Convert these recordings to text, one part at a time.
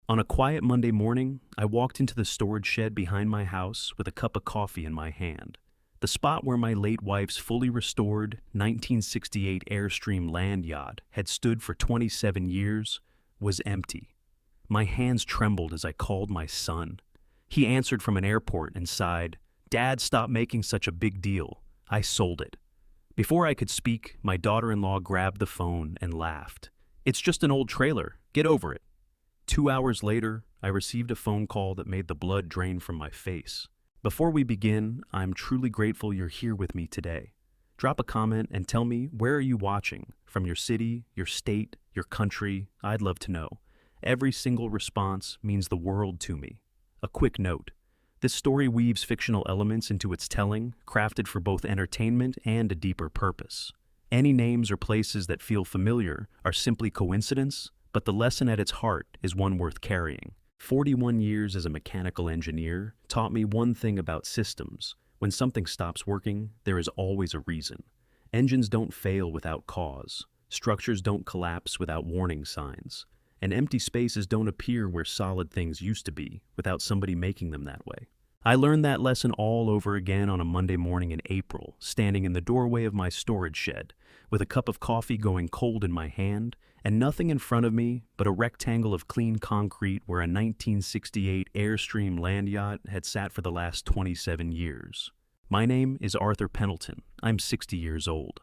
On a quiet Monday morning, I walked into the storage shed behind my house with a cup of coffee in my hand. The spot where my late wife's fully restored 1968 Airstream land yacht had stood for 27 years was empty. My hands trembled as I called my son. He answered from an airport and sighed, "Dad, stop making such a big deal. I sold it." Before I could speak, my daughter-in-law grabbed the phone and laughed. "It's just an old trailer. Get over it." 2 hours later, I received a phone call that made the blood drain from my face. Before we begin, I'm truly grateful you're here with me today. Drop a comment and tell me, where are you watching? From your city, your state, your country? I'd love to know. Every single response means the world to me. A quick note. This story weaves fictional elements into its telling, crafted for both entertainment and a deeper purpose. Any names or places that feel familiar are simply coincidence, but the lesson at its heart is one worth carrying. 41 years as a mechanical engineer taught me one thing about systems. When something stops working, there is always a reason. Engines don't fail without cause. Structures don't collapse without warning signs. And empty spaces don't appear where solid things used to be without somebody making them that way. I learned that lesson all over again on a Monday morning in April, standing in the doorway of my storage shed, with a cup of coffee going cold in my hand, and nothing in front of me but a rectangle of clean concrete where a 1968 Airstream land yacht had sat for the last 27 years. My name is Arthur Pendleton. I'm 60 years old.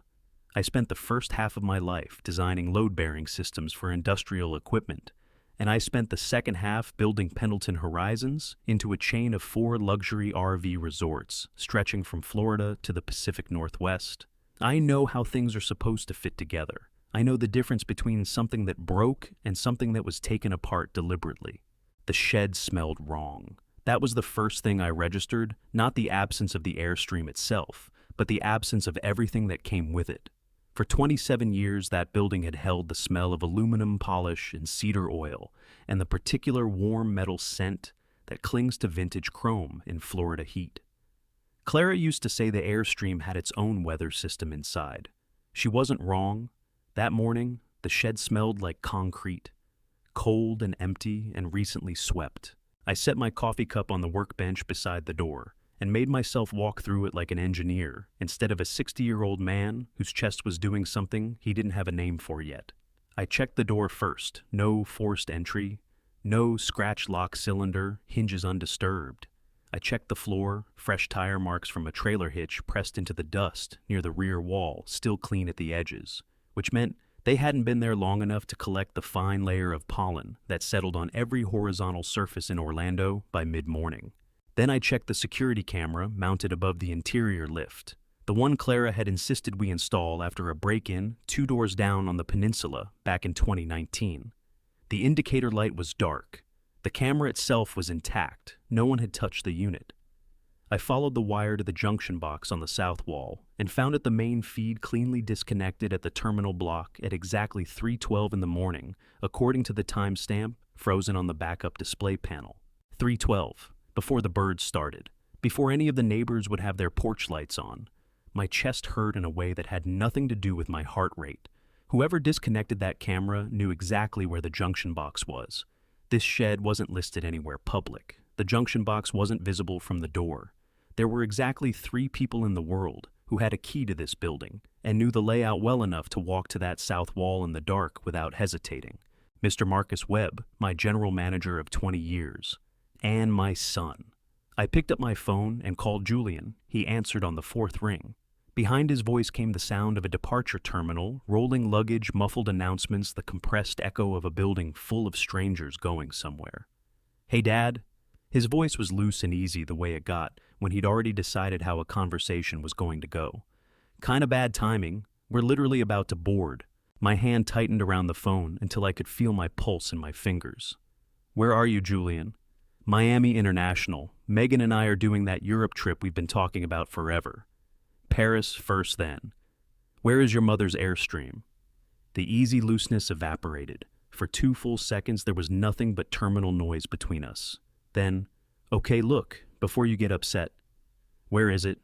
I spent the first half of my life designing load-bearing systems for industrial equipment, and I spent the second half building Pendleton Horizons into a chain of 4 luxury RV resorts stretching from Florida to the Pacific Northwest. I know how things are supposed to fit together. I know the difference between something that broke and something that was taken apart deliberately. The shed smelled wrong. That was the first thing I registered, not the absence of the Airstream itself, but the absence of everything that came with it. For 27 years, that building had held the smell of aluminum polish and cedar oil, and the particular warm metal scent that clings to vintage chrome in Florida heat. Clara used to say the Airstream had its own weather system inside. She wasn't wrong. That morning, the shed smelled like concrete, cold and empty and recently swept. I set my coffee cup on the workbench beside the door and made myself walk through it like an engineer instead of a 60-year-old man whose chest was doing something he didn't have a name for yet. I checked the door first. No forced entry, no scratch lock cylinder, hinges undisturbed. I checked the floor, fresh tire marks from a trailer hitch pressed into the dust near the rear wall, still clean at the edges, which meant they hadn't been there long enough to collect the fine layer of pollen that settled on every horizontal surface in Orlando by mid-morning. Then I checked the security camera mounted above the interior lift, the one Clara had insisted we install after a break-in 2 doors down on the peninsula back in 2019. The indicator light was dark. The camera itself was intact. No one had touched the unit. I followed the wire to the junction box on the south wall and found it the main feed cleanly disconnected at the terminal block at exactly 3:12 in the morning, according to the timestamp frozen on the backup display panel. 3:12. Before the birds started, before any of the neighbors would have their porch lights on. My chest hurt in a way that had nothing to do with my heart rate. Whoever disconnected that camera knew exactly where the junction box was. This shed wasn't listed anywhere public. The junction box wasn't visible from the door. There were exactly 3 people in the world who had a key to this building and knew the layout well enough to walk to that south wall in the dark without hesitating. Mr. Marcus Webb, my general manager of 20 years. And my son. I picked up my phone and called Julian. He answered on the 4th ring. Behind his voice came the sound of a departure terminal, rolling luggage, muffled announcements, the compressed echo of a building full of strangers going somewhere. "Hey, Dad." His voice was loose and easy the way it got when he'd already decided how a conversation was going to go. "Kinda bad timing. We're literally about to board." My hand tightened around the phone until I could feel my pulse in my fingers. "Where are you, Julian?" "Miami International. Megan and I are doing that Europe trip we've been talking about forever. Paris first then." "Where is your mother's Airstream?" The easy looseness evaporated. For 2 full seconds there was nothing but terminal noise between us. Then, "Okay, look, before you get upset." "Where is it?"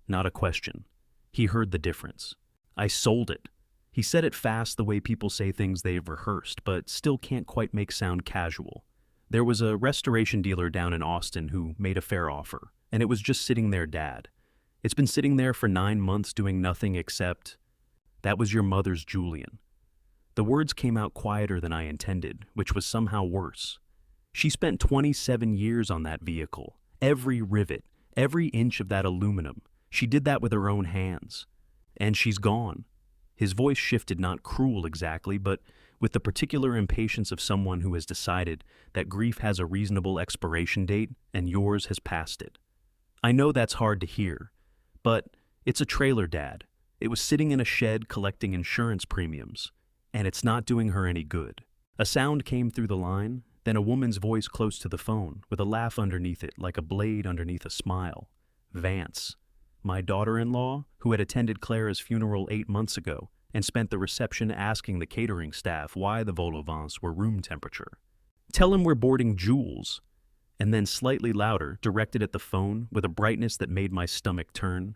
Not a question. He heard the difference. "I sold it." He said it fast, the way people say things they've rehearsed, but still can't quite make sound casual. There was a restoration dealer down in Austin who made a fair offer, and it was just sitting there, Dad. It's been sitting there for 9 months doing nothing except, that was your mother's Julian. The words came out quieter than I intended, which was somehow worse. She spent 27 years on that vehicle. Every rivet, every inch of that aluminum. She did that with her own hands. And she's gone. His voice shifted, not cruel exactly, but with the particular impatience of someone who has decided that grief has a reasonable expiration date and yours has passed it. I know that's hard to hear, but it's a trailer, Dad. It was sitting in a shed collecting insurance premiums, and it's not doing her any good. A sound came through the line, then a woman's voice close to the phone, with a laugh underneath it, like a blade underneath a smile. Vance, my daughter-in-law, who had attended Clara's funeral 8 months ago and spent the reception asking the catering staff why the vol au vents were room temperature. Tell him we're boarding Jules. And then slightly louder, directed at the phone with a brightness that made my stomach turn.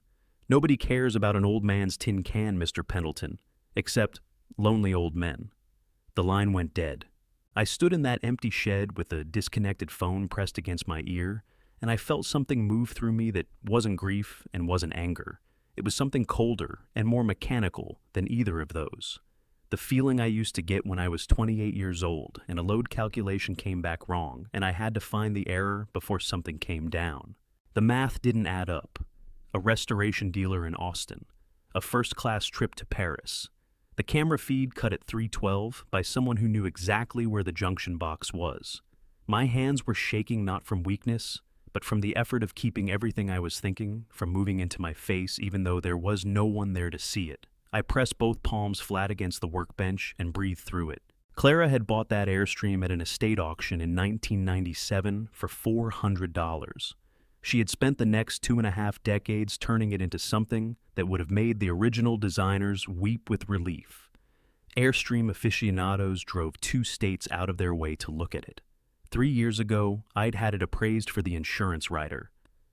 Nobody cares about an old man's tin can, Mr. Pendleton, except lonely old men. The line went dead. I stood in that empty shed with a disconnected phone pressed against my ear, and I felt something move through me that wasn't grief and wasn't anger. It was something colder and more mechanical than either of those. The feeling I used to get when I was 28 years old and a load calculation came back wrong and I had to find the error before something came down. The math didn't add up. A restoration dealer in Austin. A first-class trip to Paris. The camera feed cut at 3:12 by someone who knew exactly where the junction box was. My hands were shaking not from weakness, but from the effort of keeping everything I was thinking from moving into my face even though there was no one there to see it. I pressed both palms flat against the workbench and breathed through it. Clara had bought that Airstream at an estate auction in 1997 for $400. She had spent the next 2.5 decades turning it into something that would have made the original designers weep with relief. Airstream aficionados drove 2 states out of their way to look at it. 3 years ago, I'd had it appraised for the insurance writer.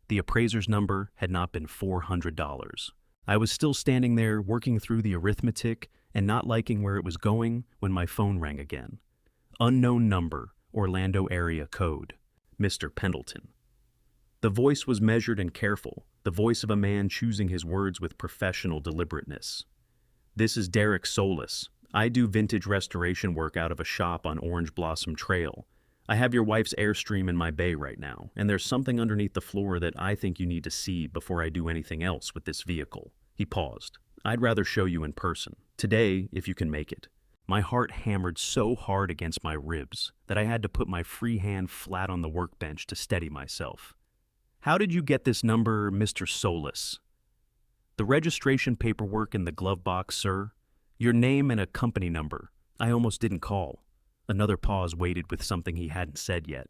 The appraiser's number had not been $400. I was still standing there working through the arithmetic and not liking where it was going when my phone rang again. Unknown number, Orlando area code. Mr. Pendleton. The voice was measured and careful, the voice of a man choosing his words with professional deliberateness. This is Derek Solis. I do vintage restoration work out of a shop on Orange Blossom Trail. I have your wife's Airstream in my bay right now, and there's something underneath the floor that I think you need to see before I do anything else with this vehicle. He paused. I'd rather show you in person. Today, if you can make it. My heart hammered so hard against my ribs that I had to put my free hand flat on the workbench to steady myself. How did you get this number, Mr. Solis? The registration paperwork in the glove box, sir. Your name and a company number. I almost didn't call. Another pause waited with something he hadn't said yet.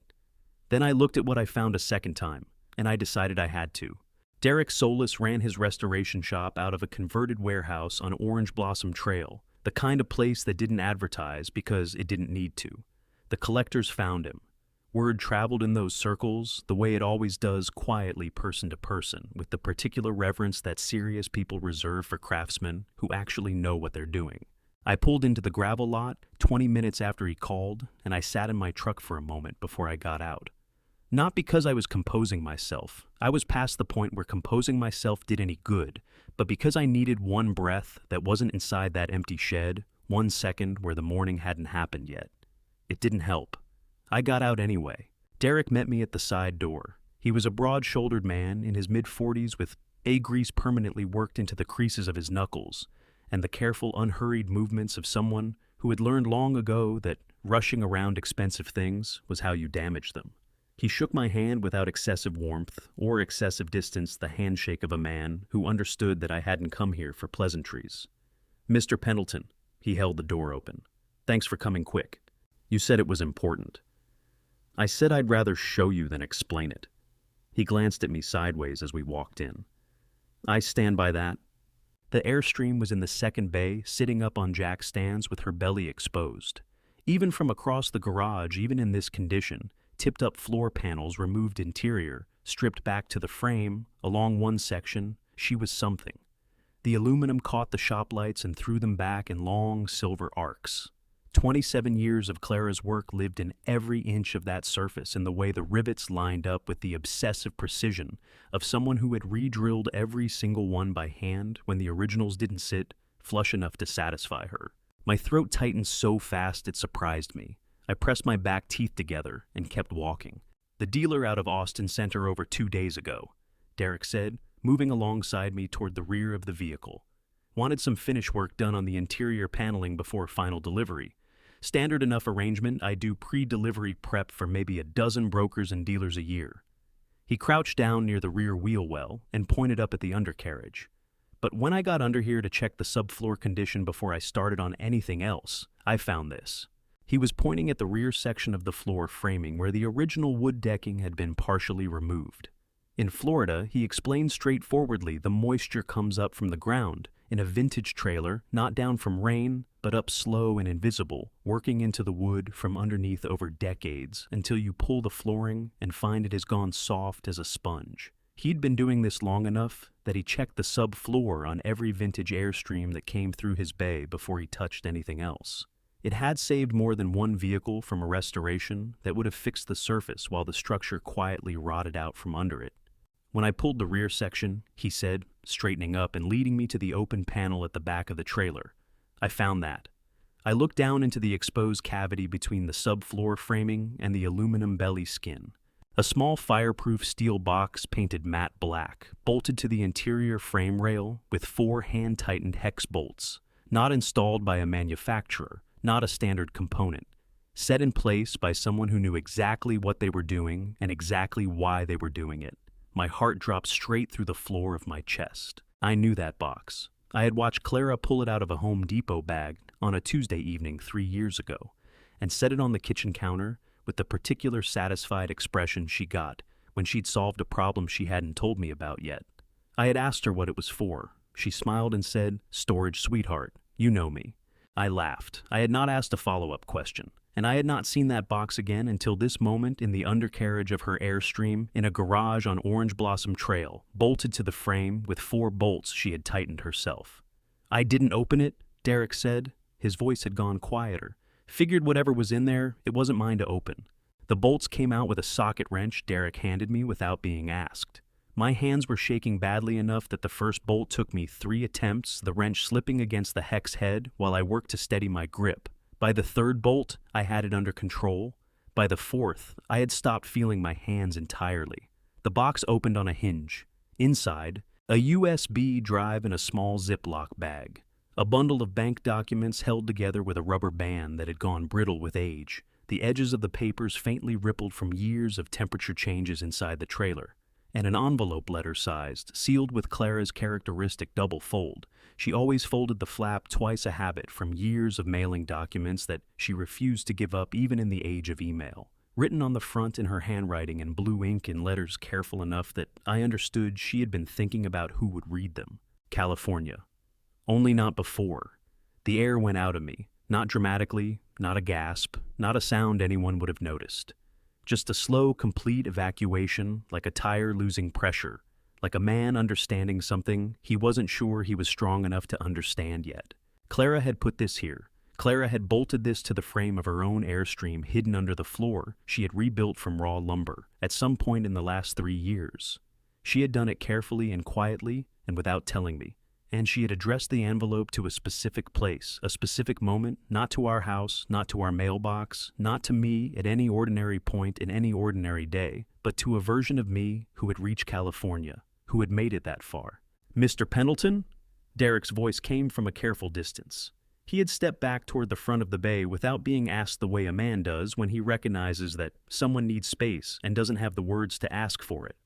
Then I looked at what I found a second time, and I decided I had to. Derek Solis ran his restoration shop out of a converted warehouse on Orange Blossom Trail, the kind of place that didn't advertise because it didn't need to. The collectors found him. Word traveled in those circles the way it always does, quietly, person to person, with the particular reverence that serious people reserve for craftsmen who actually know what they're doing. I pulled into the gravel lot 20 minutes after he called, and I sat in my truck for a moment before I got out. Not because I was composing myself. I was past the point where composing myself did any good, but because I needed one breath that wasn't inside that empty shed, 1 second where the morning hadn't happened yet. It didn't help. I got out anyway. Derek met me at the side door. He was a broad-shouldered man in his mid-40s with grease permanently worked into the creases of his knuckles, and the careful, unhurried movements of someone who had learned long ago that rushing around expensive things was how you damaged them. He shook my hand without excessive warmth or excessive distance, the handshake of a man who understood that I hadn't come here for pleasantries. Mr. Pendleton, he held the door open. Thanks for coming quick. You said it was important. I said I'd rather show you than explain it. He glanced at me sideways as we walked in. I stand by that. The Airstream was in the second bay, sitting up on jack stands with her belly exposed. Even from across the garage, even in this condition, tipped-up floor panels, removed interior, stripped back to the frame, along one section, she was something. The aluminum caught the shop lights and threw them back in long silver arcs. 27 years of Clara's work lived in every inch of that surface in the way the rivets lined up with the obsessive precision of someone who had re-drilled every single one by hand when the originals didn't sit flush enough to satisfy her. My throat tightened so fast it surprised me. I pressed my back teeth together and kept walking. "The dealer out of Austin sent her over 2 days ago," Derek said, moving alongside me toward the rear of the vehicle. "Wanted some finish work done on the interior paneling before final delivery. Standard enough arrangement, I do pre-delivery prep for maybe a dozen brokers and dealers a year." He crouched down near the rear wheel well and pointed up at the undercarriage. "But when I got under here to check the subfloor condition before I started on anything else, I found this." He was pointing at the rear section of the floor framing where the original wood decking had been partially removed. In Florida, he explained straightforwardly, the moisture comes up from the ground in a vintage trailer, not down from rain, but up slow and invisible, working into the wood from underneath over decades until you pull the flooring and find it has gone soft as a sponge. He'd been doing this long enough that he checked the subfloor on every vintage Airstream that came through his bay before he touched anything else. It had saved more than one vehicle from a restoration that would have fixed the surface while the structure quietly rotted out from under it. "When I pulled the rear section," he said, straightening up and leading me to the open panel at the back of the trailer, "I found that." I looked down into the exposed cavity between the subfloor framing and the aluminum belly skin. A small fireproof steel box painted matte black, bolted to the interior frame rail with 4 hand-tightened hex bolts, not installed by a manufacturer, not a standard component, set in place by someone who knew exactly what they were doing and exactly why they were doing it. My heart dropped straight through the floor of my chest. I knew that box. I had watched Clara pull it out of a Home Depot bag on a Tuesday evening 3 years ago and set it on the kitchen counter with the particular satisfied expression she got when she'd solved a problem she hadn't told me about yet. I had asked her what it was for. She smiled and said, "Storage, sweetheart. You know me." I laughed. I had not asked a follow-up question, and I had not seen that box again until this moment in the undercarriage of her Airstream in a garage on Orange Blossom Trail, bolted to the frame with 4 bolts she had tightened herself. "I didn't open it," Derek said. His voice had gone quieter. "Figured whatever was in there, it wasn't mine to open." The bolts came out with a socket wrench Derek handed me without being asked. My hands were shaking badly enough that the first bolt took me 3 attempts, the wrench slipping against the hex head while I worked to steady my grip. By the 3rd bolt, I had it under control. By the 4th, I had stopped feeling my hands entirely. The box opened on a hinge. Inside, a USB drive in a small Ziploc bag. A bundle of bank documents held together with a rubber band that had gone brittle with age. The edges of the papers faintly rippled from years of temperature changes inside the trailer. And an envelope letter-sized, sealed with Clara's characteristic double fold. She always folded the flap twice a habit from years of mailing documents that she refused to give up even in the age of email. Written on the front in her handwriting in blue ink in letters careful enough that I understood she had been thinking about who would read them. California. Only not before. The air went out of me, not dramatically, not a gasp, not a sound anyone would have noticed. Just a slow, complete evacuation, like a tire losing pressure, like a man understanding something he wasn't sure he was strong enough to understand yet. Clara had put this here. Clara had bolted this to the frame of her own Airstream hidden under the floor she had rebuilt from raw lumber at some point in the last 3 years. She had done it carefully and quietly and without telling me. And she had addressed the envelope to a specific place, a specific moment, not to our house, not to our mailbox, not to me at any ordinary point in any ordinary day, but to a version of me who had reached California, who had made it that far. "Mr. Pendleton?" Derek's voice came from a careful distance. He had stepped back toward the front of the bay without being asked the way a man does when he recognizes that someone needs space and doesn't have the words to ask for it.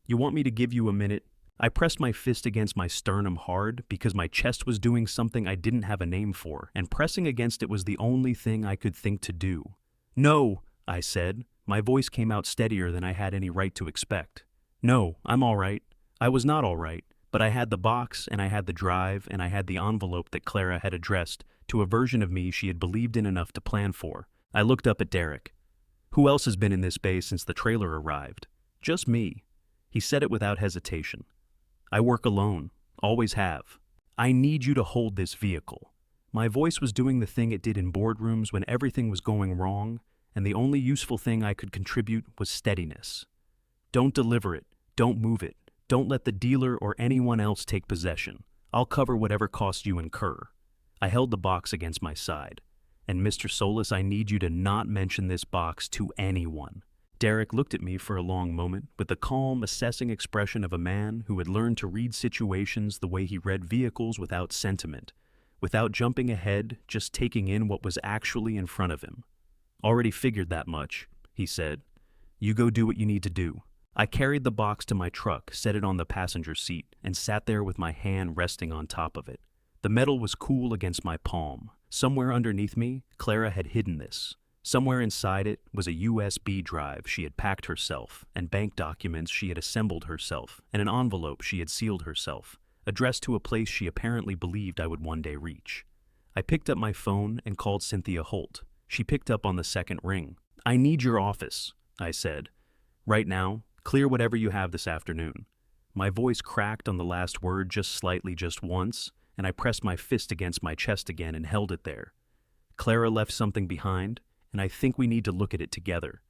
"You want me to give you a minute?" I pressed my fist against my sternum hard because my chest was doing something I didn't have a name for, and pressing against it was the only thing I could think to do. "No," I said. My voice came out steadier than I had any right to expect. "No, I'm all right." I was not all right, but I had the box, and I had the drive, and I had the envelope that Clara had addressed to a version of me she had believed in enough to plan for. I looked up at Derek. "Who else has been in this bay since the trailer arrived?" "Just me." He said it without hesitation. "I work alone. Always have. I need you to hold this vehicle." My voice was doing the thing it did in boardrooms when everything was going wrong, and the only useful thing I could contribute was steadiness. Don't deliver it. Don't move it. Don't let the dealer or anyone else take possession. I'll cover whatever cost you incur. I held the box against my side. And Mr. Solis, I need you to not mention this box to anyone. Derek looked at me for a long moment with the calm, assessing expression of a man who had learned to read situations the way he read vehicles without sentiment, without jumping ahead, just taking in what was actually in front of him. Already figured that much, he said. You go do what you need to do. I carried the box to my truck, set it on the passenger seat, and sat there with my hand resting on top of it. The metal was cool against my palm. Somewhere underneath me, Clara had hidden this. Somewhere inside it was a USB drive she had packed herself, and bank documents she had assembled herself, and an envelope she had sealed herself, addressed to a place she apparently believed I would one day reach. I picked up my phone and called Cynthia Holt. She picked up on the second ring. I need your office, I said. Right now, clear whatever you have this afternoon. My voice cracked on the last word just slightly, just once, and I pressed my fist against my chest again and held it there. Clara left something behind, and I think we need to look at it together.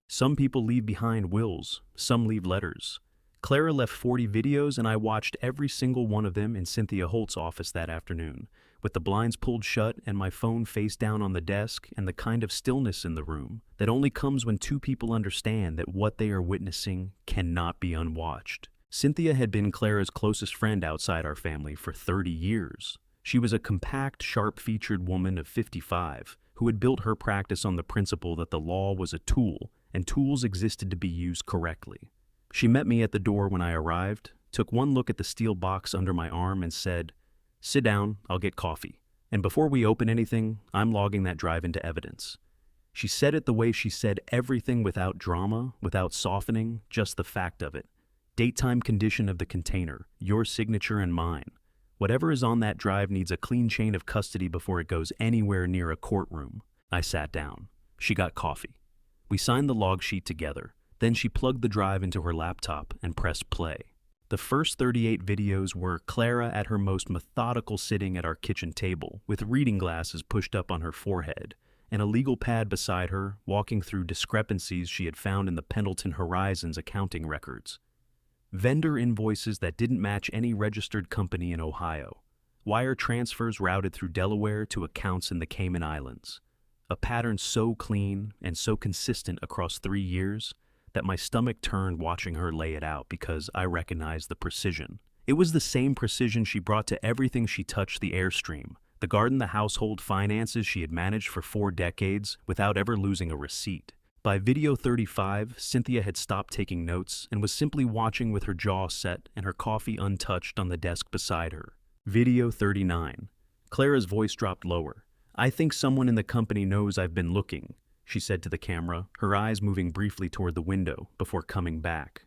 Some people leave behind wills, some leave letters. Clara left 40 videos, and I watched every single one of them in Cynthia Holt's office that afternoon, with the blinds pulled shut and my phone face down on the desk and the kind of stillness in the room that only comes when two people understand that what they are witnessing cannot be unwatched. Cynthia had been Clara's closest friend outside our family for 30 years. She was a compact, sharp-featured woman of 55 who had built her practice on the principle that the law was a tool and tools existed to be used correctly. She met me at the door when I arrived, took one look at the steel box under my arm and said, "Sit down, I'll get coffee. And before we open anything, I'm logging that drive into evidence." She said it the way she said everything, without drama, without softening, just the fact of it. Date, time, condition of the container, your signature and mine. Whatever is on that drive needs a clean chain of custody before it goes anywhere near a courtroom. I sat down. She got coffee. We signed the log sheet together. Then she plugged the drive into her laptop and pressed play. The first 38 videos were Clara at her most methodical, sitting at our kitchen table, with reading glasses pushed up on her forehead, and a legal pad beside her, walking through discrepancies she had found in the Pendleton Horizons accounting records. Vendor invoices that didn't match any registered company in Ohio. Wire transfers routed through Delaware to accounts in the Cayman Islands. A pattern so clean and so consistent across 3 years that my stomach turned watching her lay it out, because I recognized the precision. It was the same precision she brought to everything she touched: the Airstream, the garden, the household finances she had managed for 4 decades without ever losing a receipt. By video 35, Cynthia had stopped taking notes and was simply watching with her jaw set and her coffee untouched on the desk beside her. Video 39. Clara's voice dropped lower. "I think someone in the company knows I've been looking," she said to the camera, her eyes moving briefly toward the window before coming back.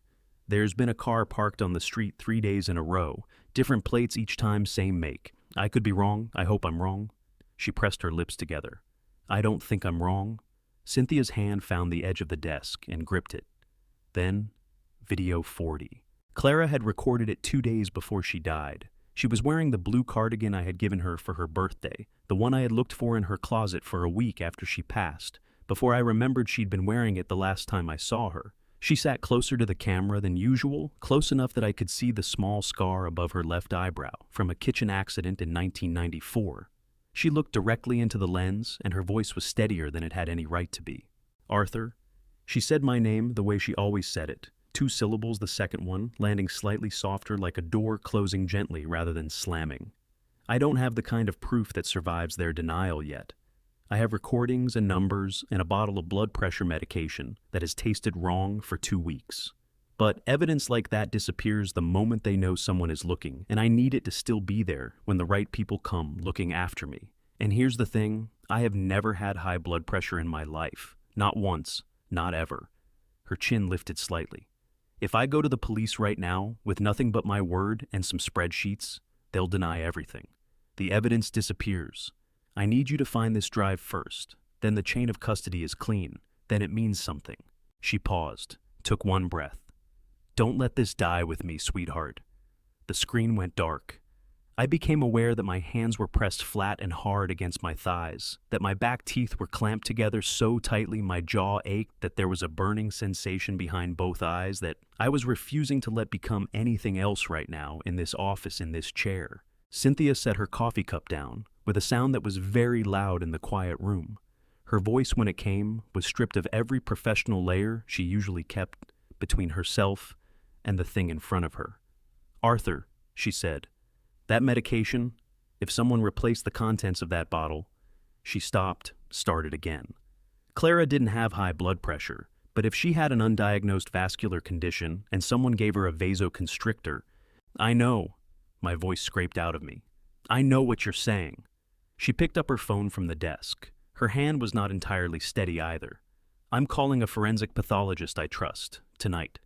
"There's been a car parked on the street 3 days in a row, different plates each time, same make. I could be wrong. I hope I'm wrong." She pressed her lips together. "I don't think I'm wrong." Cynthia's hand found the edge of the desk and gripped it. Then, video 40. Clara had recorded it 2 days before she died. She was wearing the blue cardigan I had given her for her birthday, the one I had looked for in her closet for a week after she passed, before I remembered she'd been wearing it the last time I saw her. She sat closer to the camera than usual, close enough that I could see the small scar above her left eyebrow from a kitchen accident in 1994. She looked directly into the lens, and her voice was steadier than it had any right to be. "Arthur." She said my name the way she always said it, 2 syllables, the second one, landing slightly softer, like a door closing gently rather than slamming. I don't have the kind of proof that survives their denial yet. I have recordings and numbers and a bottle of blood pressure medication that has tasted wrong for 2 weeks. But evidence like that disappears the moment they know someone is looking, and I need it to still be there when the right people come looking after me. And here's the thing, I have never had high blood pressure in my life. Not once, not ever. Her chin lifted slightly. If I go to the police right now with nothing but my word and some spreadsheets, they'll deny everything. The evidence disappears. I need you to find this drive first. Then the chain of custody is clean. Then it means something. She paused, took one breath. "Don't let this die with me, sweetheart." The screen went dark. I became aware that my hands were pressed flat and hard against my thighs, that my back teeth were clamped together so tightly my jaw ached, that there was a burning sensation behind both eyes that I was refusing to let become anything else right now in this office, in this chair. Cynthia set her coffee cup down, with a sound that was very loud in the quiet room. Her voice, when it came, was stripped of every professional layer she usually kept between herself and the thing in front of her. "Arthur," she said, "that medication, if someone replaced the contents of that bottle—" She stopped, started again. Clara didn't have high blood pressure, but if she had an undiagnosed vascular condition and someone gave her a vasoconstrictor— "I know," my voice scraped out of me. "I know what you're saying." She picked up her phone from the desk. Her hand was not entirely steady either. "I'm calling a forensic pathologist I trust, tonight."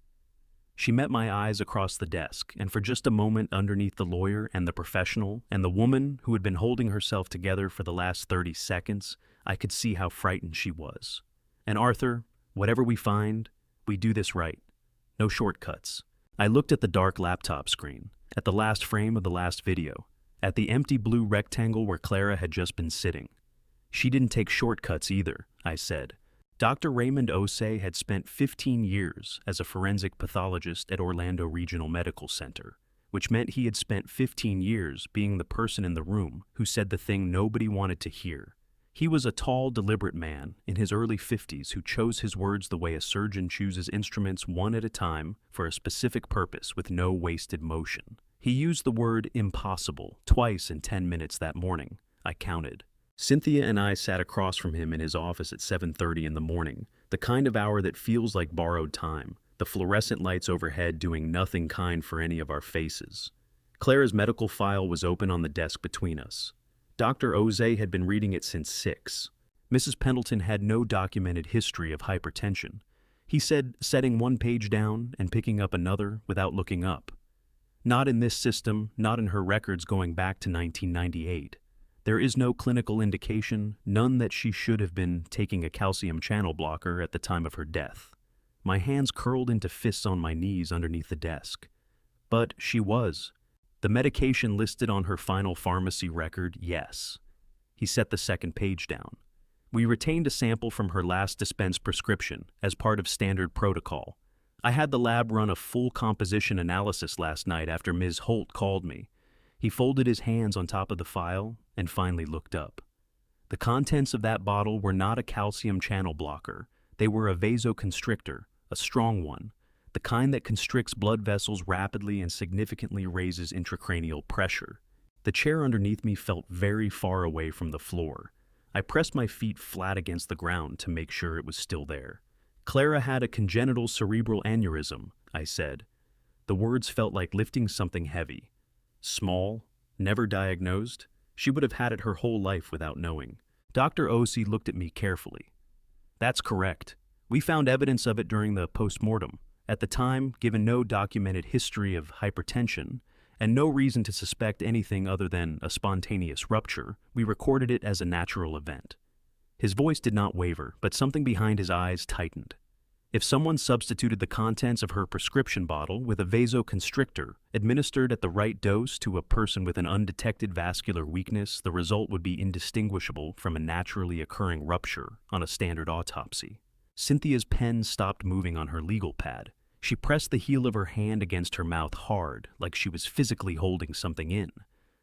She met my eyes across the desk, and for just a moment, underneath the lawyer and the professional and the woman who had been holding herself together for the last 30 seconds, I could see how frightened she was. "And Arthur, whatever we find, we do this right. No shortcuts." I looked at the dark laptop screen, at the last frame of the last video, at the empty blue rectangle where Clara had just been sitting. "She didn't take shortcuts either," I said. Dr. Raymond Osei had spent 15 years as a forensic pathologist at Orlando Regional Medical Center, which meant he had spent 15 years being the person in the room who said the thing nobody wanted to hear. He was a tall, deliberate man in his early 50s who chose his words the way a surgeon chooses instruments one at a time for a specific purpose with no wasted motion. He used the word impossible twice in 10 minutes that morning, I counted. Cynthia and I sat across from him in his office at 7:30 in the morning, the kind of hour that feels like borrowed time, the fluorescent lights overhead doing nothing kind for any of our faces. Clara's medical file was open on the desk between us. Dr. Osei had been reading it since 6. Mrs. Pendleton had no documented history of hypertension. He said, setting one page down and picking up another without looking up. "Not in this system, not in her records going back to 1998. There is no clinical indication, none that she should have been taking a calcium channel blocker at the time of her death." My hands curled into fists on my knees underneath the desk. "But she was. The medication listed on her final pharmacy record, yes." He set the second page down. "We retained a sample from her last dispensed prescription as part of standard protocol. I had the lab run a full composition analysis last night after Ms. Holt called me." He folded his hands on top of the file and finally looked up. "The contents of that bottle were not a calcium channel blocker. They were a vasoconstrictor, a strong one, the kind that constricts blood vessels rapidly and significantly raises intracranial pressure." The chair underneath me felt very far away from the floor. I pressed my feet flat against the ground to make sure it was still there. "Clara had a congenital cerebral aneurysm," I said. The words felt like lifting something heavy. Small, never diagnosed, she would have had it her whole life without knowing. Dr. Osei looked at me carefully. "That's correct. We found evidence of it during the post-mortem. At the time, given no documented history of hypertension and no reason to suspect anything other than a spontaneous rupture, we recorded it as a natural event." His voice did not waver, but something behind his eyes tightened. "If someone substituted the contents of her prescription bottle with a vasoconstrictor administered at the right dose to a person with an undetected vascular weakness, the result would be indistinguishable from a naturally occurring rupture on a standard autopsy." Cynthia's pen stopped moving on her legal pad. She pressed the heel of her hand against her mouth hard, like she was physically holding something in.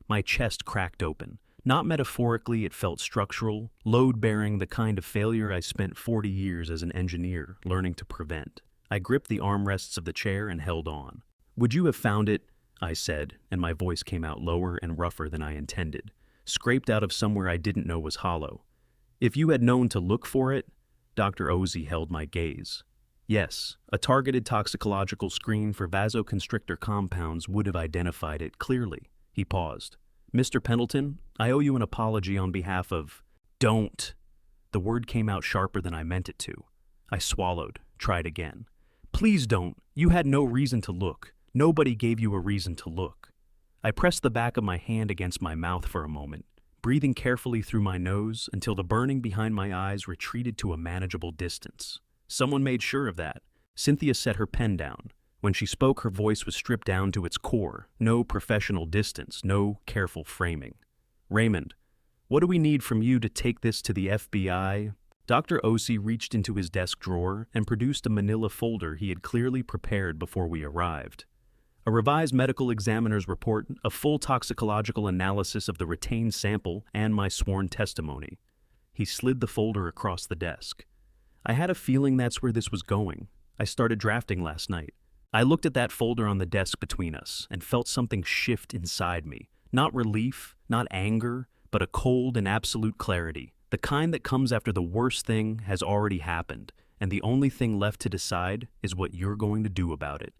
My chest cracked open. Not metaphorically, it felt structural, load-bearing, the kind of failure I spent 40 years as an engineer learning to prevent. I gripped the armrests of the chair and held on. "Would you have found it?" I said, and my voice came out lower and rougher than I intended, scraped out of somewhere I didn't know was hollow. "If you had known to look for it?" Dr. Osei held my gaze. "Yes, a targeted toxicological screen for vasoconstrictor compounds would have identified it clearly." He paused. "Mr. Pendleton, I owe you an apology on behalf of—" "Don't!" The word came out sharper than I meant it to. I swallowed, tried again. "Please don't. You had no reason to look. Nobody gave you a reason to look." I pressed the back of my hand against my mouth for a moment, breathing carefully through my nose until the burning behind my eyes retreated to a manageable distance. "Someone made sure of that." Cynthia set her pen down. When she spoke, her voice was stripped down to its core. No professional distance, no careful framing. "Raymond, what do we need from you to take this to the FBI?" Dr. Osi reached into his desk drawer and produced a manila folder he had clearly prepared before we arrived. A revised medical examiner's report, a full toxicological analysis of the retained sample, and my sworn testimony. He slid the folder across the desk. I had a feeling that's where this was going. I started drafting last night. I looked at that folder on the desk between us and felt something shift inside me. Not relief, not anger, but a cold and absolute clarity. The kind that comes after the worst thing has already happened, and the only thing left to decide is what you're going to do about it.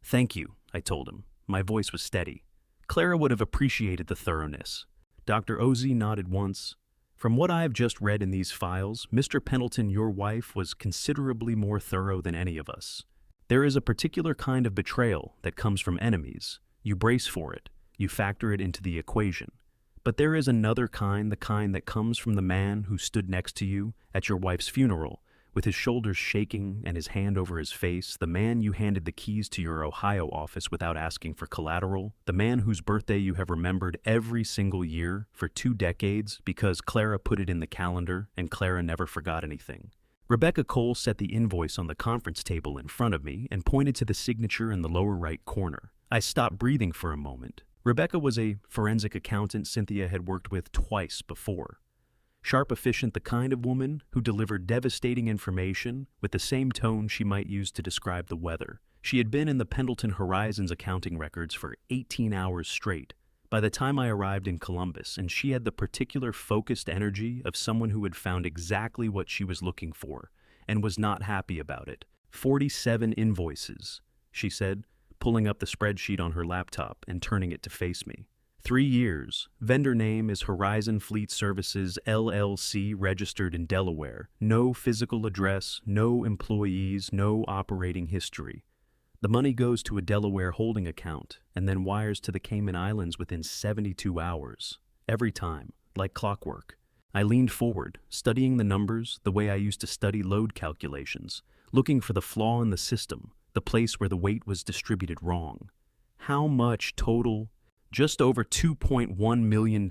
"Thank you," I told him. My voice was steady. Clara would have appreciated the thoroughness. Dr. Osi nodded once. "From what I have just read in these files, Mr. Pendleton, your wife, was considerably more thorough than any of us. There is a particular kind of betrayal that comes from enemies. You brace for it. You factor it into the equation. But there is another kind, the kind that comes from the man who stood next to you at your wife's funeral, with his shoulders shaking and his hand over his face, the man you handed the keys to your Ohio office without asking for collateral, the man whose birthday you have remembered every single year for 2 decades because Clara put it in the calendar and Clara never forgot anything." Rebecca Cole set the invoice on the conference table in front of me and pointed to the signature in the lower right corner. I stopped breathing for a moment. Rebecca was a forensic accountant Cynthia had worked with twice before. Sharp, efficient, the kind of woman who delivered devastating information with the same tone she might use to describe the weather. She had been in the Pendleton Horizons accounting records for 18 hours straight by the time I arrived in Columbus, and she had the particular focused energy of someone who had found exactly what she was looking for and was not happy about it. 47 invoices, she said, pulling up the spreadsheet on her laptop and turning it to face me. 3 years. Vendor name is Horizon Fleet Services, LLC, registered in Delaware. No physical address, no employees, no operating history. The money goes to a Delaware holding account and then wires to the Cayman Islands within 72 hours. Every time, like clockwork. I leaned forward, studying the numbers the way I used to study load calculations, looking for the flaw in the system, the place where the weight was distributed wrong. How much total? Just over $2.1 million.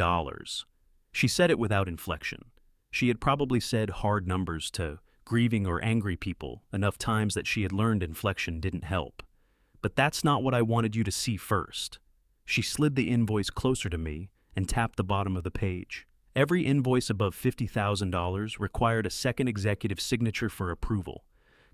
She said it without inflection. She had probably said hard numbers to grieving or angry people enough times that she had learned inflection didn't help. But that's not what I wanted you to see first. She slid the invoice closer to me and tapped the bottom of the page. Every invoice above $50,000 required a second executive signature for approval.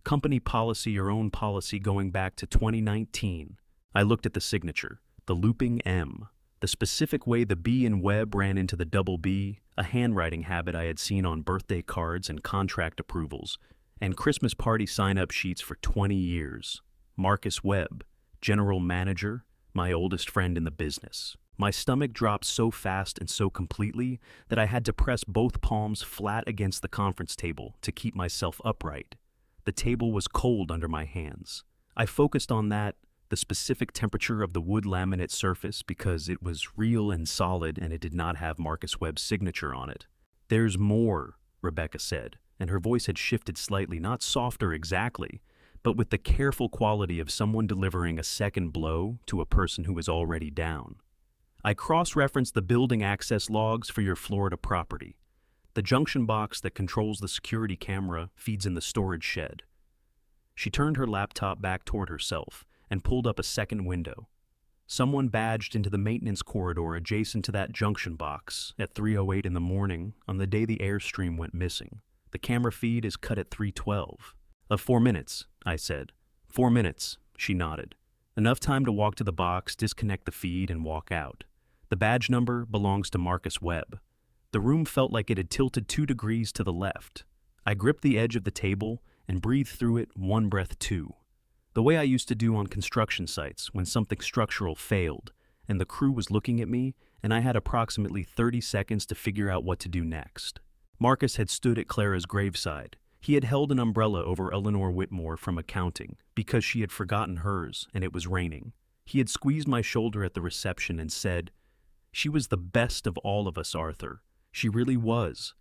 Company policy or own policy going back to 2019. I looked at the signature. The looping M, the specific way the B in Webb ran into the double B, a handwriting habit I had seen on birthday cards and contract approvals, and Christmas party sign-up sheets for 20 years. Marcus Webb, general manager, my oldest friend in the business. My stomach dropped so fast and so completely that I had to press both palms flat against the conference table to keep myself upright. The table was cold under my hands. I focused on that, the specific temperature of the wood laminate surface, because it was real and solid and it did not have Marcus Webb's signature on it. "There's more," Rebecca said, and her voice had shifted slightly, not softer exactly, but with the careful quality of someone delivering a second blow to a person who is already down. "I cross-referenced the building access logs for your Florida property. The junction box that controls the security camera feeds in the storage shed." She turned her laptop back toward herself and pulled up a second window. "Someone badged into the maintenance corridor adjacent to that junction box at 3:08 in the morning on the day the Airstream went missing. The camera feed is cut at 3:12. "Of 4 minutes, I said. 4 minutes, she nodded. Enough time to walk to the box, disconnect the feed, and walk out. The badge number belongs to Marcus Webb. The room felt like it had tilted 2 degrees to the left. I gripped the edge of the table and breathed through it one breath too. The way I used to do on construction sites when something structural failed and the crew was looking at me and I had approximately 30 seconds to figure out what to do next. Marcus had stood at Clara's graveside. He had held an umbrella over Eleanor Whitmore from accounting because she had forgotten hers and it was raining. He had squeezed my shoulder at the reception and said, "She was the best of all of us, Arthur. She really was."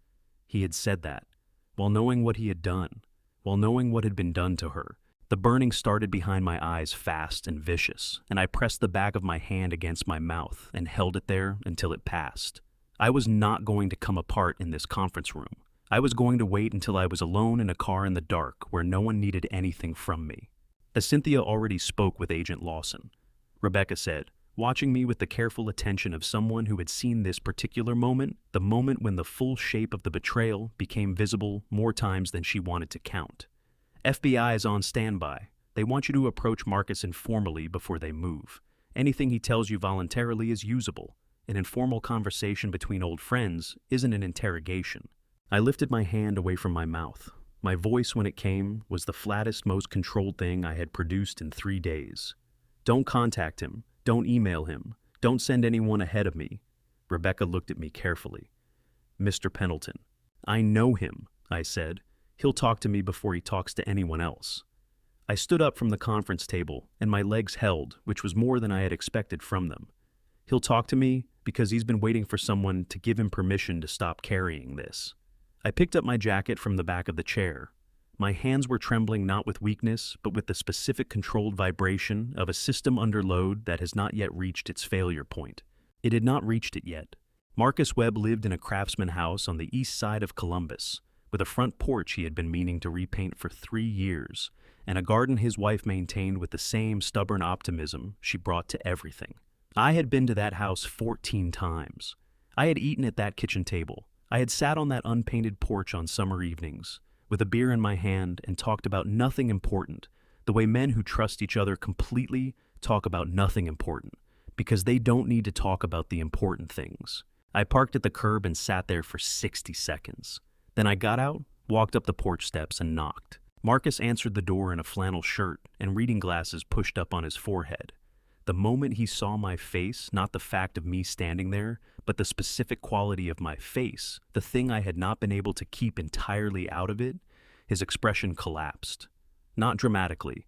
He had said that, while knowing what he had done, while knowing what had been done to her. The burning started behind my eyes fast and vicious, and I pressed the back of my hand against my mouth and held it there until it passed. I was not going to come apart in this conference room. I was going to wait until I was alone in a car in the dark where no one needed anything from me. As Cynthia already spoke with Agent Lawson, Rebecca said, watching me with the careful attention of someone who had seen this particular moment, the moment when the full shape of the betrayal became visible more times than she wanted to count. FBI is on standby. They want you to approach Marcus informally before they move. Anything he tells you voluntarily is usable. An informal conversation between old friends isn't an interrogation. I lifted my hand away from my mouth. My voice, when it came, was the flattest, most controlled thing I had produced in 3 days. Don't contact him. Don't email him. Don't send anyone ahead of me. Rebecca looked at me carefully. Mr. Pendleton. I know him, I said. He'll talk to me before he talks to anyone else. I stood up from the conference table, and my legs held, which was more than I had expected from them. He'll talk to me because he's been waiting for someone to give him permission to stop carrying this. I picked up my jacket from the back of the chair. My hands were trembling not with weakness, but with the specific controlled vibration of a system under load that has not yet reached its failure point. It had not reached it yet. Marcus Webb lived in a craftsman house on the east side of Columbus, with a front porch he had been meaning to repaint for 3 years, and a garden his wife maintained with the same stubborn optimism she brought to everything. I had been to that house 14 times. I had eaten at that kitchen table. I had sat on that unpainted porch on summer evenings, with a beer in my hand, and talked about nothing important, the way men who trust each other completely talk about nothing important, because they don't need to talk about the important things. I parked at the curb and sat there for 60 seconds. Then I got out, walked up the porch steps, and knocked. Marcus answered the door in a flannel shirt and reading glasses pushed up on his forehead. The moment he saw my face, not the fact of me standing there, but the specific quality of my face, the thing I had not been able to keep entirely out of it, his expression collapsed. Not dramatically,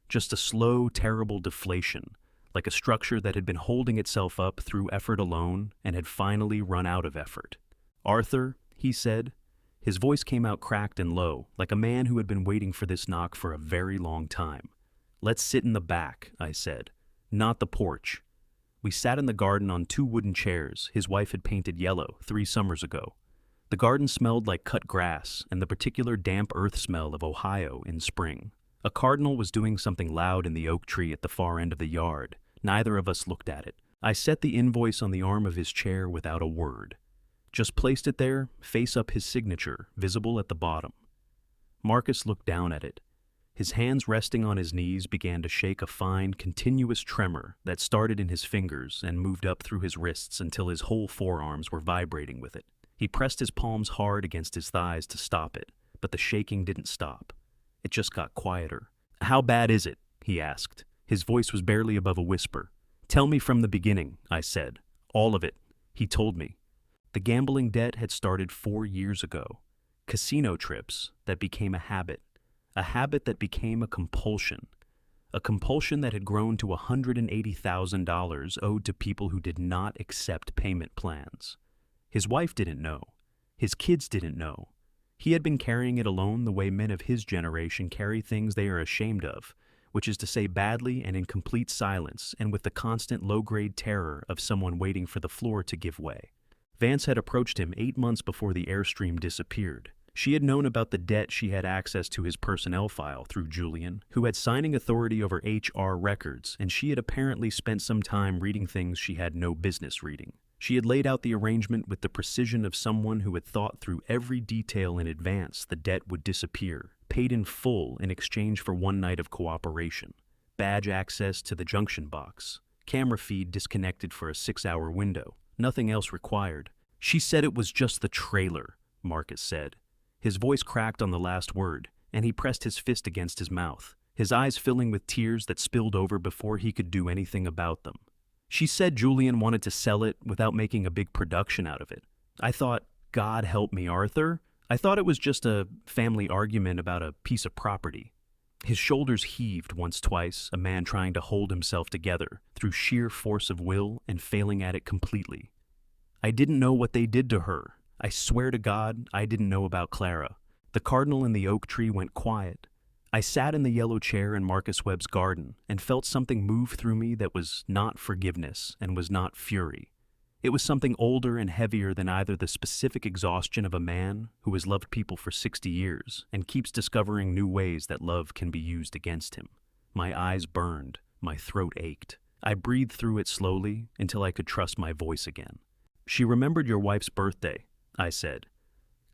just a slow, terrible deflation, like a structure that had been holding itself up through effort alone and had finally run out of effort. "Arthur," he said. His voice came out cracked and low, like a man who had been waiting for this knock for a very long time. "Let's sit in the back," I said. "Not the porch." We sat in the garden on 2 wooden chairs his wife had painted yellow 3 summers ago. The garden smelled like cut grass and the particular damp earth smell of Ohio in spring. A cardinal was doing something loud in the oak tree at the far end of the yard. Neither of us looked at it. I set the invoice on the arm of his chair without a word. Just placed it there, face up, his signature, visible at the bottom. Marcus looked down at it. His hands resting on his knees began to shake a fine, continuous tremor that started in his fingers and moved up through his wrists until his whole forearms were vibrating with it. He pressed his palms hard against his thighs to stop it, but the shaking didn't stop. It just got quieter. "How bad is it?" he asked. His voice was barely above a whisper. "Tell me from the beginning," I said. "All of it." He told me. The gambling debt had started 4 years ago. Casino trips that became a habit that became a compulsion that had grown to $180,000 owed to people who did not accept payment plans. His wife didn't know. His kids didn't know. He had been carrying it alone the way men of his generation carry things they are ashamed of, which is to say badly and in complete silence and with the constant low-grade terror of someone waiting for the floor to give way. Vance had approached him 8 months before the Airstream disappeared. She had known about the debt. She had access to his personnel file through Julian, who had signing authority over HR records, and she had apparently spent some time reading things she had no business reading. She had laid out the arrangement with the precision of someone who had thought through every detail in advance. The debt would disappear, paid in full in exchange for 1 night of cooperation, badge access to the junction box, camera feed disconnected for a 6-hour window, nothing else required. "She said it was just the trailer," Marcus said. His voice cracked on the last word, and he pressed his fist against his mouth, his eyes filling with tears that spilled over before he could do anything about them. "She said Julian wanted to sell it without making a big production out of it. I thought, God help me, Arthur. I thought it was just a family argument about a piece of property." His shoulders heaved once, twice, a man trying to hold himself together through sheer force of will and failing at it completely. "I didn't know what they did to her. I swear to God, I didn't know about Clara." The cardinal in the oak tree went quiet. I sat in the yellow chair in Marcus Webb's garden and felt something move through me that was not forgiveness and was not fury. It was something older and heavier than either the specific exhaustion of a man who has loved people for 60 years and keeps discovering new ways that love can be used against him. My eyes burned, my throat ached. I breathed through it slowly until I could trust my voice again. "She remembered your wife's birthday," I said.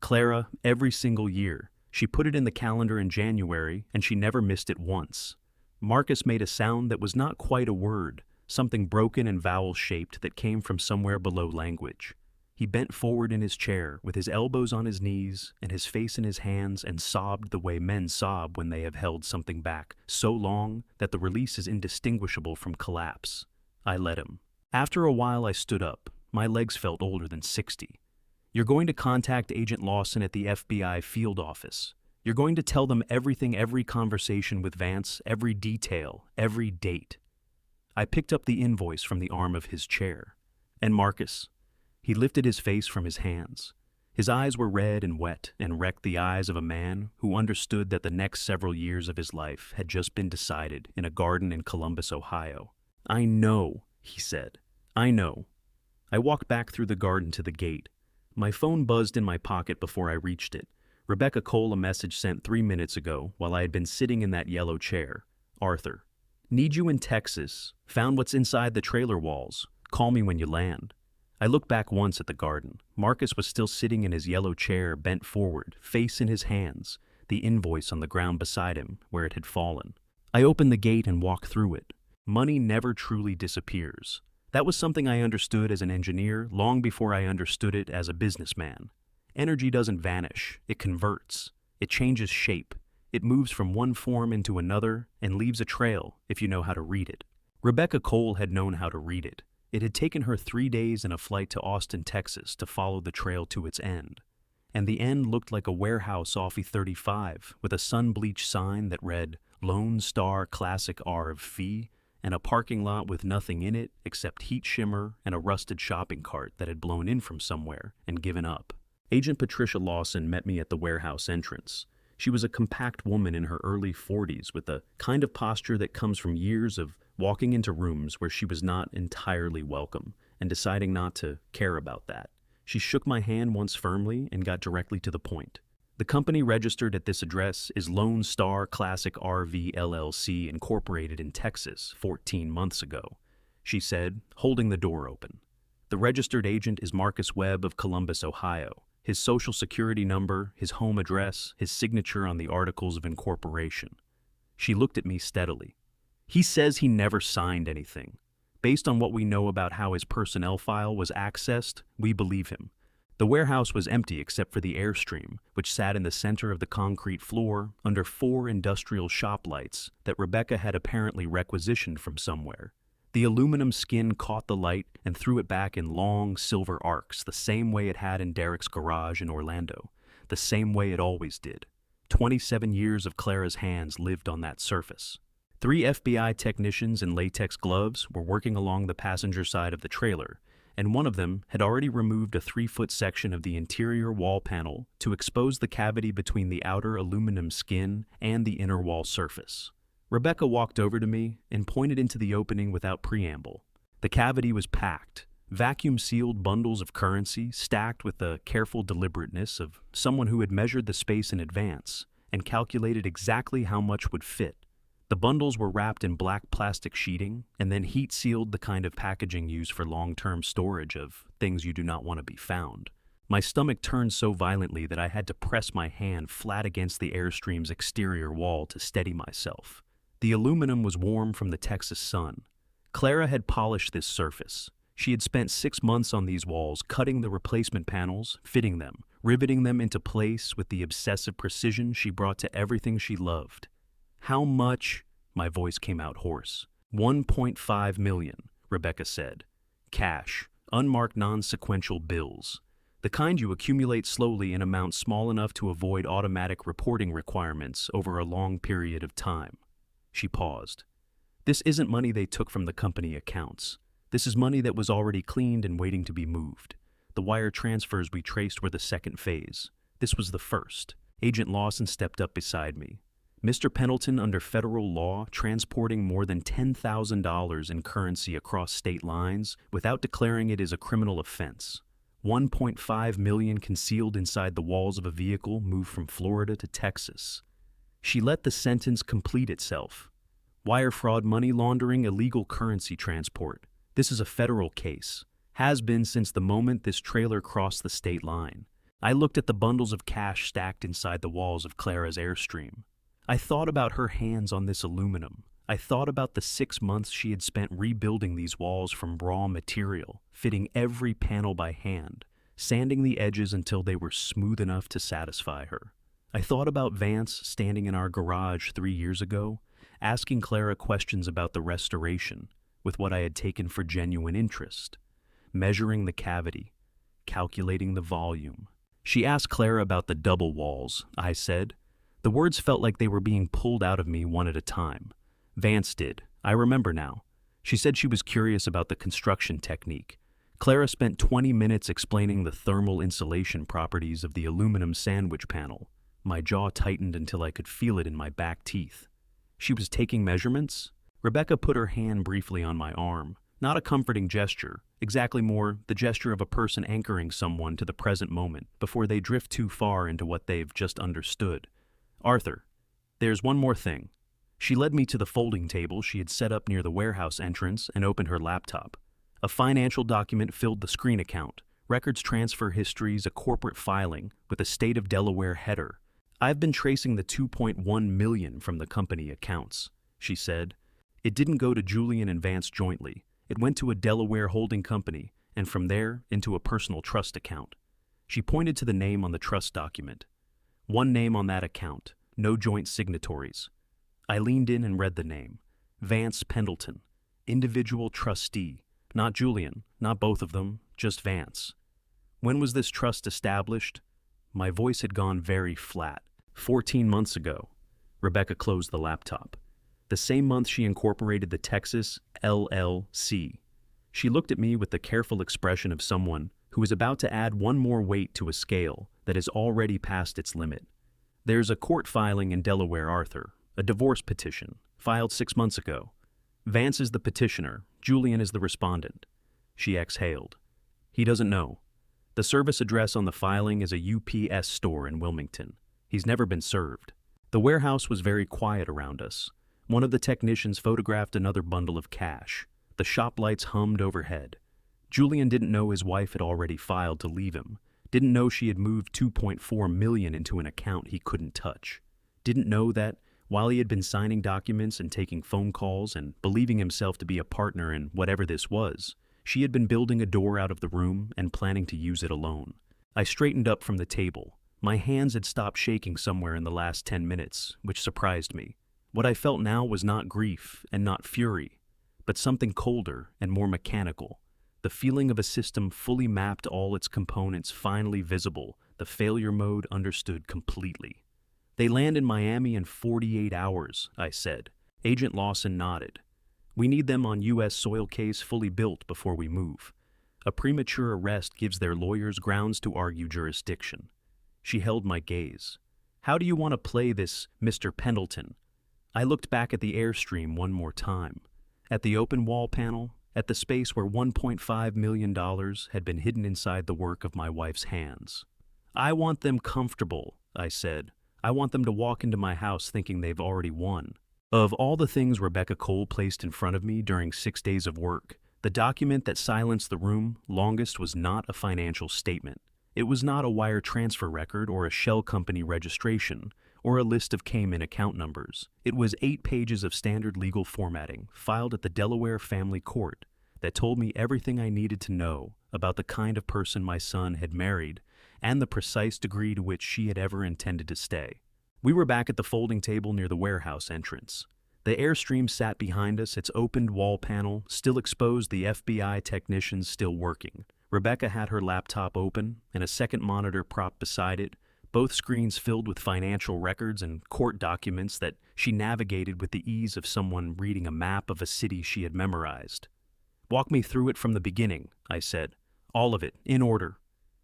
"Clara, every single year. She put it in the calendar in January, and she never missed it once." Marcus made a sound that was not quite a word, something broken and vowel-shaped that came from somewhere below language. He bent forward in his chair, with his elbows on his knees and his face in his hands, and sobbed the way men sob when they have held something back so long that the release is indistinguishable from collapse. I let him. After a while I stood up. My legs felt older than 60. "You're going to contact Agent Lawson at the FBI field office. You're going to tell them everything, every conversation with Vance, every detail, every date." I picked up the invoice from the arm of his chair. "And Marcus." He lifted his face from his hands. His eyes were red and wet and wrecked the eyes of a man who understood that the next several years of his life had just been decided in a garden in Columbus, Ohio. "I know," he said. "I know." I walked back through the garden to the gate. My phone buzzed in my pocket before I reached it. Rebecca Cole, a message sent 3 minutes ago while I had been sitting in that yellow chair. "Arthur, need you in Texas. Found what's inside the trailer walls. Call me when you land." I looked back once at the garden. Marcus was still sitting in his yellow chair, bent forward, face in his hands, the invoice on the ground beside him, where it had fallen. I opened the gate and walked through it. Money never truly disappears. That was something I understood as an engineer long before I understood it as a businessman. Energy doesn't vanish, it converts. It changes shape. It moves from one form into another and leaves a trail if you know how to read it. Rebecca Cole had known how to read it. It had taken her 3 days and a flight to Austin, Texas to follow the trail to its end. And the end looked like a warehouse off E35 with a sun-bleached sign that read Lone Star Classic RV and a parking lot with nothing in it except heat shimmer and a rusted shopping cart that had blown in from somewhere and given up. Agent Patricia Lawson met me at the warehouse entrance. She was a compact woman in her early 40s with a kind of posture that comes from years of walking into rooms where she was not entirely welcome and deciding not to care about that. She shook my hand once firmly and got directly to the point. "The company registered at this address is Lone Star Classic RV LLC, incorporated in Texas 14 months ago," she said, holding the door open. "The registered agent is Marcus Webb of Columbus, Ohio. His social security number, his home address, his signature on the articles of incorporation." She looked at me steadily. "He says he never signed anything. Based on what we know about how his personnel file was accessed, we believe him. The warehouse was empty except for the Airstream, which sat in the center of the concrete floor under 4 industrial shop lights that Rebecca had apparently requisitioned from somewhere. The aluminum skin caught the light and threw it back in long silver arcs, the same way it had in Derek's garage in Orlando, the same way it always did. 27 years of Clara's hands lived on that surface. 3 FBI technicians in latex gloves were working along the passenger side of the trailer, and one of them had already removed a 3-foot section of the interior wall panel to expose the cavity between the outer aluminum skin and the inner wall surface. Rebecca walked over to me and pointed into the opening without preamble. The cavity was packed, vacuum-sealed bundles of currency stacked with the careful deliberateness of someone who had measured the space in advance and calculated exactly how much would fit. The bundles were wrapped in black plastic sheeting and then heat-sealed, the kind of packaging used for long-term storage of things you do not want to be found. My stomach turned so violently that I had to press my hand flat against the Airstream's exterior wall to steady myself. The aluminum was warm from the Texas sun. Clara had polished this surface. She had spent 6 months on these walls, cutting the replacement panels, fitting them, riveting them into place with the obsessive precision she brought to everything she loved. "How much?" My voice came out hoarse. $1.5 million, Rebecca said. "Cash, unmarked non-sequential bills. The kind you accumulate slowly in amounts small enough to avoid automatic reporting requirements over a long period of time." She paused. "This isn't money they took from the company accounts. This is money that was already cleaned and waiting to be moved. The wire transfers we traced were the second phase. This was the first." Agent Lawson stepped up beside me. Mr. Pendleton, under federal law, transporting more than $10,000 in currency across state lines without declaring it is a criminal offense. 1.5 million concealed inside the walls of a vehicle moved from Florida to Texas. She let the sentence complete itself. Wire fraud, money laundering, illegal currency transport. This is a federal case. Has been since the moment this trailer crossed the state line. I looked at the bundles of cash stacked inside the walls of Clara's Airstream. I thought about her hands on this aluminum. I thought about the 6 months she had spent rebuilding these walls from raw material, fitting every panel by hand, sanding the edges until they were smooth enough to satisfy her. I thought about Vance standing in our garage 3 years ago, asking Clara questions about the restoration, with what I had taken for genuine interest, measuring the cavity, calculating the volume. She asked Clara about the double walls, I said. The words felt like they were being pulled out of me one at a time. Vance did. I remember now. She said she was curious about the construction technique. Clara spent 20 minutes explaining the thermal insulation properties of the aluminum sandwich panel. My jaw tightened until I could feel it in my back teeth. She was taking measurements? Rebecca put her hand briefly on my arm. Not a comforting gesture, exactly more the gesture of a person anchoring someone to the present moment before they drift too far into what they've just understood. Arthur, there's one more thing. She led me to the folding table she had set up near the warehouse entrance and opened her laptop. A financial document filled the screen account, records, transfer histories, a corporate filing with a state of Delaware header. I've been tracing the $2.1 million from the company accounts, she said. It didn't go to Julian and Vance jointly. It went to a Delaware holding company, and from there into a personal trust account. She pointed to the name on the trust document. One name on that account, no joint signatories. I leaned in and read the name. Vance Pendleton, individual trustee. Not Julian, not both of them, just Vance. When was this trust established? My voice had gone very flat. 14 months ago. Rebecca closed the laptop. The same month she incorporated the Texas LLC. She looked at me with the careful expression of someone who is about to add one more weight to a scale that has already passed its limit. There's a court filing in Delaware, Arthur, a divorce petition, filed 6 months ago. Vance is the petitioner, Julian is the respondent. She exhaled. He doesn't know. The service address on the filing is a UPS store in Wilmington. He's never been served. The warehouse was very quiet around us. One of the technicians photographed another bundle of cash. The shop lights hummed overhead. Julian didn't know his wife had already filed to leave him. Didn't know she had moved $2.4 million into an account he couldn't touch. Didn't know that, while he had been signing documents and taking phone calls and believing himself to be a partner in whatever this was, she had been building a door out of the room and planning to use it alone. I straightened up from the table. My hands had stopped shaking somewhere in the last 10 minutes, which surprised me. What I felt now was not grief and not fury, but something colder and more mechanical. The feeling of a system fully mapped, all its components finally visible, the failure mode understood completely. They land in Miami in 48 hours, I said. Agent Lawson nodded. We need them on U.S. soil, case fully built before we move. A premature arrest gives their lawyers grounds to argue jurisdiction. She held my gaze. How do you want to play this, Mr. Pendleton? I looked back at the Airstream one more time. At the open wall panel, at the space where $1.5 million had been hidden inside the work of my wife's hands. I want them comfortable, I said. I want them to walk into my house thinking they've already won. Of all the things Rebecca Cole placed in front of me during 6 days of work, the document that silenced the room longest was not a financial statement. It was not a wire transfer record or a shell company registration or a list of Cayman account numbers. It was 8 pages of standard legal formatting filed at the Delaware Family Court that told me everything I needed to know about the kind of person my son had married and the precise degree to which she had ever intended to stay. We were back at the folding table near the warehouse entrance. The Airstream sat behind us, its opened wall panel still exposed, the FBI technicians still working. Rebecca had her laptop open and a second monitor propped beside it, both screens filled with financial records and court documents that she navigated with the ease of someone reading a map of a city she had memorized. Walk me through it from the beginning, I said. All of it, in order.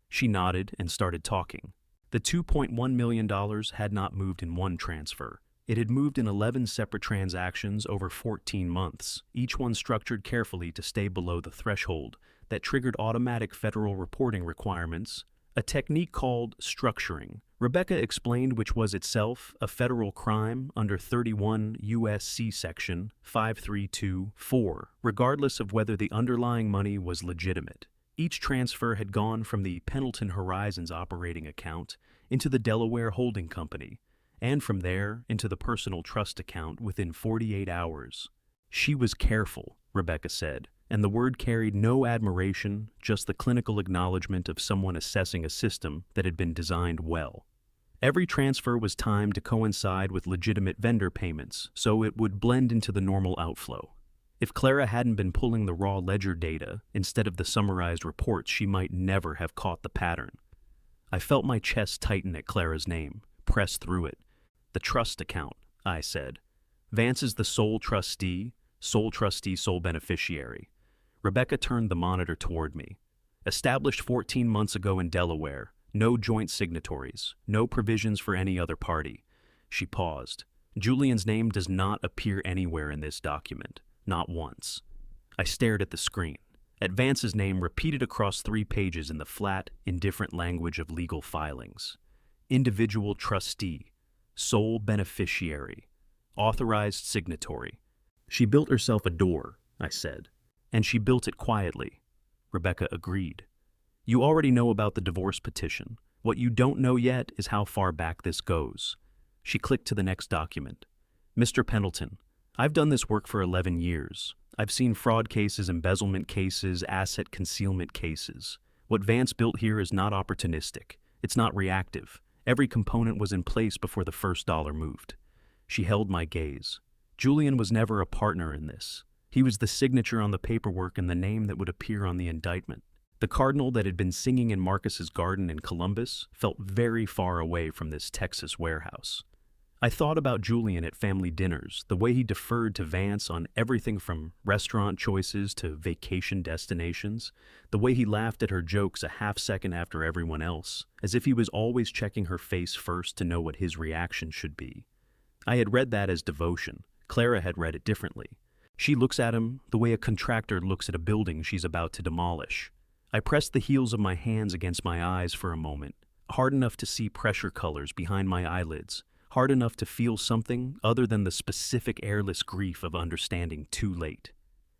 She nodded and started talking. The $2.1 million had not moved in one transfer. It had moved in 11 separate transactions over 14 months, each one structured carefully to stay below the threshold that triggered automatic federal reporting requirements, a technique called structuring. Rebecca explained, which was itself a federal crime under 31 U.S.C. Section 5324, regardless of whether the underlying money was legitimate. Each transfer had gone from the Pendleton Horizons operating account into the Delaware Holding Company, and from there into the personal trust account within 48 hours. She was careful, Rebecca said, and the word carried no admiration, just the clinical acknowledgement of someone assessing a system that had been designed well. Every transfer was timed to coincide with legitimate vendor payments, so it would blend into the normal outflow. If Clara hadn't been pulling the raw ledger data instead of the summarized reports, she might never have caught the pattern. I felt my chest tighten at Clara's name, pressed through it. The trust account, I said. Vance is the sole trustee, sole beneficiary. Rebecca turned the monitor toward me. Established 14 months ago in Delaware. No joint signatories, no provisions for any other party. She paused. Julian's name does not appear anywhere in this document, not once. I stared at the screen, at Vance's name repeated across 3 pages in the flat, indifferent language of legal filings. Individual trustee, sole beneficiary, authorized signatory. She built herself a door, I said, and she built it quietly. Rebecca agreed. You already know about the divorce petition. What you don't know yet is how far back this goes. She clicked to the next document. Mr. Pendleton, I've done this work for 11 years. I've seen fraud cases, embezzlement cases, asset concealment cases. What Vance built here is not opportunistic. It's not reactive. Every component was in place before the first dollar moved. She held my gaze. Julian was never a partner in this. He was the signature on the paperwork and the name that would appear on the indictment. The cardinal that had been singing in Marcus's garden in Columbus felt very far away from this Texas warehouse. I thought about Julian at family dinners, the way he deferred to Vance on everything from restaurant choices to vacation destinations, the way he laughed at her jokes a half second after everyone else, as if he was always checking her face first to know what his reaction should be. I had read that as devotion. Clara had read it differently. She looks at him the way a contractor looks at a building she's about to demolish. I pressed the heels of my hands against my eyes for a moment, hard enough to see pressure colors behind my eyelids, hard enough to feel something other than the specific airless grief of understanding too late.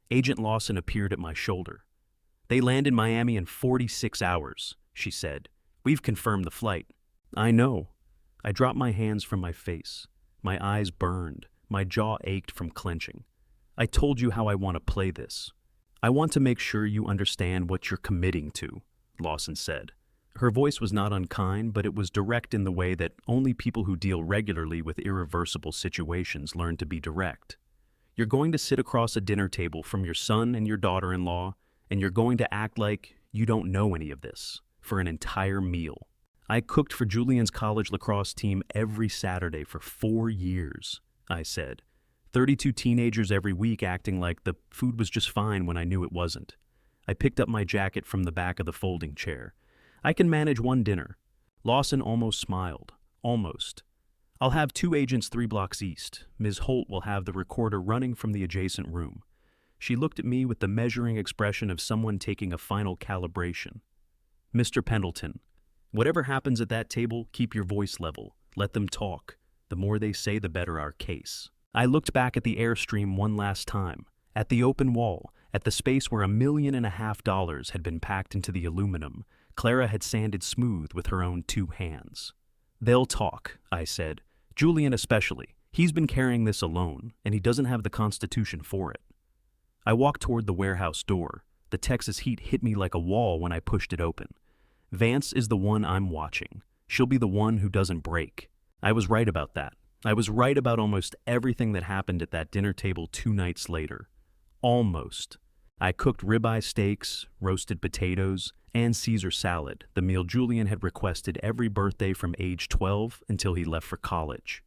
Agent Lawson appeared at my shoulder. They land in Miami in 46 hours, she said. We've confirmed the flight. I know. I dropped my hands from my face. My eyes burned. My jaw ached from clenching. I told you how I want to play this. I want to make sure you understand what you're committing to, Lawson said. Her voice was not unkind, but it was direct in the way that only people who deal regularly with irreversible situations learn to be direct. You're going to sit across a dinner table from your son and your daughter-in-law, and you're going to act like you don't know any of this for an entire meal. I cooked for Julian's college lacrosse team every Saturday for 4 years, I said. 32 teenagers every week acting like the food was just fine when I knew it wasn't. I picked up my jacket from the back of the folding chair. I can manage one dinner. Lawson almost smiled. Almost. I'll have 2 agents 3 blocks east. Ms. Holt will have the recorder running from the adjacent room. She looked at me with the measuring expression of someone taking a final calibration. Mr. Pendleton, whatever happens at that table, keep your voice level. Let them talk. The more they say, the better our case. I looked back at the Airstream one last time, at the open wall, at the space where $1.5 million had been packed into the aluminum. Clara had sanded smooth with her own 2 hands. They'll talk, I said. Julian especially. He's been carrying this alone, and he doesn't have the constitution for it. I walked toward the warehouse door. The Texas heat hit me like a wall when I pushed it open. Vance is the one I'm watching. She'll be the one who doesn't break. I was right about that. I was right about almost everything that happened at that dinner table 2 nights later. Almost. I cooked ribeye steaks, roasted potatoes, and Caesar salad, the meal Julian had requested every birthday from age 12 until he left for college.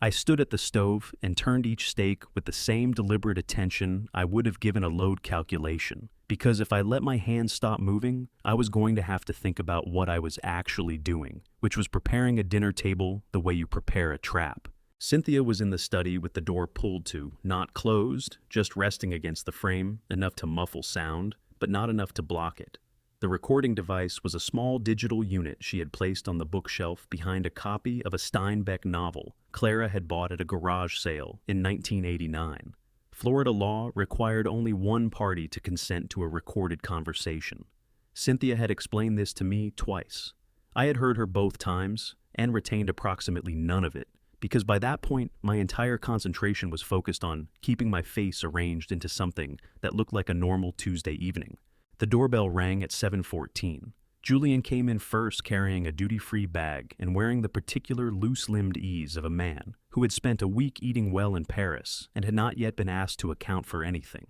I stood at the stove and turned each steak with the same deliberate attention I would have given a load calculation, because if I let my hands stop moving, I was going to have to think about what I was actually doing, which was preparing a dinner table the way you prepare a trap. Cynthia was in the study with the door pulled to, not closed, just resting against the frame, enough to muffle sound, but not enough to block it. The recording device was a small digital unit she had placed on the bookshelf behind a copy of a Steinbeck novel Clara had bought at a garage sale in 1989. Florida law required only one party to consent to a recorded conversation. Cynthia had explained this to me twice. I had heard her both times and retained approximately none of it, because by that point my entire concentration was focused on keeping my face arranged into something that looked like a normal Tuesday evening. The doorbell rang at 7:14. Julian came in first carrying a duty-free bag and wearing the particular loose-limbed ease of a man who had spent a week eating well in Paris and had not yet been asked to account for anything.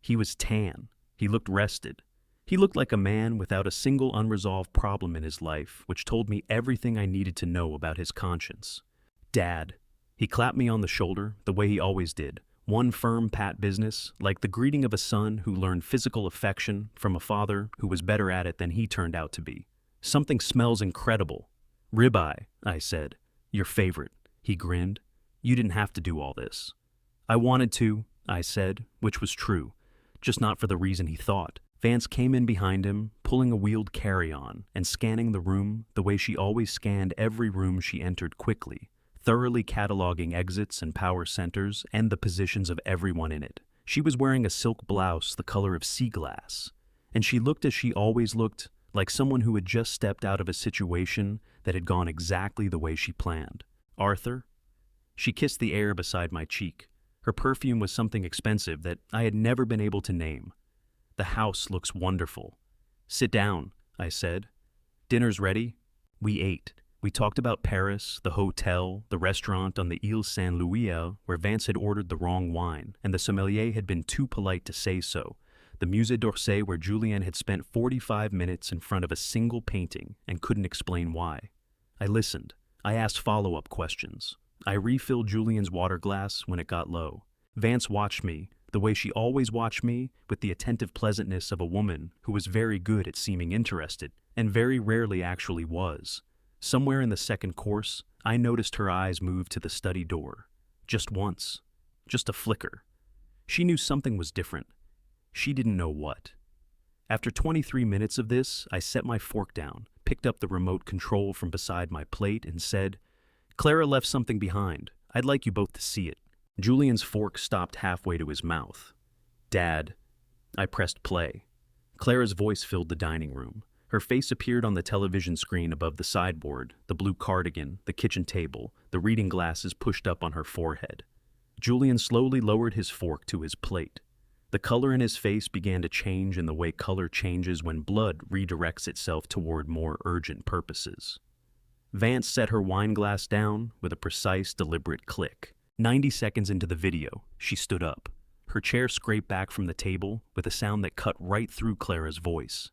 He was tan. He looked rested. He looked like a man without a single unresolved problem in his life, which told me everything I needed to know about his conscience. "Dad." He clapped me on the shoulder the way he always did. One firm pat business, like the greeting of a son who learned physical affection from a father who was better at it than he turned out to be. "Something smells incredible." "Ribeye," I said. "Your favorite." He grinned. "You didn't have to do all this." "I wanted to," I said, which was true, just not for the reason he thought. Vance came in behind him, pulling a wheeled carry-on and scanning the room the way she always scanned every room she entered quickly, thoroughly cataloging exits and power centers and the positions of everyone in it. She was wearing a silk blouse the color of sea glass, and she looked as she always looked, like someone who had just stepped out of a situation that had gone exactly the way she planned. "Arthur?" She kissed the air beside my cheek. Her perfume was something expensive that I had never been able to name. "The house looks wonderful." "Sit down," I said. "Dinner's ready." We ate. We talked about Paris, the hotel, the restaurant on the Ile Saint-Louis where Vance had ordered the wrong wine, and the sommelier had been too polite to say so, the Musée d'Orsay where Julien had spent 45 minutes in front of a single painting and couldn't explain why. I listened. I asked follow-up questions. I refilled Julian's water glass when it got low. Vance watched me, the way she always watched me, with the attentive pleasantness of a woman who was very good at seeming interested, and very rarely actually was. Somewhere in the second course, I noticed her eyes move to the study door. Just once. Just a flicker. She knew something was different. She didn't know what. After 23 minutes of this, I set my fork down, picked up the remote control from beside my plate, and said, "Clara left something behind. I'd like you both to see it." Julian's fork stopped halfway to his mouth. "Dad." I pressed play. Clara's voice filled the dining room. Her face appeared on the television screen above the sideboard, the blue cardigan, the kitchen table, the reading glasses pushed up on her forehead. Julian slowly lowered his fork to his plate. The color in his face began to change in the way color changes when blood redirects itself toward more urgent purposes. Vance set her wine glass down with a precise, deliberate click. 90 seconds into the video, she stood up. Her chair scraped back from the table with a sound that cut right through Clara's voice.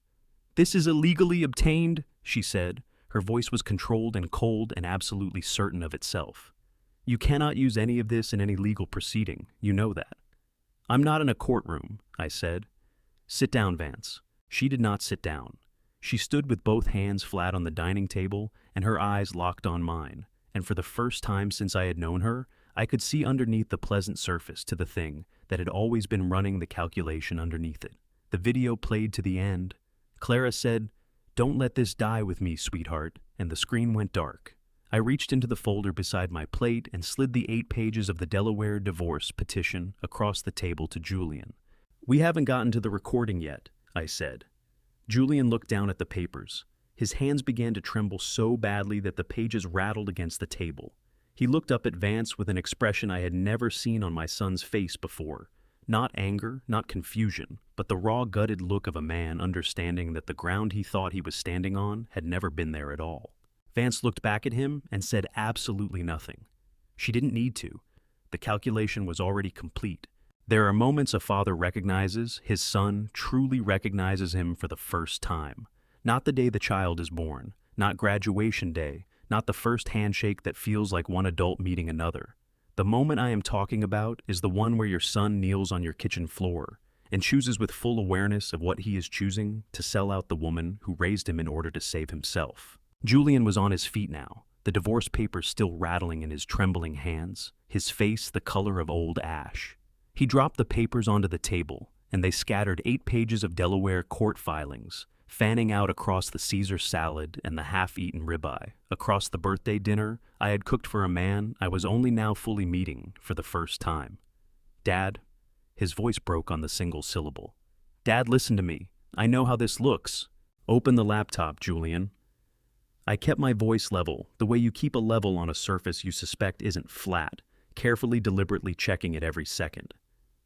"This is illegally obtained," she said. Her voice was controlled and cold and absolutely certain of itself. "You cannot use any of this in any legal proceeding. You know that." "I'm not in a courtroom," I said. "Sit down, Vance." She did not sit down. She stood with both hands flat on the dining table and her eyes locked on mine, and for the first time since I had known her, I could see underneath the pleasant surface to the thing that had always been running the calculation underneath it. The video played to the end. Clara said, "Don't let this die with me, sweetheart," and the screen went dark. I reached into the folder beside my plate and slid the 8 pages of the Delaware divorce petition across the table to Julian. "We haven't gotten to the recording yet," I said. Julian looked down at the papers. His hands began to tremble so badly that the pages rattled against the table. He looked up at Vance with an expression I had never seen on my son's face before. Not anger, not confusion, but the raw-gutted look of a man understanding that the ground he thought he was standing on had never been there at all. Vance looked back at him and said absolutely nothing. She didn't need to. The calculation was already complete. There are moments a father recognizes his son, truly recognizes him for the first time. Not the day the child is born, not graduation day, not the first handshake that feels like one adult meeting another. The moment I am talking about is the one where your son kneels on your kitchen floor and chooses with full awareness of what he is choosing to sell out the woman who raised him in order to save himself. Julian was on his feet now, the divorce papers still rattling in his trembling hands, his face the color of old ash. He dropped the papers onto the table, and they scattered 8 pages of Delaware court filings, fanning out across the Caesar salad and the half-eaten ribeye, across the birthday dinner I had cooked for a man I was only now fully meeting for the first time. "Dad," his voice broke on the single syllable. "Dad, listen to me. I know how this looks. Open the laptop, Julian." I kept my voice level, the way you keep a level on a surface you suspect isn't flat, carefully, deliberately checking it every second.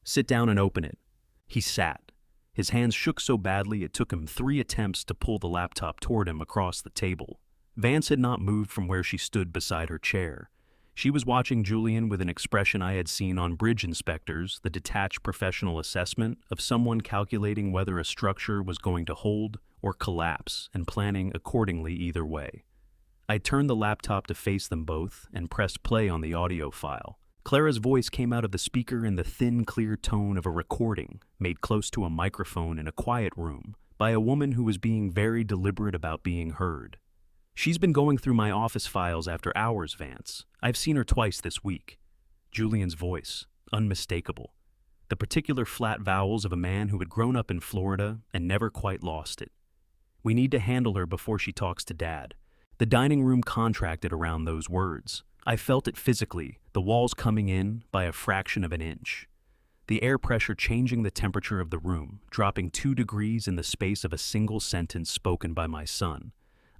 "Sit down and open it." He sat. His hands shook so badly it took him 3 attempts to pull the laptop toward him across the table. Vance had not moved from where she stood beside her chair. She was watching Julian with an expression I had seen on bridge inspectors, the detached professional assessment of someone calculating whether a structure was going to hold or collapse and planning accordingly either way. I turned the laptop to face them both and pressed play on the audio file. Clara's voice came out of the speaker in the thin, clear tone of a recording made close to a microphone in a quiet room by a woman who was being very deliberate about being heard. "She's been going through my office files after hours, Vance. I've seen her twice this week." Julian's voice, unmistakable. The particular flat vowels of a man who had grown up in Florida and never quite lost it. "We need to handle her before she talks to Dad." The dining room contracted around those words. I felt it physically, the walls coming in by a fraction of an inch. The air pressure changing the temperature of the room, dropping 2 degrees in the space of a single sentence spoken by my son,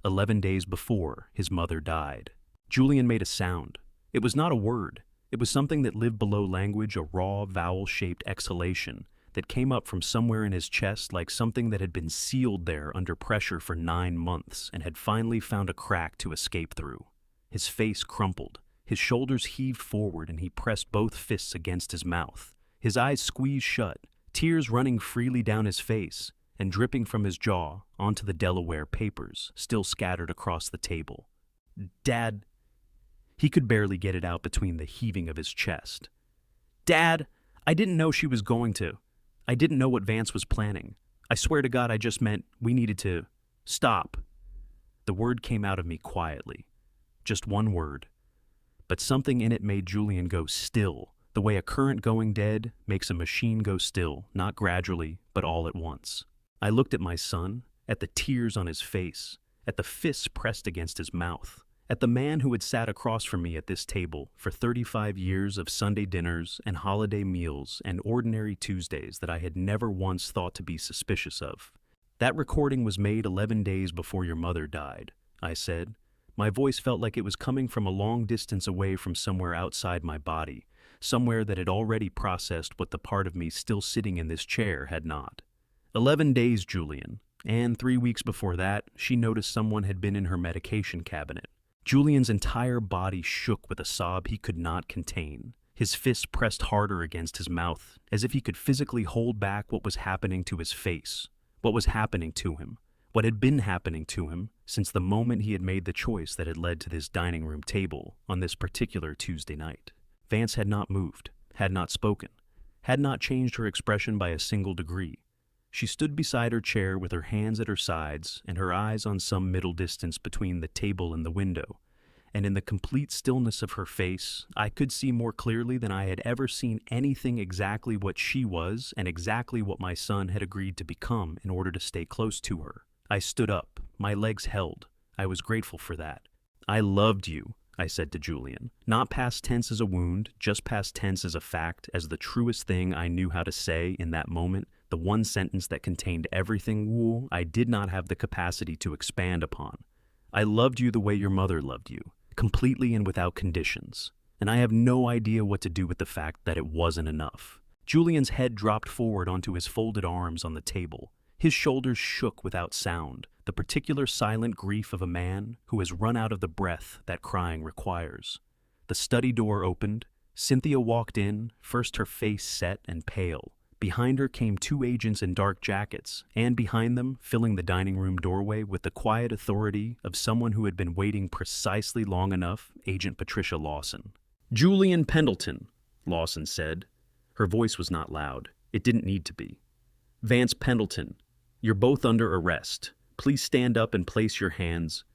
11 days before his mother died. Julian made a sound. It was not a word. It was something that lived below language, a raw, vowel-shaped exhalation that came up from somewhere in his chest like something that had been sealed there under pressure for 9 months and had finally found a crack to escape through. His face crumpled. His shoulders heaved forward and he pressed both fists against his mouth. His eyes squeezed shut, tears running freely down his face and dripping from his jaw onto the Delaware papers still scattered across the table. "Dad," he could barely get it out between the heaving of his chest. "Dad, I didn't know she was going to. I didn't know what Vance was planning. I swear to God I just meant we needed to stop." The word came out of me quietly. Just one word. But something in it made Julian go still, the way a current going dead makes a machine go still, not gradually, but all at once. I looked at my son, at the tears on his face, at the fists pressed against his mouth, at the man who had sat across from me at this table for 35 years of Sunday dinners and holiday meals and ordinary Tuesdays that I had never once thought to be suspicious of. "That recording was made 11 days before your mother died," I said. My voice felt like it was coming from a long distance away from somewhere outside my body, somewhere that had already processed what the part of me still sitting in this chair had not. 11 days, Julian, and 3 weeks before that, she noticed someone had been in her medication cabinet. Julian's entire body shook with a sob he could not contain. His fists pressed harder against his mouth, as if he could physically hold back what was happening to his face, what was happening to him, what had been happening to him since the moment he had made the choice that had led to this dining room table on this particular Tuesday night. Vance had not moved, had not spoken, had not changed her expression by a single degree. She stood beside her chair with her hands at her sides and her eyes on some middle distance between the table and the window, and in the complete stillness of her face, I could see more clearly than I had ever seen anything exactly what she was and exactly what my son had agreed to become in order to stay close to her. I stood up, my legs held. I was grateful for that. "I loved you," I said to Julian. Not past tense as a wound, just past tense as a fact, as the truest thing I knew how to say in that moment, the one sentence that contained everything I did not have the capacity to expand upon. "I loved you the way your mother loved you, completely and without conditions. And I have no idea what to do with the fact that it wasn't enough." Julian's head dropped forward onto his folded arms on the table. His shoulders shook without sound, the particular silent grief of a man who has run out of the breath that crying requires. The study door opened. Cynthia walked in, first her face set and pale. Behind her came 2 agents in dark jackets, and behind them, filling the dining room doorway with the quiet authority of someone who had been waiting precisely long enough, Agent Patricia Lawson. "Julian Pendleton," Lawson said. Her voice was not loud. It didn't need to be. "Vance Pendleton, you're both under arrest. Please stand up and place your hands."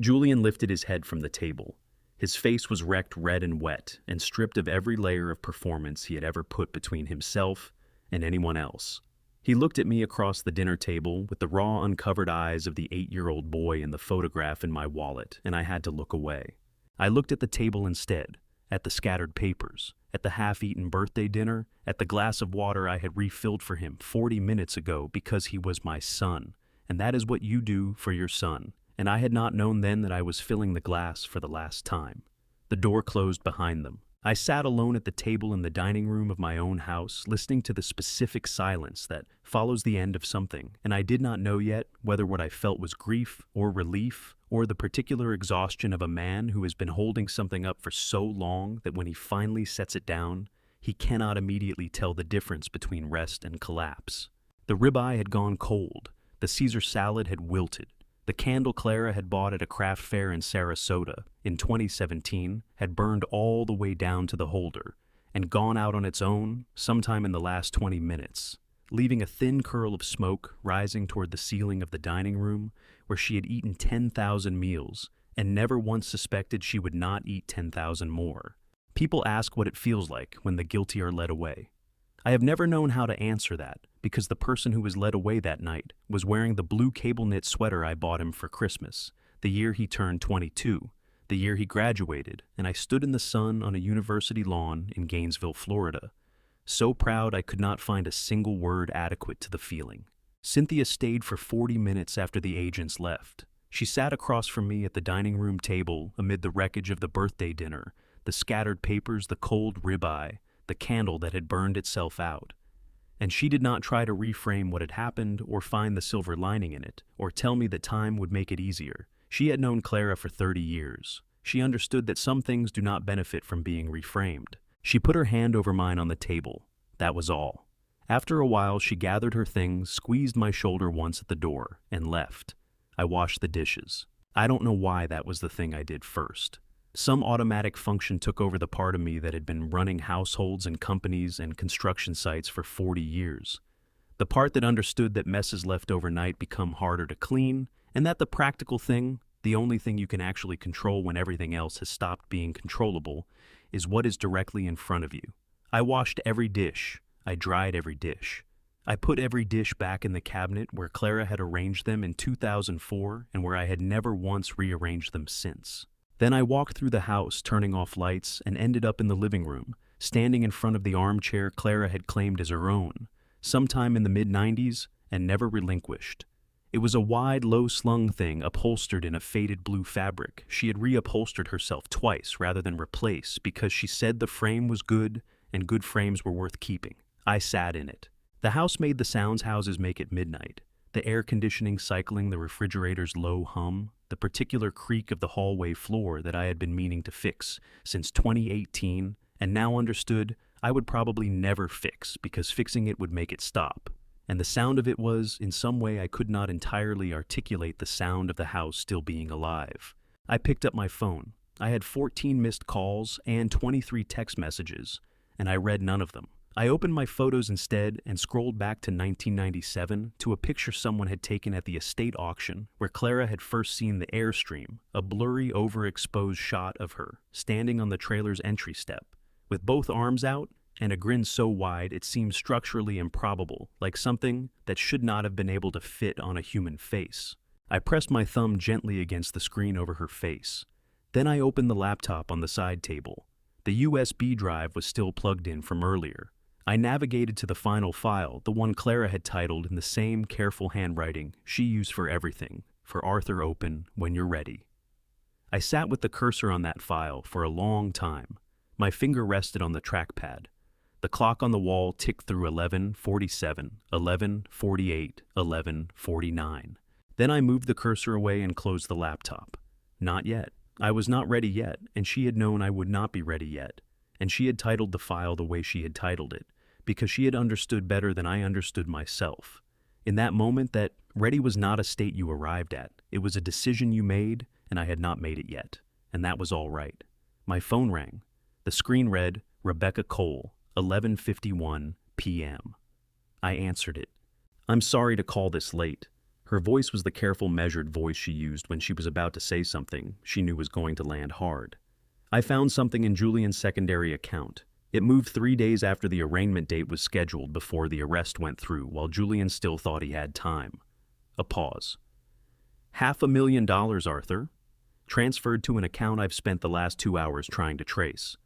Julian lifted his head from the table. His face was wrecked red and wet, and stripped of every layer of performance he had ever put between himself and anyone else. He looked at me across the dinner table with the raw, uncovered eyes of the 8-year-old boy in the photograph in my wallet, and I had to look away. I looked at the table instead, at the scattered papers, at the half-eaten birthday dinner, at the glass of water I had refilled for him 40 minutes ago because he was my son, and that is what you do for your son. And I had not known then that I was filling the glass for the last time. The door closed behind them. I sat alone at the table in the dining room of my own house, listening to the specific silence that follows the end of something, and I did not know yet whether what I felt was grief or relief or the particular exhaustion of a man who has been holding something up for so long that when he finally sets it down, he cannot immediately tell the difference between rest and collapse. The ribeye had gone cold. The Caesar salad had wilted. The candle Clara had bought at a craft fair in Sarasota in 2017 had burned all the way down to the holder and gone out on its own sometime in the last 20 minutes, leaving a thin curl of smoke rising toward the ceiling of the dining room where she had eaten 10,000 meals and never once suspected she would not eat 10,000 more. People ask what it feels like when the guilty are led away. I have never known how to answer that because the person who was led away that night was wearing the blue cable knit sweater I bought him for Christmas, the year he turned 22, the year he graduated, and I stood in the sun on a university lawn in Gainesville, Florida, so proud I could not find a single word adequate to the feeling. Cynthia stayed for 40 minutes after the agents left. She sat across from me at the dining room table amid the wreckage of the birthday dinner, the scattered papers, the cold ribeye, the candle that had burned itself out. And she did not try to reframe what had happened or find the silver lining in it, or tell me that time would make it easier. She had known Clara for 30 years. She understood that some things do not benefit from being reframed. She put her hand over mine on the table. That was all. After a while, she gathered her things, squeezed my shoulder once at the door, and left. I washed the dishes. I don't know why that was the thing I did first. Some automatic function took over the part of me that had been running households and companies and construction sites for 40 years. The part that understood that messes left overnight become harder to clean, and that the practical thing, the only thing you can actually control when everything else has stopped being controllable, is what is directly in front of you. I washed every dish. I dried every dish. I put every dish back in the cabinet where Clara had arranged them in 2004 and where I had never once rearranged them since. Then I walked through the house, turning off lights, and ended up in the living room, standing in front of the armchair Clara had claimed as her own, sometime in the mid-90s, and never relinquished. It was a wide, low-slung thing upholstered in a faded blue fabric. She had reupholstered herself twice rather than replace because she said the frame was good and good frames were worth keeping. I sat in it. The house made the sounds houses make at midnight, the air conditioning cycling the refrigerator's low hum, the particular creak of the hallway floor that I had been meaning to fix since 2018 and now understood I would probably never fix because fixing it would make it stop. And the sound of it was, in some way I could not entirely articulate the sound of the house still being alive. I picked up my phone. I had 14 missed calls and 23 text messages, and I read none of them. I opened my photos instead and scrolled back to 1997 to a picture someone had taken at the estate auction where Clara had first seen the Airstream, a blurry, overexposed shot of her, standing on the trailer's entry step, with both arms out and a grin so wide it seemed structurally improbable, like something that should not have been able to fit on a human face. I pressed my thumb gently against the screen over her face. Then I opened the laptop on the side table. The USB drive was still plugged in from earlier. I navigated to the final file, the one Clara had titled in the same careful handwriting she used for everything, for Arthur open when you're ready. I sat with the cursor on that file for a long time. My finger rested on the trackpad. The clock on the wall ticked through 11:47, 11:48, 11:49. Then I moved the cursor away and closed the laptop. Not yet. I was not ready yet, and she had known I would not be ready yet. And she had titled the file the way she had titled it, because she had understood better than I understood myself. In that moment that ready was not a state you arrived at. It was a decision you made, and I had not made it yet. And that was all right. My phone rang. The screen read, Rebecca Cole, 11:51 p.m. I answered it. I'm sorry to call this late. Her voice was the careful, measured voice she used when she was about to say something she knew was going to land hard. "I found something in Julian's secondary account. It moved 3 days after the arraignment date was scheduled before the arrest went through, while Julian still thought he had time." A pause. $500,000, Arthur. Transferred to an account I've spent the last 2 hours trying to trace.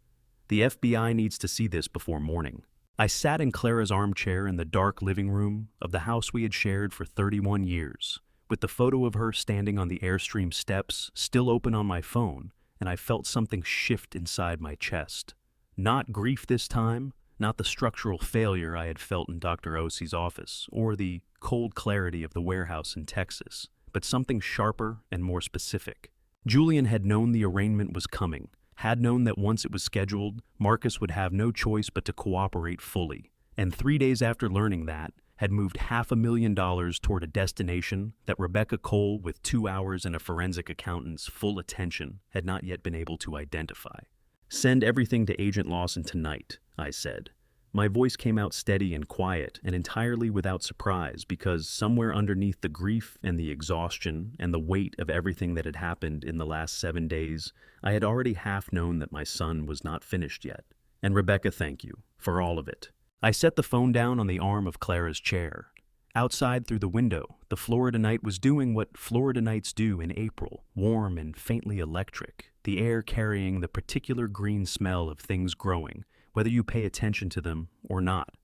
The FBI needs to see this before morning. I sat in Clara's armchair in the dark living room of the house we had shared for 31 years, with the photo of her standing on the Airstream steps still open on my phone, and I felt something shift inside my chest. Not grief this time, not the structural failure I had felt in Dr. Ossi's office, or the cold clarity of the warehouse in Texas, but something sharper and more specific. Julian had known the arraignment was coming, had known that once it was scheduled, Marcus would have no choice but to cooperate fully, and 3 days after learning that, had moved $500,000 toward a destination that Rebecca Cole, with 2 hours and a forensic accountant's full attention, had not yet been able to identify. "Send everything to Agent Lawson tonight," I said. My voice came out steady and quiet, and entirely without surprise, because somewhere underneath the grief and the exhaustion and the weight of everything that had happened in the last 7 days, I had already half known that my son was not finished yet. And Rebecca, thank you for all of it. I set the phone down on the arm of Clara's chair. Outside through the window, the Florida night was doing what Florida nights do in April, warm and faintly electric, the air carrying the particular green smell of things growing, whether you pay attention to them or not.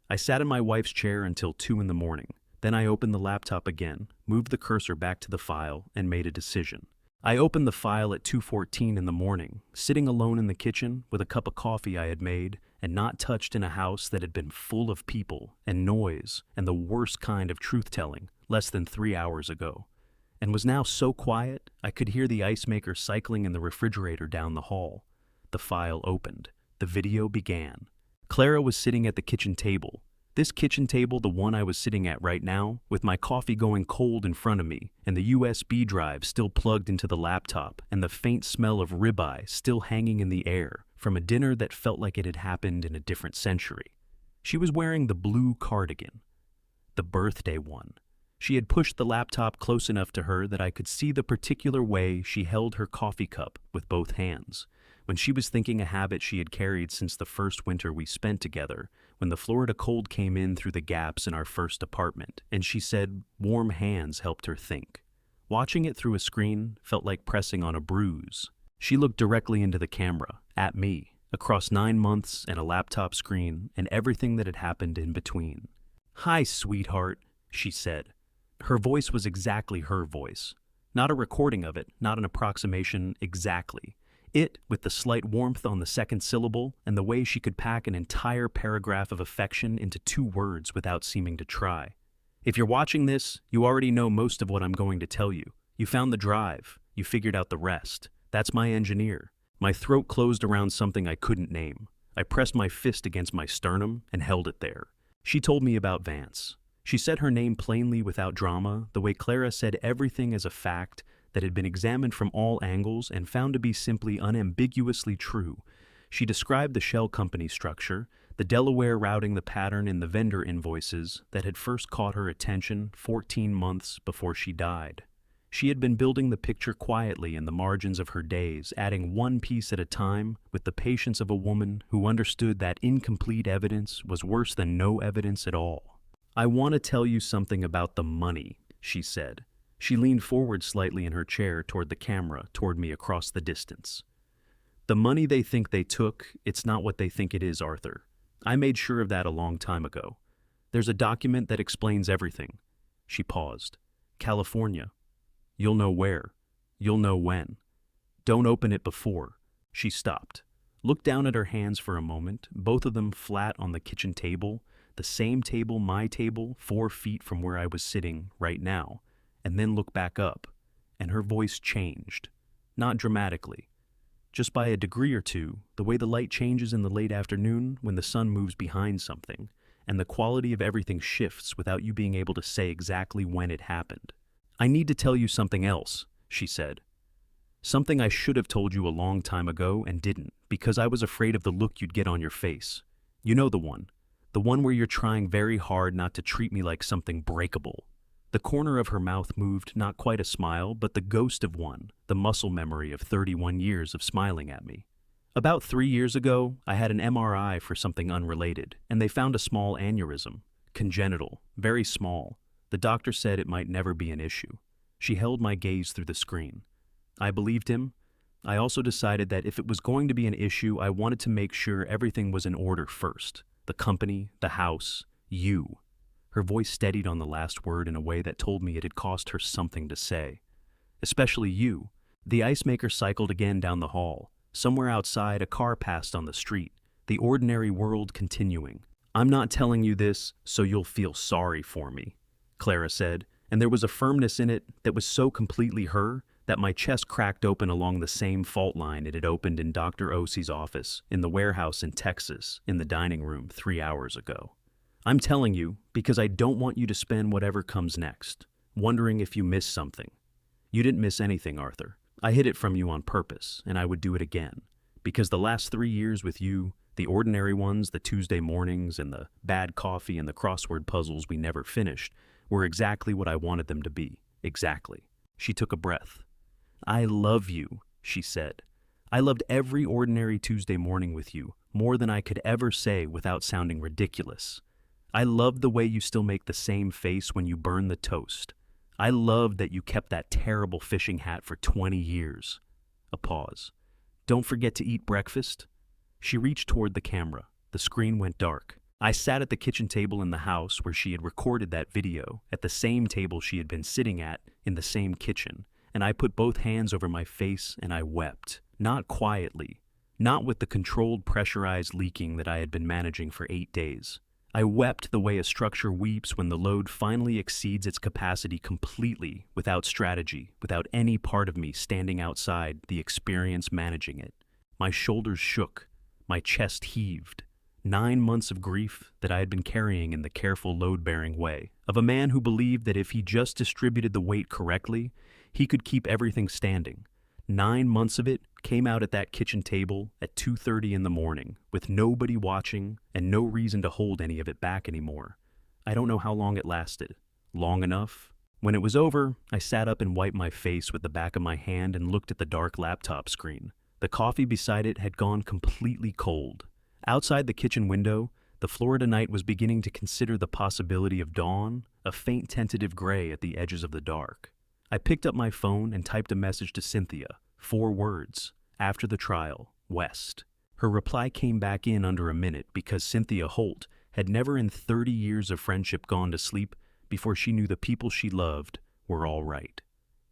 I sat in my wife's chair until 2 in the morning. Then I opened the laptop again, moved the cursor back to the file, and made a decision. I opened the file at 2:14 in the morning, sitting alone in the kitchen with a cup of coffee I had made and not touched in a house that had been full of people and noise and the worst kind of truth-telling less than 3 hours ago, and was now so quiet I could hear the ice maker cycling in the refrigerator down the hall. The file opened. The video began. Clara was sitting at the kitchen table. This kitchen table, the one I was sitting at right now, with my coffee going cold in front of me, and the USB drive still plugged into the laptop, and the faint smell of ribeye still hanging in the air from a dinner that felt like it had happened in a different century. She was wearing the blue cardigan, the birthday one. She had pushed the laptop close enough to her that I could see the particular way she held her coffee cup with both hands, when she was thinking a habit she had carried since the first winter we spent together, when the Florida cold came in through the gaps in our first apartment, and she said warm hands helped her think. Watching it through a screen felt like pressing on a bruise. She looked directly into the camera, at me, across 9 months and a laptop screen and everything that had happened in between. "Hi, sweetheart," she said. Her voice was exactly her voice. Not a recording of it, not an approximation, exactly. It, with the slight warmth on the second syllable, and the way she could pack an entire paragraph of affection into 2 words without seeming to try. "If you're watching this, you already know most of what I'm going to tell you. You found the drive. You figured out the rest. That's my engineer." My throat closed around something I couldn't name. I pressed my fist against my sternum and held it there. She told me about Vance. She said her name plainly without drama, the way Clara said everything as a fact that had been examined from all angles and found to be simply unambiguously true. She described the shell company structure, the Delaware routing the pattern in the vendor invoices that had first caught her attention 14 months before she died. She had been building the picture quietly in the margins of her days, adding one piece at a time with the patience of a woman who understood that incomplete evidence was worse than no evidence at all. "I want to tell you something about the money," she said. She leaned forward slightly in her chair toward the camera, toward me across the distance. "The money they think they took, it's not what they think it is, Arthur. I made sure of that a long time ago. There's a document that explains everything." She paused. "California. You'll know where. You'll know when. Don't open it before." She stopped, looked down at her hands for a moment, both of them flat on the kitchen table, the same table, my table, 4 feet from where I was sitting right now, and then looked back up, and her voice changed. Not dramatically, just by a degree or two, the way the light changes in the late afternoon when the sun moves behind something, and the quality of everything shifts without you being able to say exactly when it happened. "I need to tell you something else," she said. "Something I should have told you a long time ago and didn't, because I was afraid of the look you'd get on your face. You know the one where you're trying very hard not to treat me like something breakable. The corner of her mouth moved, not quite a smile, but the ghost of one, the muscle memory of 31 years of smiling at me. About 3 years ago, I had an MRI for something unrelated, and they found a small aneurysm. Congenital, very small. The doctor said it might never be an issue. She held my gaze through the screen. I believed him. I also decided that if it was going to be an issue, I wanted to make sure everything was in order first. The company, the house, you. Her voice steadied on the last word in a way that told me it had cost her something to say. Especially you. The ice maker cycled again down the hall. Somewhere outside, a car passed on the street. The ordinary world continuing. I'm not telling you this so you'll feel sorry for me, Clara said, and there was a firmness in it that was so completely her that my chest cracked open along the same fault line it had opened in Dr. Osie's office, in the warehouse in Texas, in the dining room 3 hours ago. I'm telling you because I don't want you to spend whatever comes next, wondering if you missed something. You didn't miss anything, Arthur. I hid it from you on purpose, and I would do it again, because the last 3 years with you, the ordinary ones, the Tuesday mornings, and the bad coffee and the crossword puzzles we never finished, were exactly what I wanted them to be. Exactly. She took a breath. I love you, she said. I loved every ordinary Tuesday morning with you, more than I could ever say without sounding ridiculous. I loved the way you still make the same face when you burn the toast. I loved that you kept that terrible fishing hat for 20 years. A pause. Don't forget to eat breakfast. She reached toward the camera. The screen went dark. I sat at the kitchen table in the house where she had recorded that video, at the same table she had been sitting at in the same kitchen, and I put both hands over my face and I wept. Not quietly, not with the controlled, pressurized leaking that I had been managing for 8 days. I wept the way a structure weeps when the load finally exceeds its capacity completely, without strategy, without any part of me standing outside the experience managing it. My shoulders shook, my chest heaved. 9 months of grief that I had been carrying in the careful load-bearing way of a man who believed that if he just distributed the weight correctly, he could keep everything standing. 9 months of it came out at that kitchen table at 2:30 in the morning, with nobody watching and no reason to hold any of it back anymore. I don't know how long it lasted. Long enough? When it was over, I sat up and wiped my face with the back of my hand and looked at the dark laptop screen. The coffee beside it had gone completely cold. Outside the kitchen window, the Florida night was beginning to consider the possibility of dawn, a faint tentative gray at the edges of the dark. I picked up my phone and typed a message to Cynthia, 4 words, after the trial, West. Her reply came back in under a minute because Cynthia Holt had never in 30 years of friendship gone to sleep before she knew the people she loved were all right.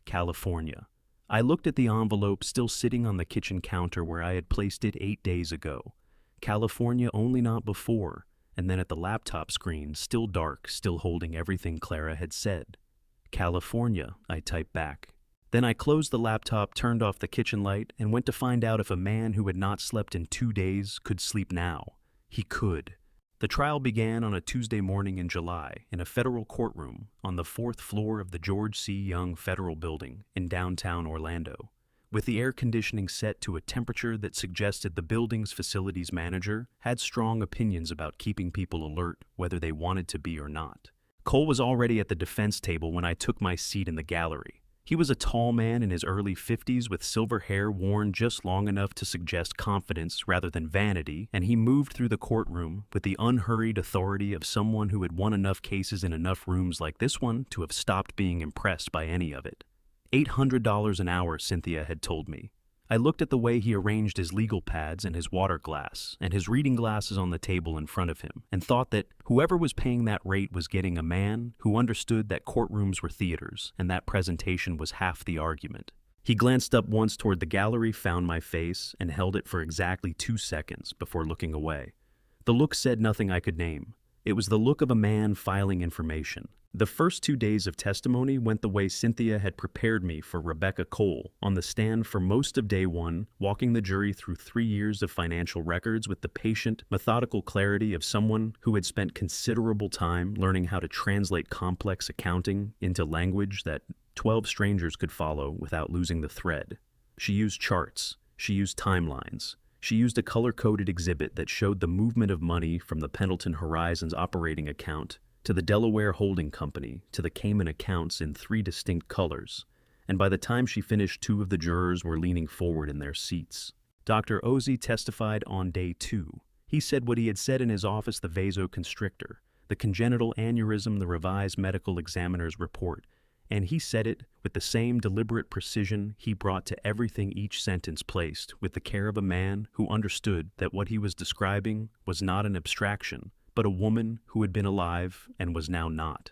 California. I looked at the envelope still sitting on the kitchen counter where I had placed it 8 days ago. California only not before, and then at the laptop screen, still dark, still holding everything Clara had said. California, I typed back. Then I closed the laptop, turned off the kitchen light, and went to find out if a man who had not slept in 2 days could sleep now. He could. The trial began on a Tuesday morning in July in a federal courtroom on the 4th floor of the George C. Young Federal Building in downtown Orlando, with the air conditioning set to a temperature that suggested the building's facilities manager had strong opinions about keeping people alert whether they wanted to be or not. Cole was already at the defense table when I took my seat in the gallery. He was a tall man in his early 50s with silver hair worn just long enough to suggest confidence rather than vanity, and he moved through the courtroom with the unhurried authority of someone who had won enough cases in enough rooms like this one to have stopped being impressed by any of it. $800 an hour, Cynthia had told me. I looked at the way he arranged his legal pads and his water glass and his reading glasses on the table in front of him, and thought that whoever was paying that rate was getting a man who understood that courtrooms were theaters and that presentation was half the argument. He glanced up once toward the gallery, found my face, and held it for exactly 2 seconds before looking away. The look said nothing I could name. It was the look of a man filing information. The first 2 days of testimony went the way Cynthia had prepared me for Rebecca Cole, on the stand for most of day 1, walking the jury through 3 years of financial records with the patient, methodical clarity of someone who had spent considerable time learning how to translate complex accounting into language that 12 strangers could follow without losing the thread. She used charts. She used timelines. She used a color-coded exhibit that showed the movement of money from the Pendleton Horizons operating account to the Delaware Holding Company, to the Cayman accounts in 3 distinct colors, and by the time she finished, 2 of the jurors were leaning forward in their seats. Dr. Ozzie testified on day 2. He said what he had said in his office, the vasoconstrictor, the congenital aneurysm, the revised medical examiner's report, and he said it with the same deliberate precision he brought to everything each sentence placed, with the care of a man who understood that what he was describing was not an abstraction, but a woman who had been alive and was now not.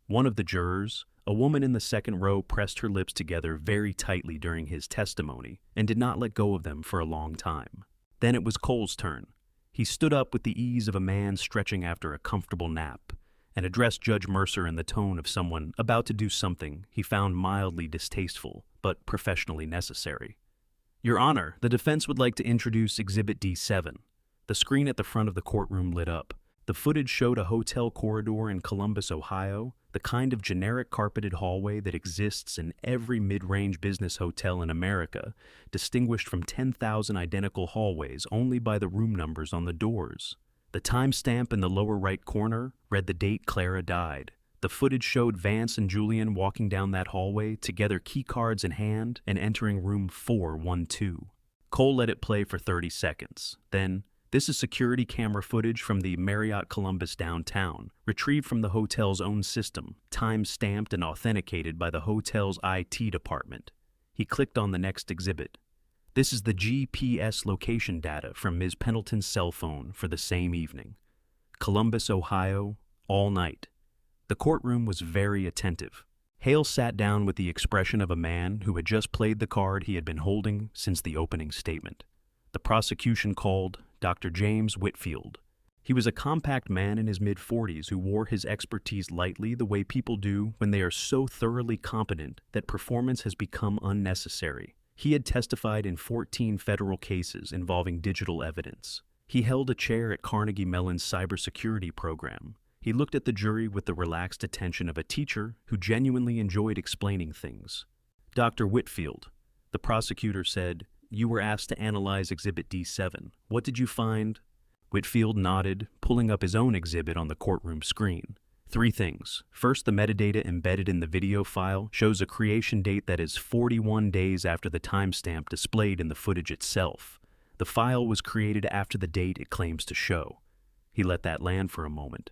One of the jurors, a woman in the second row, pressed her lips together very tightly during his testimony and did not let go of them for a long time. Then it was Cole's turn. He stood up with the ease of a man stretching after a comfortable nap and addressed Judge Mercer in the tone of someone about to do something he found mildly distasteful but professionally necessary. Your Honor, the defense would like to introduce Exhibit D7. The screen at the front of the courtroom lit up. The footage showed a hotel corridor in Columbus, Ohio, the kind of generic carpeted hallway that exists in every mid-range business hotel in America, distinguished from 10,000 identical hallways only by the room numbers on the doors. The timestamp in the lower right corner read the date Clara died. The footage showed Vance and Julian walking down that hallway, together key cards in hand, and entering room 412. Cole let it play for 30 seconds. Then, this is security camera footage from the Marriott Columbus downtown, retrieved from the hotel's own system, time-stamped and authenticated by the hotel's IT department. He clicked on the next exhibit. This is the GPS location data from Ms. Pendleton's cell phone for the same evening. Columbus, Ohio, all night. The courtroom was very attentive. Hale sat down with the expression of a man who had just played the card he had been holding since the opening statement. The prosecution called Dr. James Whitfield. He was a compact man in his mid-40s who wore his expertise lightly, the way people do when they are so thoroughly competent that performance has become unnecessary. He had testified in 14 federal cases involving digital evidence. He held a chair at Carnegie Mellon's cybersecurity program. He looked at the jury with the relaxed attention of a teacher who genuinely enjoyed explaining things. Dr. Whitfield, the prosecutor said, you were asked to analyze Exhibit D7. What did you find? Whitfield nodded, pulling up his own exhibit on the courtroom screen. 3 things. First, the metadata embedded in the video file shows a creation date that is 41 days after the timestamp displayed in the footage itself. The file was created after the date it claims to show. He let that land for a moment.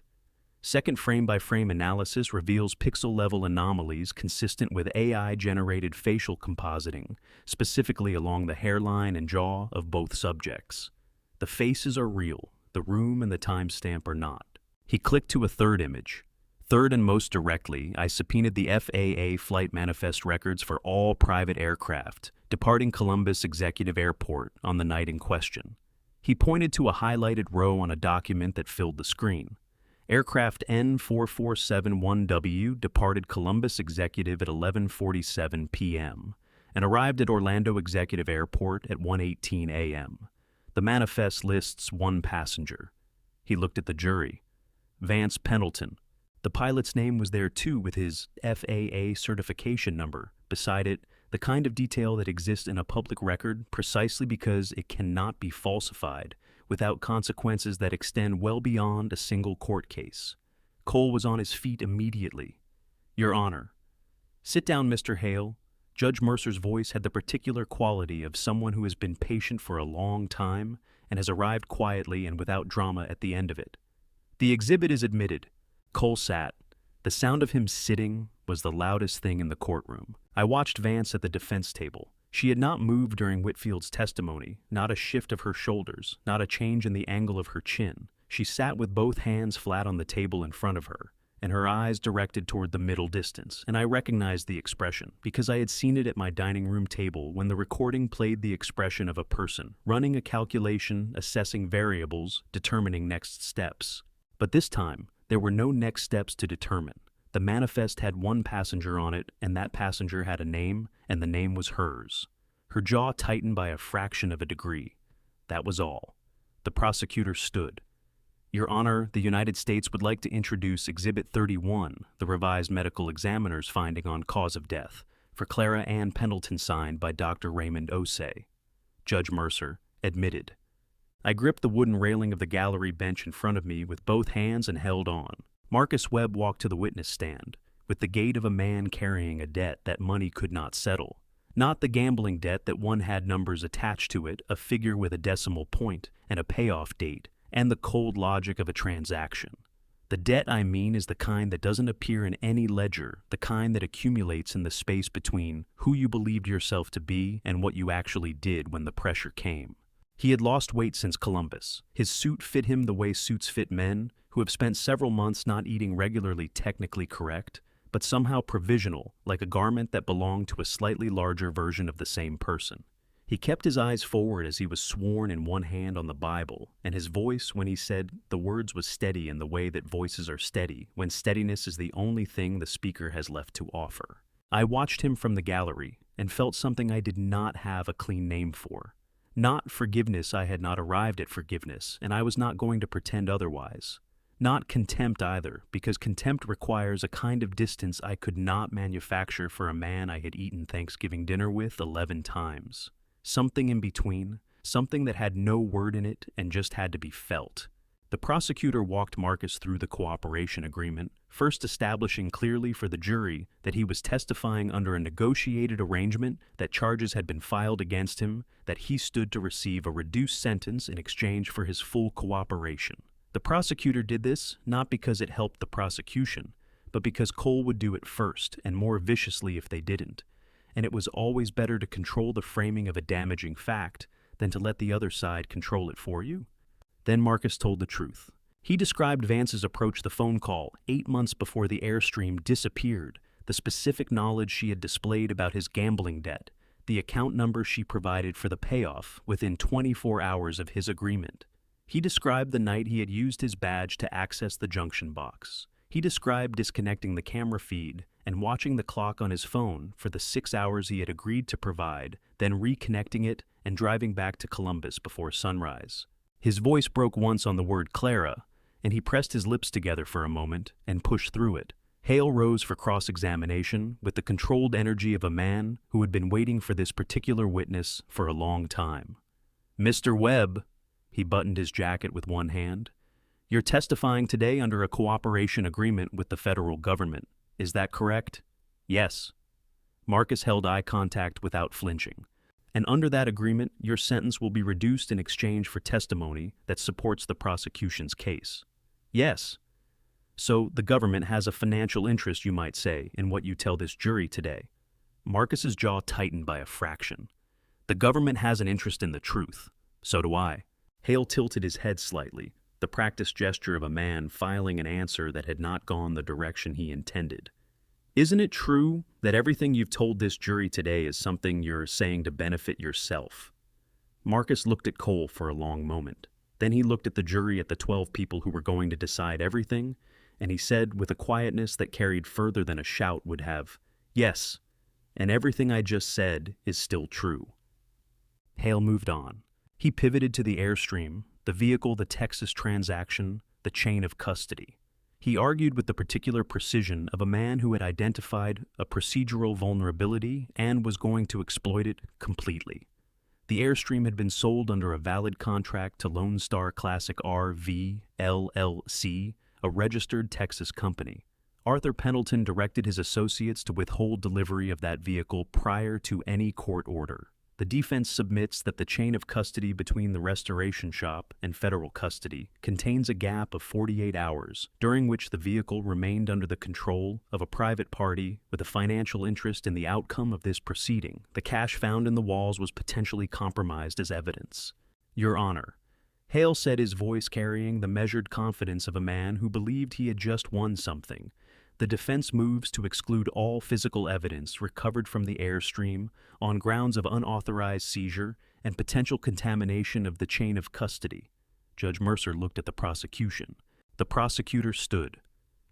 Second, frame-by-frame analysis reveals pixel-level anomalies consistent with AI-generated facial compositing, specifically along the hairline and jaw of both subjects. The faces are real, the room and the timestamp are not. He clicked to a third image. Third and most directly, I subpoenaed the FAA flight manifest records for all private aircraft departing Columbus Executive Airport on the night in question. He pointed to a highlighted row on a document that filled the screen. Aircraft N4471W departed Columbus Executive at 11:47 p.m. and arrived at Orlando Executive Airport at 1:18 a.m. The manifest lists 1 passenger. He looked at the jury. Vance Pendleton. The pilot's name was there too, with his FAA certification number beside it, the kind of detail that exists in a public record precisely because it cannot be falsified without consequences that extend well beyond a single court case. Cole was on his feet immediately. Your Honor. Sit down, Mr. Hale. Judge Mercer's voice had the particular quality of someone who has been patient for a long time and has arrived quietly and without drama at the end of it. The exhibit is admitted. Cole sat. The sound of him sitting was the loudest thing in the courtroom. I watched Vance at the defense table. She had not moved during Whitfield's testimony, not a shift of her shoulders, not a change in the angle of her chin. She sat with both hands flat on the table in front of her, and her eyes directed toward the middle distance, and I recognized the expression, because I had seen it at my dining room table when the recording played the expression of a person, running a calculation, assessing variables, determining next steps. But this time, there were no next steps to determine. The manifest had 1 passenger on it, and that passenger had a name, and the name was hers. Her jaw tightened by a fraction of a degree. That was all. The prosecutor stood. Your Honor, the United States would like to introduce Exhibit 31, the revised medical examiner's finding on cause of death, for Clara Ann Pendleton, signed by Dr. Raymond Osei. Judge Mercer admitted. I gripped the wooden railing of the gallery bench in front of me with both hands and held on. Marcus Webb walked to the witness stand, with the gait of a man carrying a debt that money could not settle. Not the gambling debt that one had numbers attached to it, a figure with a decimal point and a payoff date, and the cold logic of a transaction. The debt, I mean, is the kind that doesn't appear in any ledger, the kind that accumulates in the space between who you believed yourself to be and what you actually did when the pressure came. He had lost weight since Columbus. His suit fit him the way suits fit men, who have spent several months not eating regularly technically correct, but somehow provisional, like a garment that belonged to a slightly larger version of the same person. He kept his eyes forward as he was sworn in one hand on the Bible, and his voice, when he said the words, was steady in the way that voices are steady, when steadiness is the only thing the speaker has left to offer. I watched him from the gallery, and felt something I did not have a clean name for. Not forgiveness. I had not arrived at forgiveness, and I was not going to pretend otherwise. Not contempt either, because contempt requires a kind of distance I could not manufacture for a man I had eaten Thanksgiving dinner with 11 times. Something in between, something that had no word in it and just had to be felt. The prosecutor walked Marcus through the cooperation agreement, first establishing clearly for the jury that he was testifying under a negotiated arrangement, that charges had been filed against him, that he stood to receive a reduced sentence in exchange for his full cooperation. The prosecutor did this not because it helped the prosecution, but because Cole would do it first and more viciously if they didn't, and it was always better to control the framing of a damaging fact than to let the other side control it for you. Then Marcus told the truth. He described Vance's approach, the phone call 8 months before the Airstream disappeared, the specific knowledge she had displayed about his gambling debt, the account number she provided for the payoff within 24 hours of his agreement. He described the night he had used his badge to access the junction box. He described disconnecting the camera feed and watching the clock on his phone for the 6 hours he had agreed to provide, then reconnecting it and driving back to Columbus before sunrise. His voice broke once on the word Clara, and he pressed his lips together for a moment and pushed through it. Hale rose for cross-examination with the controlled energy of a man who had been waiting for this particular witness for a long time. "Mr. Webb," he buttoned his jacket with one hand, "you're testifying today under a cooperation agreement with the federal government. Is that correct?" "Yes." Marcus held eye contact without flinching. "And under that agreement, your sentence will be reduced in exchange for testimony that supports the prosecution's case." "Yes." "So the government has a financial interest, you might say, in what you tell this jury today." Marcus's jaw tightened by a fraction. "The government has an interest in the truth. So do I." Hale tilted his head slightly, the practiced gesture of a man filing an answer that had not gone the direction he intended. "Isn't it true that everything you've told this jury today is something you're saying to benefit yourself?" Marcus looked at Cole for a long moment. Then he looked at the jury, at the 12 people who were going to decide everything, and he said with a quietness that carried further than a shout would have, "Yes, and everything I just said is still true." Hale moved on. He pivoted to the Airstream, the vehicle, the Texas transaction, the chain of custody. He argued with the particular precision of a man who had identified a procedural vulnerability and was going to exploit it completely. The Airstream had been sold under a valid contract to Lone Star Classic RV LLC, a registered Texas company. Arthur Pendleton directed his associates to withhold delivery of that vehicle prior to any court order. The defense submits that the chain of custody between the restoration shop and federal custody contains a gap of 48 hours, during which the vehicle remained under the control of a private party with a financial interest in the outcome of this proceeding. The cash found in the walls was potentially compromised as evidence. "Your Honor," Hale said, his voice carrying the measured confidence of a man who believed he had just won something, "the defense moves to exclude all physical evidence recovered from the Airstream on grounds of unauthorized seizure and potential contamination of the chain of custody." Judge Mercer looked at the prosecution. The prosecutor stood.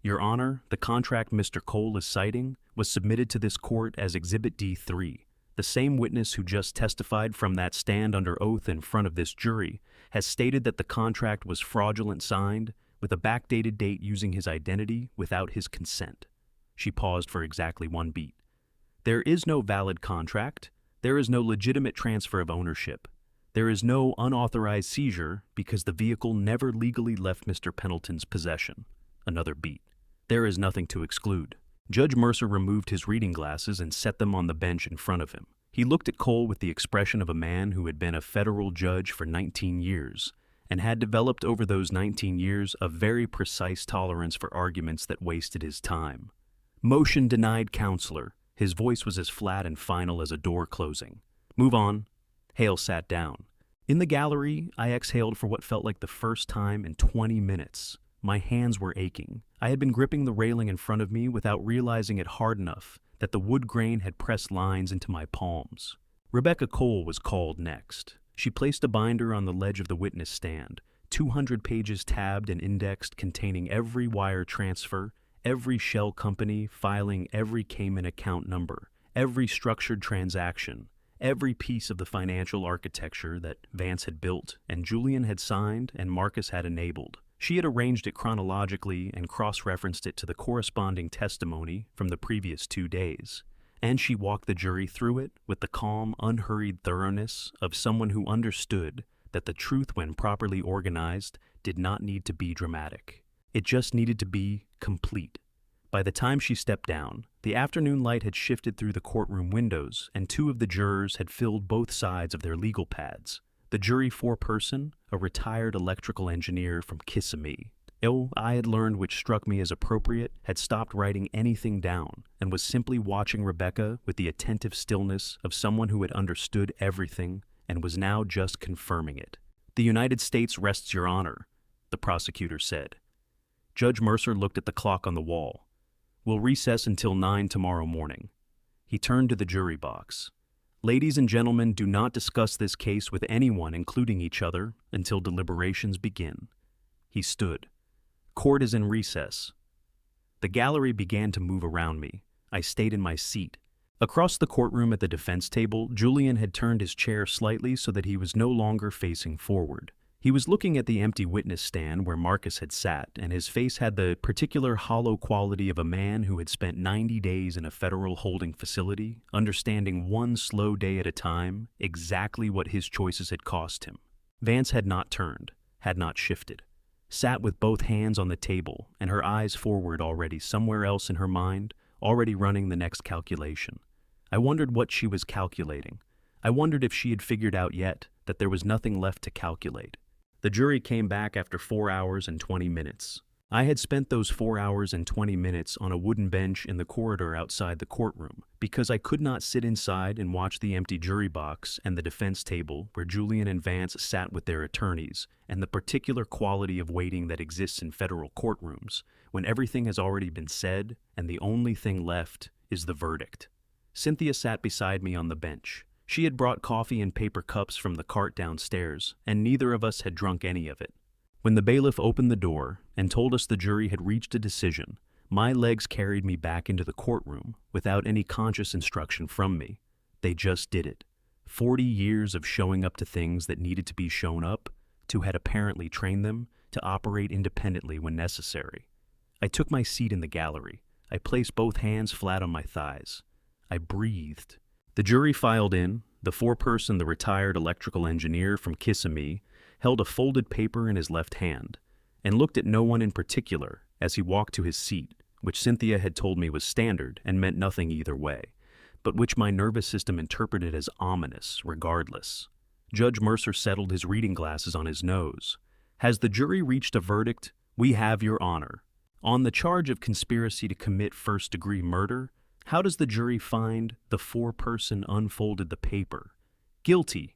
"Your Honor, the contract Mr. Cole is citing was submitted to this court as Exhibit D3. The same witness who just testified from that stand under oath in front of this jury has stated that the contract was fraudulent signed with a backdated date using his identity without his consent." She paused for exactly one beat. "There is no valid contract. There is no legitimate transfer of ownership. There is no unauthorized seizure because the vehicle never legally left Mr. Pendleton's possession." Another beat. There is nothing to exclude. Judge Mercer removed his reading glasses and set them on the bench in front of him. He looked at Cole with the expression of a man who had been a federal judge for 19 years and had developed over those 19 years a very precise tolerance for arguments that wasted his time. Motion denied, counselor. His voice was as flat and final as a door closing. Move on. Hale sat down. In the gallery, I exhaled for what felt like the first time in 20 minutes. My hands were aching. I had been gripping the railing in front of me without realizing it hard enough that the wood grain had pressed lines into my palms. Rebecca Cole was called next. She placed a binder on the ledge of the witness stand, 200 pages tabbed and indexed containing every wire transfer, every shell company filing every Cayman account number, every structured transaction, every piece of the financial architecture that Vance had built and Julian had signed and Marcus had enabled. She had arranged it chronologically and cross-referenced it to the corresponding testimony from the previous 2 days. And she walked the jury through it with the calm, unhurried thoroughness of someone who understood that the truth, when properly organized, did not need to be dramatic. It just needed to be complete. By the time she stepped down, the afternoon light had shifted through the courtroom windows, and 2 of the jurors had filled both sides of their legal pads. The jury foreperson, a retired electrical engineer from Kissimmee, I had learned, which struck me as appropriate, had stopped writing anything down and was simply watching Rebecca with the attentive stillness of someone who had understood everything and was now just confirming it. "The United States rests your honor," the prosecutor said. Judge Mercer looked at the clock on the wall. "We'll recess until 9 tomorrow morning." He turned to the jury box. "Ladies and gentlemen, do not discuss this case with anyone, including each other, until deliberations begin." He stood. "Court is in recess." The gallery began to move around me. I stayed in my seat. Across the courtroom at the defense table, Julian had turned his chair slightly so that he was no longer facing forward. He was looking at the empty witness stand where Marcus had sat, and his face had the particular hollow quality of a man who had spent 90 days in a federal holding facility, understanding one slow day at a time exactly what his choices had cost him. Vance had not turned, had not shifted, sat with both hands on the table and her eyes forward already somewhere else in her mind, already running the next calculation. I wondered what she was calculating. I wondered if she had figured out yet that there was nothing left to calculate. The jury came back after 4 hours and 20 minutes. I had spent those 4 hours and 20 minutes on a wooden bench in the corridor outside the courtroom because I could not sit inside and watch the empty jury box and the defense table where Julian and Vance sat with their attorneys and the particular quality of waiting that exists in federal courtrooms when everything has already been said and the only thing left is the verdict. Cynthia sat beside me on the bench. She had brought coffee in paper cups from the cart downstairs, and neither of us had drunk any of it. When the bailiff opened the door and told us the jury had reached a decision, my legs carried me back into the courtroom without any conscious instruction from me. They just did it. 40 years of showing up to things that needed to be shown up to had apparently trained them to operate independently when necessary. I took my seat in the gallery. I placed both hands flat on my thighs. I breathed. The jury filed in. The foreperson, the retired electrical engineer from Kissimmee, held a folded paper in his left hand and looked at no one in particular as he walked to his seat, which Cynthia had told me was standard and meant nothing either way, but which my nervous system interpreted as ominous regardless. Judge Mercer settled his reading glasses on his nose. "Has the jury reached a verdict? We have, Your Honor. On the charge of conspiracy to commit first-degree murder, how does the jury find?" The foreperson unfolded the paper. "Guilty."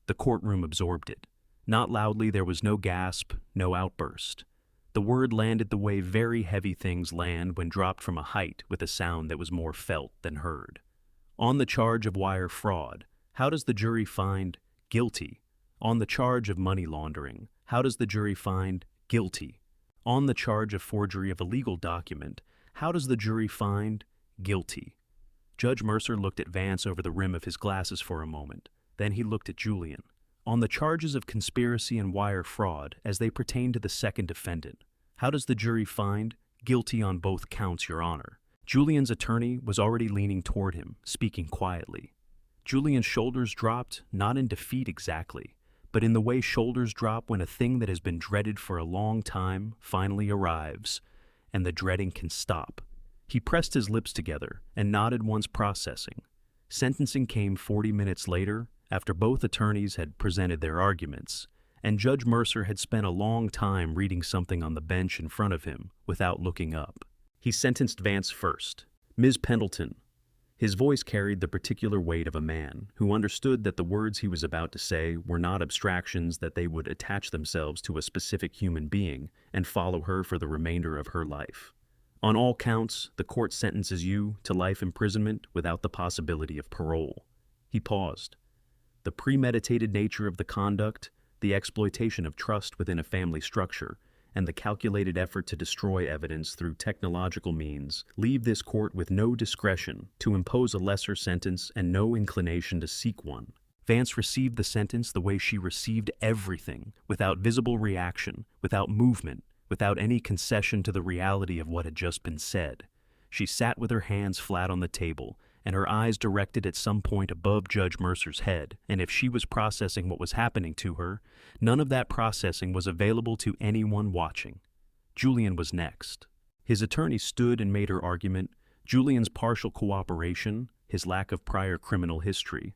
The courtroom absorbed it. Not loudly, there was no gasp, no outburst. The word landed the way very heavy things land when dropped from a height with a sound that was more felt than heard. On the charge of wire fraud, how does the jury find? Guilty. On the charge of money laundering, how does the jury find? Guilty. On the charge of forgery of a legal document, how does the jury find? Guilty. Judge Mercer looked at Vance over the rim of his glasses for a moment. Then he looked at Julian. On the charges of conspiracy and wire fraud as they pertain to the second defendant, how does the jury find? Guilty on both counts, Your Honor. Julian's attorney was already leaning toward him, speaking quietly. Julian's shoulders dropped, not in defeat exactly, but in the way shoulders drop when a thing that has been dreaded for a long time finally arrives, and the dreading can stop. He pressed his lips together and nodded once processing. Sentencing came 40 minutes later, after both attorneys had presented their arguments, and Judge Mercer had spent a long time reading something on the bench in front of him without looking up. He sentenced Vance first. Ms. Pendleton. His voice carried the particular weight of a man who understood that the words he was about to say were not abstractions, that they would attach themselves to a specific human being and follow her for the remainder of her life. On all counts, the court sentences you to life imprisonment without the possibility of parole. He paused. The premeditated nature of the conduct, the exploitation of trust within a family structure, and the calculated effort to destroy evidence through technological means leave this court with no discretion to impose a lesser sentence and no inclination to seek one. Vance received the sentence the way she received everything, without visible reaction, without movement, without any concession to the reality of what had just been said. She sat with her hands flat on the table, and her eyes directed at some point above Judge Mercer's head, and if she was processing what was happening to her, none of that processing was available to anyone watching. Julian was next. His attorney stood and made her argument, Julian's partial cooperation, his lack of prior criminal history,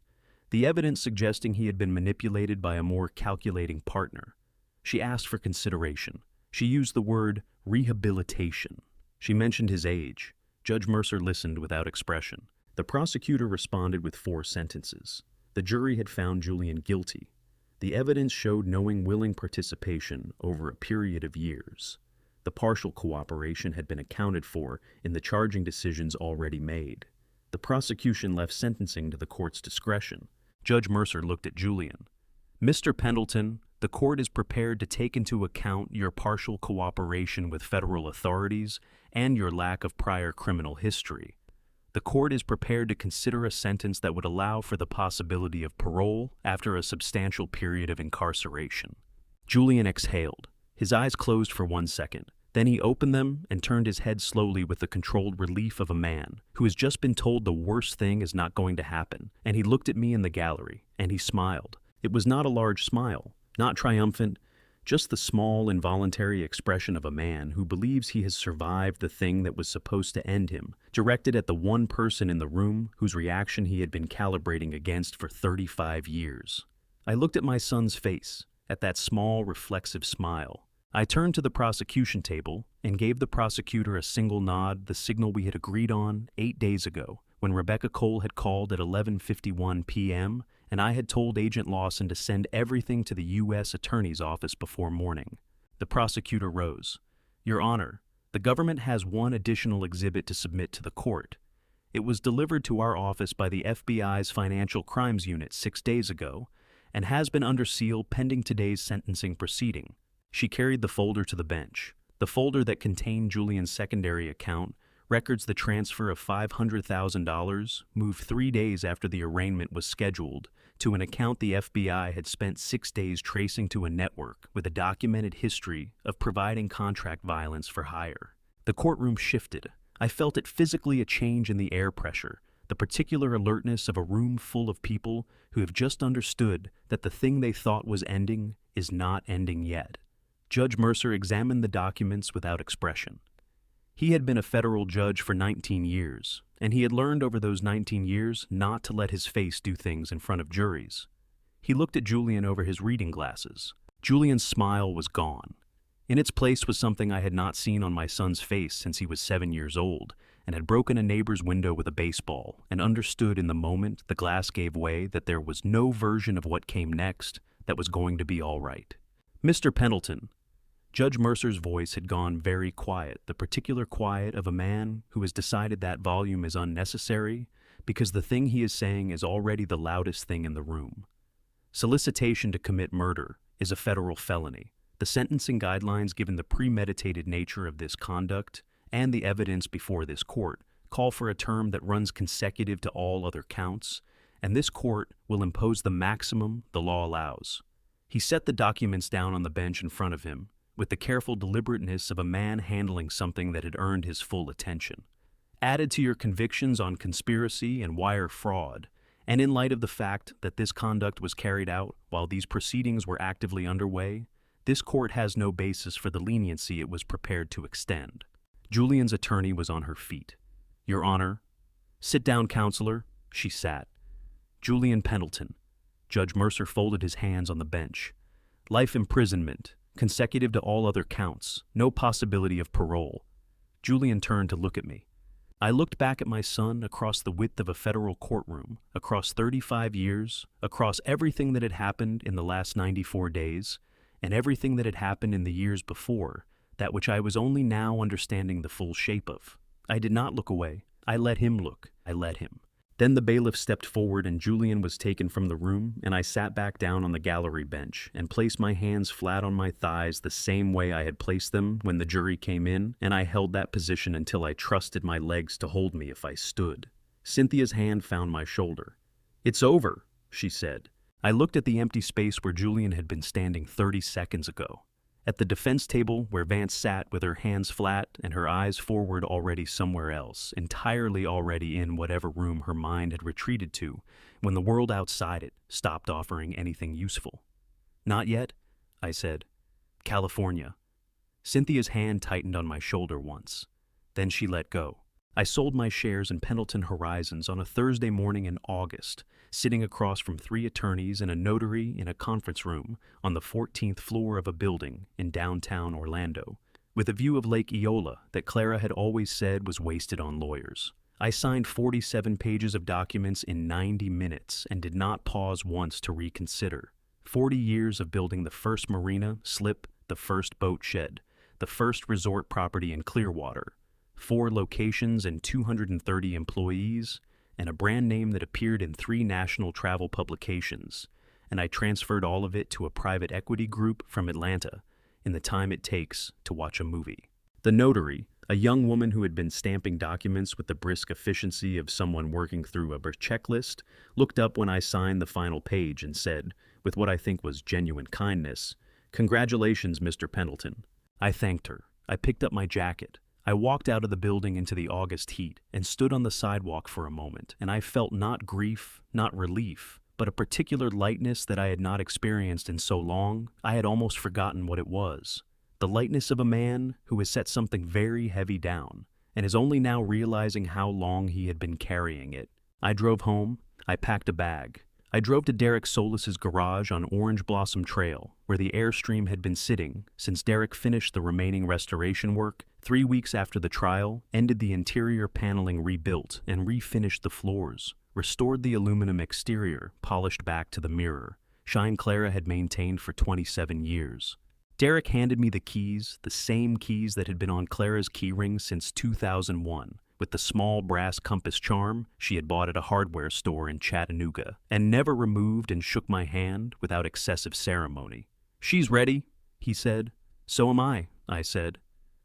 the evidence suggesting he had been manipulated by a more calculating partner. She asked for consideration. She used the word rehabilitation. She mentioned his age. Judge Mercer listened without expression. The prosecutor responded with 4 sentences. The jury had found Julian guilty. The evidence showed knowing, willing participation over a period of years. The partial cooperation had been accounted for in the charging decisions already made. The prosecution left sentencing to the court's discretion. Judge Mercer looked at Julian. Mr. Pendleton, the court is prepared to take into account your partial cooperation with federal authorities and your lack of prior criminal history. The court is prepared to consider a sentence that would allow for the possibility of parole after a substantial period of incarceration. Julian exhaled. His eyes closed for 1 second. Then he opened them and turned his head slowly with the controlled relief of a man who has just been told the worst thing is not going to happen. And he looked at me in the gallery, and he smiled. It was not a large smile, not triumphant, just the small, involuntary expression of a man who believes he has survived the thing that was supposed to end him, directed at the one person in the room whose reaction he had been calibrating against for 35 years. I looked at my son's face, at that small, reflexive smile. I turned to the prosecution table and gave the prosecutor a single nod, the signal we had agreed on 8 days ago, when Rebecca Cole had called at 11:51 p.m., and I had told Agent Lawson to send everything to the U.S. Attorney's Office before morning. The prosecutor rose. Your Honor, the government has one additional exhibit to submit to the court. It was delivered to our office by the FBI's Financial Crimes Unit 6 days ago and has been under seal pending today's sentencing proceeding. She carried the folder to the bench. The folder that contained Julian's secondary account records the transfer of $500,000 moved 3 days after the arraignment was scheduled to an account the FBI had spent 6 days tracing to a network with a documented history of providing contract violence for hire. The courtroom shifted. I felt it physically, a change in the air pressure, the particular alertness of a room full of people who have just understood that the thing they thought was ending is not ending yet. Judge Mercer examined the documents without expression. He had been a federal judge for 19 years, and he had learned over those 19 years not to let his face do things in front of juries. He looked at Julian over his reading glasses. Julian's smile was gone. In its place was something I had not seen on my son's face since he was 7 years old, and had broken a neighbor's window with a baseball, and understood in the moment the glass gave way that there was no version of what came next that was going to be all right. Mr. Pendleton. Judge Mercer's voice had gone very quiet, the particular quiet of a man who has decided that volume is unnecessary because the thing he is saying is already the loudest thing in the room. Solicitation to commit murder is a federal felony. The sentencing guidelines, given the premeditated nature of this conduct and the evidence before this court, call for a term that runs consecutive to all other counts, and this court will impose the maximum the law allows. He set the documents down on the bench in front of him, with the careful deliberateness of a man handling something that had earned his full attention. Added to your convictions on conspiracy and wire fraud, and in light of the fact that this conduct was carried out while these proceedings were actively underway, this court has no basis for the leniency it was prepared to extend. Julian's attorney was on her feet. "Your Honor." "Sit down, counselor." She sat. "Julian Pendleton." Judge Mercer folded his hands on the bench. "Life imprisonment, consecutive to all other counts, no possibility of parole." Julian turned to look at me. I looked back at my son across the width of a federal courtroom, across 35 years, across everything that had happened in the last 94 days, and everything that had happened in the years before, that which I was only now understanding the full shape of. I did not look away. I let him look. I let him. Then the bailiff stepped forward and Julian was taken from the room, and I sat back down on the gallery bench and placed my hands flat on my thighs the same way I had placed them when the jury came in, and I held that position until I trusted my legs to hold me if I stood. Cynthia's hand found my shoulder. "It's over," she said. I looked at the empty space where Julian had been standing 30 seconds ago. At the defense table where Vance sat with her hands flat and her eyes forward, already somewhere else, entirely already in whatever room her mind had retreated to when the world outside it stopped offering anything useful. "Not yet," I said. "California." Cynthia's hand tightened on my shoulder once. Then she let go. I sold my shares in Pendleton Horizons on a Thursday morning in August, sitting across from 3 attorneys and a notary in a conference room on the 14th floor of a building in downtown Orlando, with a view of Lake Eola that Clara had always said was wasted on lawyers. I signed 47 pages of documents in 90 minutes and did not pause once to reconsider. 40 years of building the first marina, slip, the first boat shed, the first resort property in Clearwater, 4 locations and 230 employees, and a brand name that appeared in 3 national travel publications, and I transferred all of it to a private equity group from Atlanta in the time it takes to watch a movie. The notary, a young woman who had been stamping documents with the brisk efficiency of someone working through a checklist, looked up when I signed the final page and said, with what I think was genuine kindness, "Congratulations, Mr. Pendleton." I thanked her. I picked up my jacket. I walked out of the building into the August heat and stood on the sidewalk for a moment, and I felt not grief, not relief, but a particular lightness that I had not experienced in so long I had almost forgotten what it was. The lightness of a man who has set something very heavy down and is only now realizing how long he had been carrying it. I drove home. I packed a bag. I drove to Derek Solis's garage on Orange Blossom Trail, where the Airstream had been sitting since Derek finished the remaining restoration work 3 weeks after the trial, ended the interior paneling rebuilt and refinished the floors, restored the aluminum exterior, polished back to the mirror, shine Clara had maintained for 27 years. Derek handed me the keys, the same keys that had been on Clara's keyring since 2001. With the small brass compass charm she had bought at a hardware store in Chattanooga, and never removed, and shook my hand without excessive ceremony. "She's ready," he said. "So am I," I said,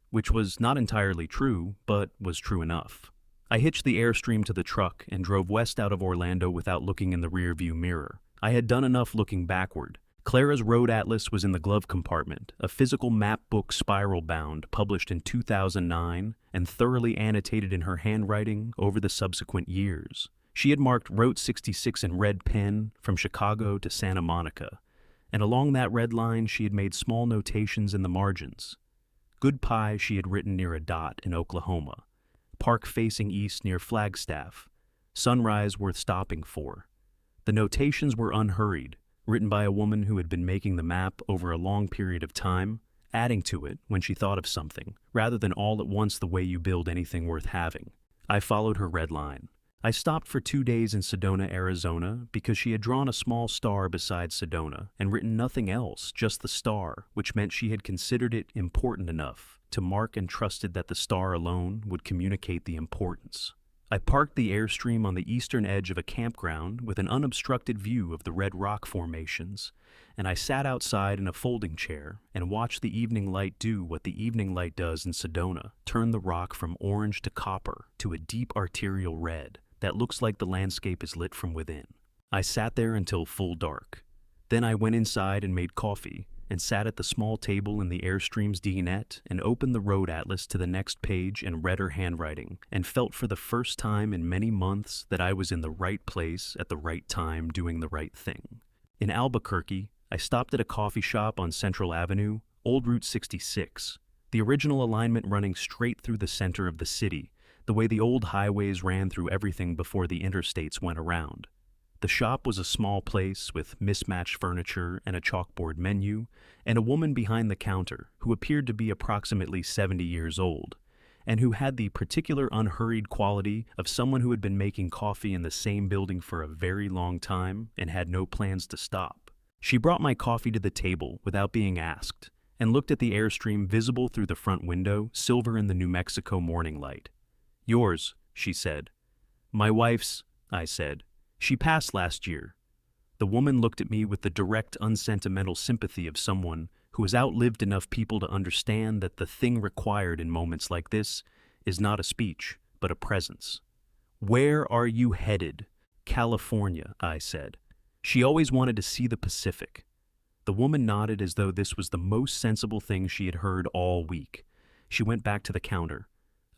which was not entirely true, but was true enough. I hitched the Airstream to the truck and drove west out of Orlando without looking in the rearview mirror. I had done enough looking backward. Clara's road atlas was in the glove compartment, a physical map book spiral-bound, published in 2009 and thoroughly annotated in her handwriting over the subsequent years. She had marked Route 66 in red pen from Chicago to Santa Monica, and along that red line she had made small notations in the margins. Good Pie she had written near a dot in Oklahoma, Park facing east near Flagstaff, Sunrise worth stopping for. The notations were unhurried, written by a woman who had been making the map over a long period of time, adding to it when she thought of something, rather than all at once the way you build anything worth having. I followed her red line. I stopped for 2 days in Sedona, Arizona, because she had drawn a small star beside Sedona and written nothing else, just the star, which meant she had considered it important enough to mark and trusted that the star alone would communicate the importance. I parked the Airstream on the eastern edge of a campground with an unobstructed view of the red rock formations, and I sat outside in a folding chair and watched the evening light do what the evening light does in Sedona, turn the rock from orange to copper to a deep arterial red that looks like the landscape is lit from within. I sat there until full dark. Then I went inside and made coffee, and sat at the small table in the Airstream's dinette and opened the road atlas to the next page and read her handwriting, and felt for the first time in many months that I was in the right place at the right time doing the right thing. In Albuquerque, I stopped at a coffee shop on Central Avenue, Old Route 66. the original alignment running straight through the center of the city, the way the old highways ran through everything before the interstates went around. The shop was a small place with mismatched furniture and a chalkboard menu, and a woman behind the counter who appeared to be approximately 70 years old, and who had the particular unhurried quality of someone who had been making coffee in the same building for a very long time and had no plans to stop. She brought my coffee to the table without being asked, and looked at the Airstream visible through the front window, silver in the New Mexico morning light. "Yours," she said. "My wife's," I said. "She passed last year." The woman looked at me with the direct, unsentimental sympathy of someone who has outlived enough people to understand that the thing required in moments like this is not a speech, but a presence. "Where are you headed?" "California," I said. She always wanted to see the Pacific. The woman nodded as though this was the most sensible thing she had heard all week. She went back to the counter.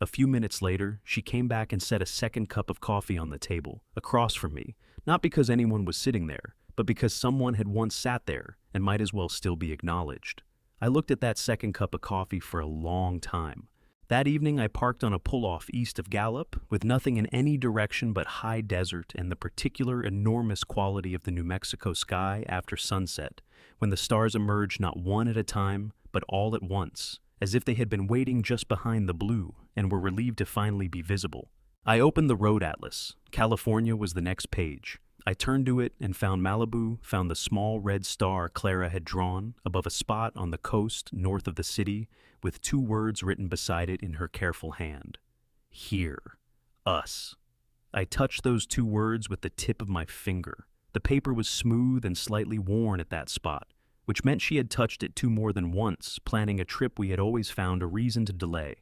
A few minutes later, she came back and set a second cup of coffee on the table, across from me, not because anyone was sitting there, but because someone had once sat there and might as well still be acknowledged. I looked at that second cup of coffee for a long time. That evening, I parked on a pull-off east of Gallup, with nothing in any direction but high desert and the particular enormous quality of the New Mexico sky after sunset, when the stars emerged not one at a time, but all at once, as if they had been waiting just behind the blue and were relieved to finally be visible. I opened the road atlas. California was the next page. I turned to it and found Malibu, found the small red star Clara had drawn above a spot on the coast north of the city, with 2 words written beside it in her careful hand. "Here. Us." I touched those 2 words with the tip of my finger. The paper was smooth and slightly worn at that spot, which meant she had touched it 2 more than once, planning a trip we had always found a reason to delay.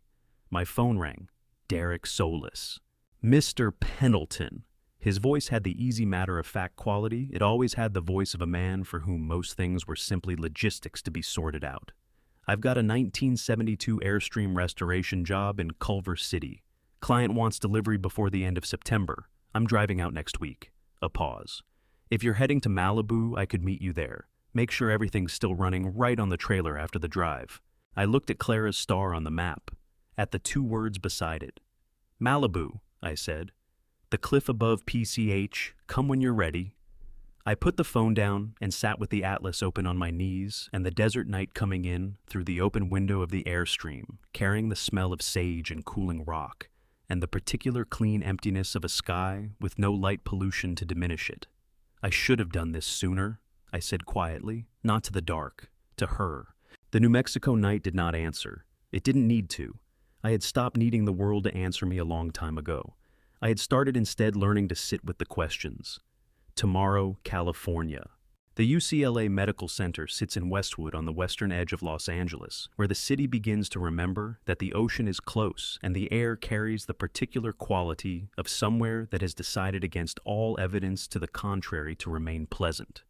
My phone rang. Derek Solis. "Mr. Pendleton." His voice had the easy matter-of-fact quality it always had, the voice of a man for whom most things were simply logistics to be sorted out. "I've got a 1972 Airstream restoration job in Culver City. Client wants delivery before the end of September. I'm driving out next week." A pause. "If you're heading to Malibu, I could meet you there. Make sure everything's still running right on the trailer after the drive." I looked at Clara's star on the map, at the 2 words beside it. "Malibu," I said. "The cliff above PCH, come when you're ready." I put the phone down and sat with the atlas open on my knees and the desert night coming in through the open window of the Airstream, carrying the smell of sage and cooling rock, and the particular clean emptiness of a sky with no light pollution to diminish it. "I should have done this sooner," I said quietly, not to the dark, to her. The New Mexico night did not answer. It didn't need to. I had stopped needing the world to answer me a long time ago. I had started instead learning to sit with the questions. Tomorrow, California. The UCLA Medical Center sits in Westwood on the western edge of Los Angeles, where the city begins to remember that the ocean is close and the air carries the particular quality of somewhere that has decided against all evidence to the contrary to remain pleasant.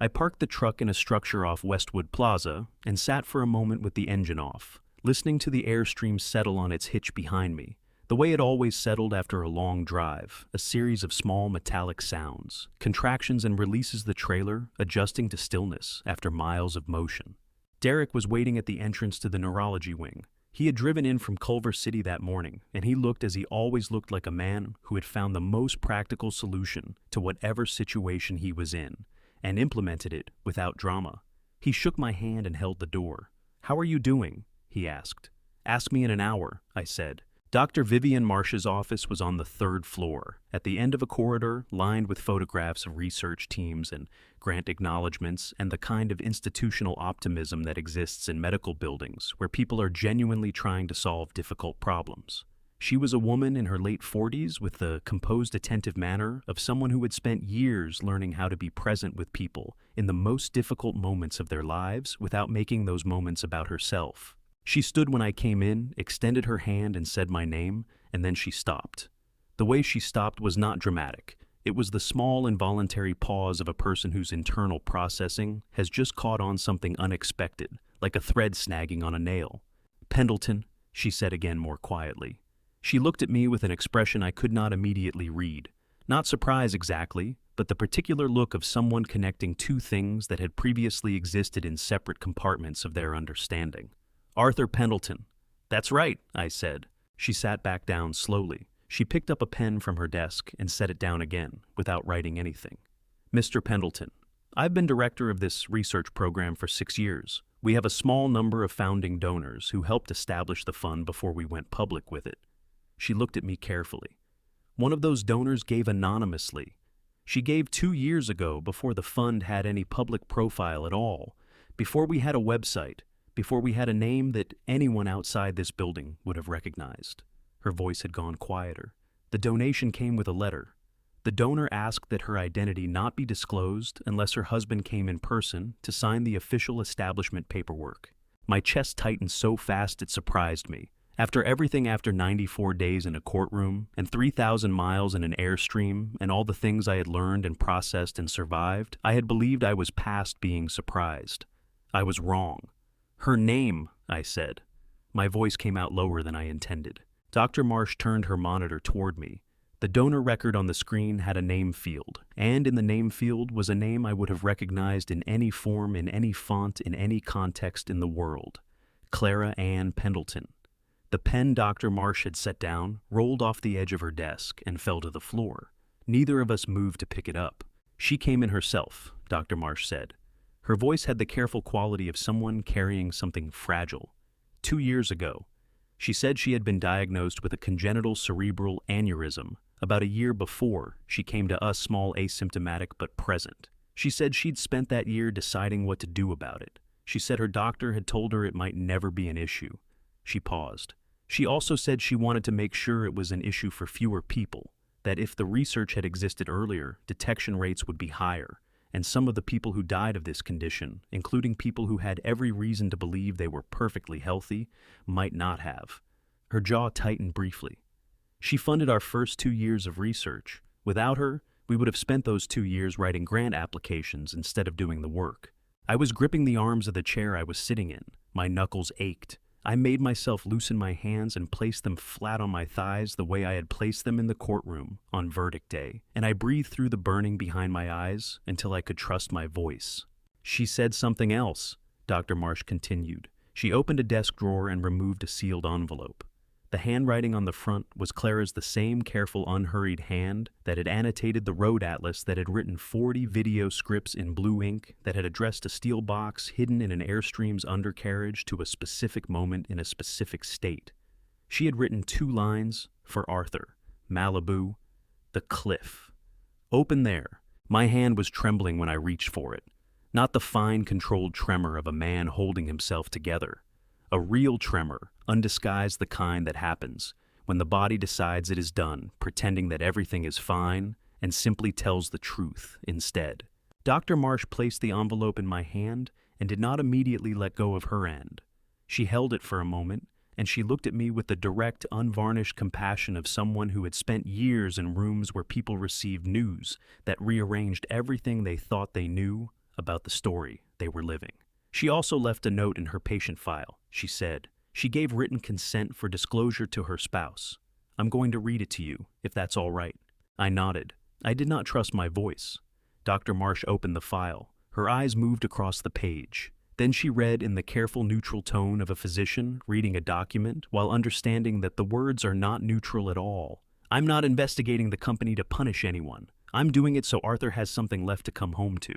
I parked the truck in a structure off Westwood Plaza and sat for a moment with the engine off, listening to the Airstream settle on its hitch behind me. The way it always settled after a long drive, a series of small metallic sounds, contractions and releases the trailer, adjusting to stillness after miles of motion. Derek was waiting at the entrance to the neurology wing. He had driven in from Culver City that morning, and he looked as he always looked, like a man who had found the most practical solution to whatever situation he was in, and implemented it without drama. He shook my hand and held the door. "How are you doing?" he asked. "Ask me in an hour," I said. Dr. Vivian Marsh's office was on the 3rd floor, at the end of a corridor lined with photographs of research teams and grant acknowledgments and the kind of institutional optimism that exists in medical buildings where people are genuinely trying to solve difficult problems. She was a woman in her late 40s with the composed, attentive manner of someone who had spent years learning how to be present with people in the most difficult moments of their lives without making those moments about herself. She stood when I came in, extended her hand and said my name, and then she stopped. The way she stopped was not dramatic. It was the small, involuntary pause of a person whose internal processing has just caught on something unexpected, like a thread snagging on a nail. "Pendleton," she said again more quietly. She looked at me with an expression I could not immediately read. Not surprise exactly, but the particular look of someone connecting 2 things that had previously existed in separate compartments of their understanding. Arthur Pendleton. That's right, I said. She sat back down slowly. She picked up a pen from her desk and set it down again, without writing anything. Mr. Pendleton, I've been director of this research program for 6 years. We have a small number of founding donors who helped establish the fund before we went public with it. She looked at me carefully. One of those donors gave anonymously. She gave 2 years ago before the fund had any public profile at all, before we had a website, before we had a name that anyone outside this building would have recognized. Her voice had gone quieter. The donation came with a letter. The donor asked that her identity not be disclosed unless her husband came in person to sign the official establishment paperwork. My chest tightened so fast it surprised me. After everything, after 94 days in a courtroom and 3,000 miles in an Airstream and all the things I had learned and processed and survived, I had believed I was past being surprised. I was wrong. Her name, I said. My voice came out lower than I intended. Dr. Marsh turned her monitor toward me. The donor record on the screen had a name field, and in the name field was a name I would have recognized in any form, in any font, in any context in the world. Clara Ann Pendleton. The pen Dr. Marsh had set down rolled off the edge of her desk and fell to the floor. Neither of us moved to pick it up. She came in herself, Dr. Marsh said. Her voice had the careful quality of someone carrying something fragile. 2 years ago, she said she had been diagnosed with a congenital cerebral aneurysm. About a year before, she came to us small, asymptomatic but present. She said she'd spent that year deciding what to do about it. She said her doctor had told her it might never be an issue. She paused. She also said she wanted to make sure it was an issue for fewer people, that if the research had existed earlier, detection rates would be higher, and some of the people who died of this condition, including people who had every reason to believe they were perfectly healthy, might not have. Her jaw tightened briefly. She funded our first 2 years of research. Without her, we would have spent those 2 years writing grant applications instead of doing the work. I was gripping the arms of the chair I was sitting in. My knuckles ached. I made myself loosen my hands and place them flat on my thighs the way I had placed them in the courtroom on verdict day, and I breathed through the burning behind my eyes until I could trust my voice. She said something else, Dr. Marsh continued. She opened a desk drawer and removed a sealed envelope. The handwriting on the front was Clara's, the same careful, unhurried hand that had annotated the road atlas, that had written 40 video scripts in blue ink, that had addressed a steel box hidden in an Airstream's undercarriage to a specific moment in a specific state. She had written 2 lines for Arthur, Malibu, the cliff. Open there. My hand was trembling when I reached for it. Not the fine, controlled tremor of a man holding himself together. A real tremor, undisguised, the kind that happens when the body decides it is done, pretending that everything is fine, and simply tells the truth instead. Dr. Marsh placed the envelope in my hand and did not immediately let go of her end. She held it for a moment, and she looked at me with the direct, unvarnished compassion of someone who had spent years in rooms where people received news that rearranged everything they thought they knew about the story they were living. She also left a note in her patient file. She said she gave written consent for disclosure to her spouse. I'm going to read it to you, if that's all right. I nodded. I did not trust my voice. Dr. Marsh opened the file. Her eyes moved across the page. Then she read in the careful, neutral tone of a physician reading a document while understanding that the words are not neutral at all. I'm not investigating the company to punish anyone. I'm doing it so Arthur has something left to come home to.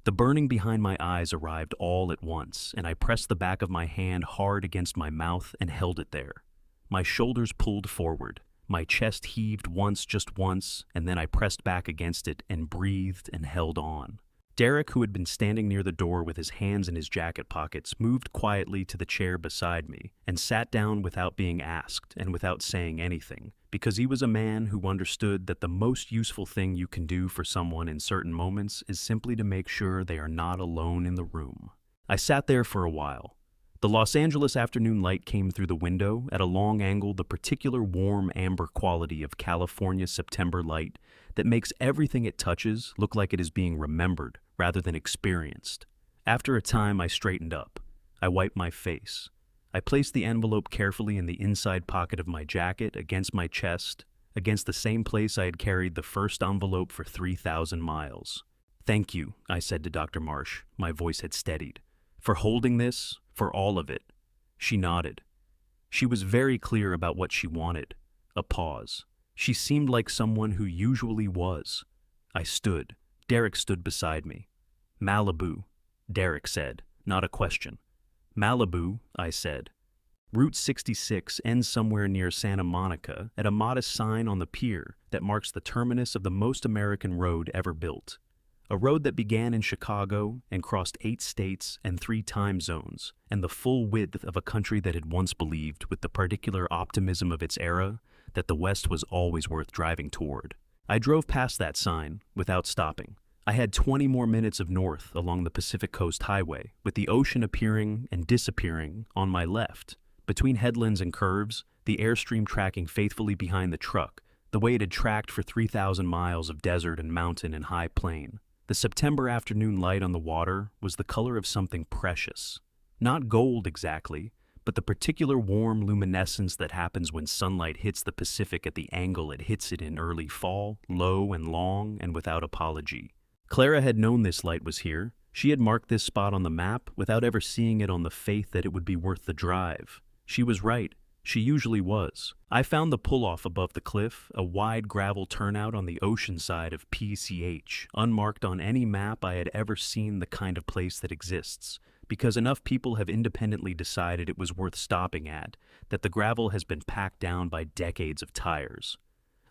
The burning behind my eyes arrived all at once, and I pressed the back of my hand hard against my mouth and held it there. My shoulders pulled forward. My chest heaved once, just once, and then I pressed back against it and breathed and held on. Derek, who had been standing near the door with his hands in his jacket pockets, moved quietly to the chair beside me and sat down without being asked and without saying anything, because he was a man who understood that the most useful thing you can do for someone in certain moments is simply to make sure they are not alone in the room. I sat there for a while. The Los Angeles afternoon light came through the window at a long angle, the particular warm amber quality of California September light that makes everything it touches look like it is being remembered rather than experienced. After a time, I straightened up. I wiped my face. I placed the envelope carefully in the inside pocket of my jacket, against my chest, against the same place I had carried the first envelope for 3,000 miles. Thank you, I said to Dr. Marsh. My voice had steadied. For holding this, for all of it. She nodded. She was very clear about what she wanted. A pause. She seemed like someone who usually was. I stood. Derek stood beside me. Malibu, Derek said, not a question. Malibu, I said. Route 66 ends somewhere near Santa Monica at a modest sign on the pier that marks the terminus of the most American road ever built. A road that began in Chicago and crossed 8 states and 3 time zones, and the full width of a country that had once believed, with the particular optimism of its era, that the West was always worth driving toward. I drove past that sign without stopping. I had 20 more minutes of north along the Pacific Coast Highway, with the ocean appearing and disappearing on my left. Between headlands and curves, the Airstream tracking faithfully behind the truck, the way it had tracked for 3,000 miles of desert and mountain and high plain. The September afternoon light on the water was the color of something precious. Not gold exactly, but the particular warm luminescence that happens when sunlight hits the Pacific at the angle it hits it in early fall, low and long and without apology. Clara had known this light was here. She had marked this spot on the map without ever seeing it on the faith that it would be worth the drive. She was right. She usually was. I found the pull-off above the cliff, a wide gravel turnout on the ocean side of PCH, unmarked on any map I had ever seen, the kind of place that exists, because enough people have independently decided it was worth stopping at, that the gravel has been packed down by decades of tires.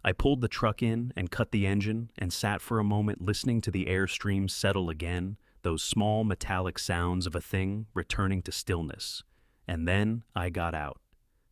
I pulled the truck in and cut the engine and sat for a moment listening to the Airstream settle again, those small metallic sounds of a thing returning to stillness. And then I got out.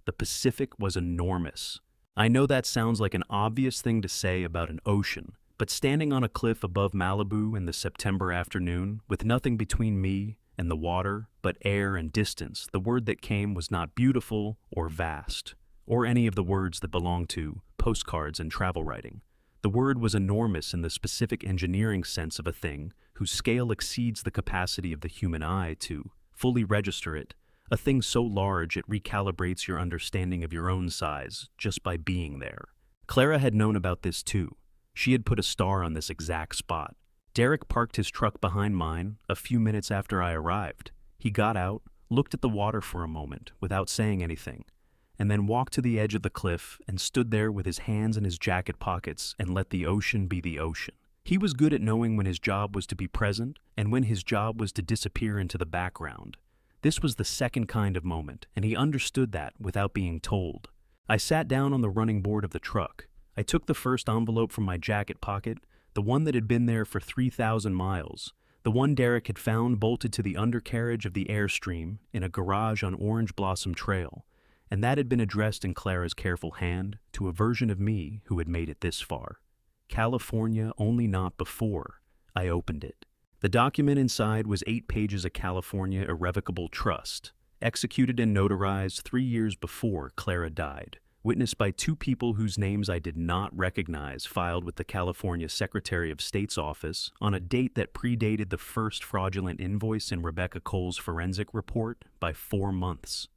The Pacific was enormous. I know that sounds like an obvious thing to say about an ocean, but standing on a cliff above Malibu in the September afternoon, with nothing between me and the water but air and distance, the word that came was not beautiful or vast, or any of the words that belong to postcards and travel writing. The word was enormous in the specific engineering sense of a thing whose scale exceeds the capacity of the human eye to fully register it, a thing so large it recalibrates your understanding of your own size just by being there. Clara had known about this too. She had put a star on this exact spot. Derek parked his truck behind mine a few minutes after I arrived. He got out, looked at the water for a moment without saying anything, and then walked to the edge of the cliff and stood there with his hands in his jacket pockets and let the ocean be the ocean. He was good at knowing when his job was to be present and when his job was to disappear into the background. This was the second kind of moment, and he understood that without being told. I sat down on the running board of the truck. I took the first envelope from my jacket pocket, the one that had been there for 3,000 miles, the one Derek had found bolted to the undercarriage of the Airstream in a garage on Orange Blossom Trail, and that had been addressed in Clara's careful hand to a version of me who had made it this far. California, only not before. I opened it. The document inside was 8 pages of California irrevocable trust, executed and notarized 3 years before Clara died, witnessed by 2 people whose names I did not recognize, filed with the California Secretary of State's office on a date that predated the first fraudulent invoice in Rebecca Cole's forensic report by 4 months.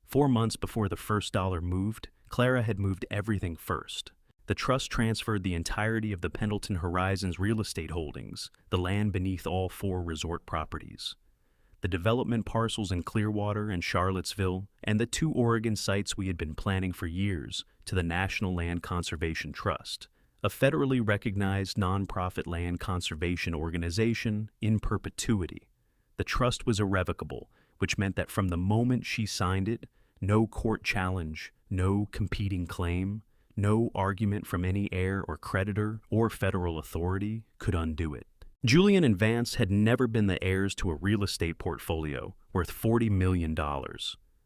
4 months before the first dollar moved, Clara had moved everything first. The trust transferred the entirety of the Pendleton Horizons real estate holdings, the land beneath all 4 resort properties, the development parcels in Clearwater and Charlottesville, and the 2 Oregon sites we had been planning for years, to the National Land Conservation Trust, a federally recognized nonprofit land conservation organization in perpetuity. The trust was irrevocable, which meant that from the moment she signed it, no court challenge, no competing claim, no argument from any heir or creditor or federal authority could undo it. Julian and Vance had never been the heirs to a real estate portfolio worth $40 million.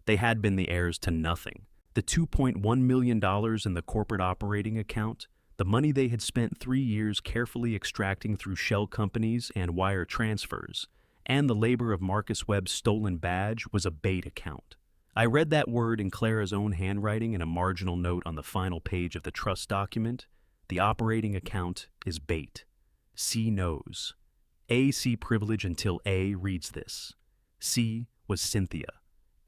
They had been the heirs to nothing. The $2.1 million in the corporate operating account, the money they had spent 3 years carefully extracting through shell companies and wire transfers, and the labor of Marcus Webb's stolen badge was a bait account. I read that word in Clara's own handwriting in a marginal note on the final page of the trust document. The operating account is bait. C knows. A see privilege until A reads this. C was Cynthia.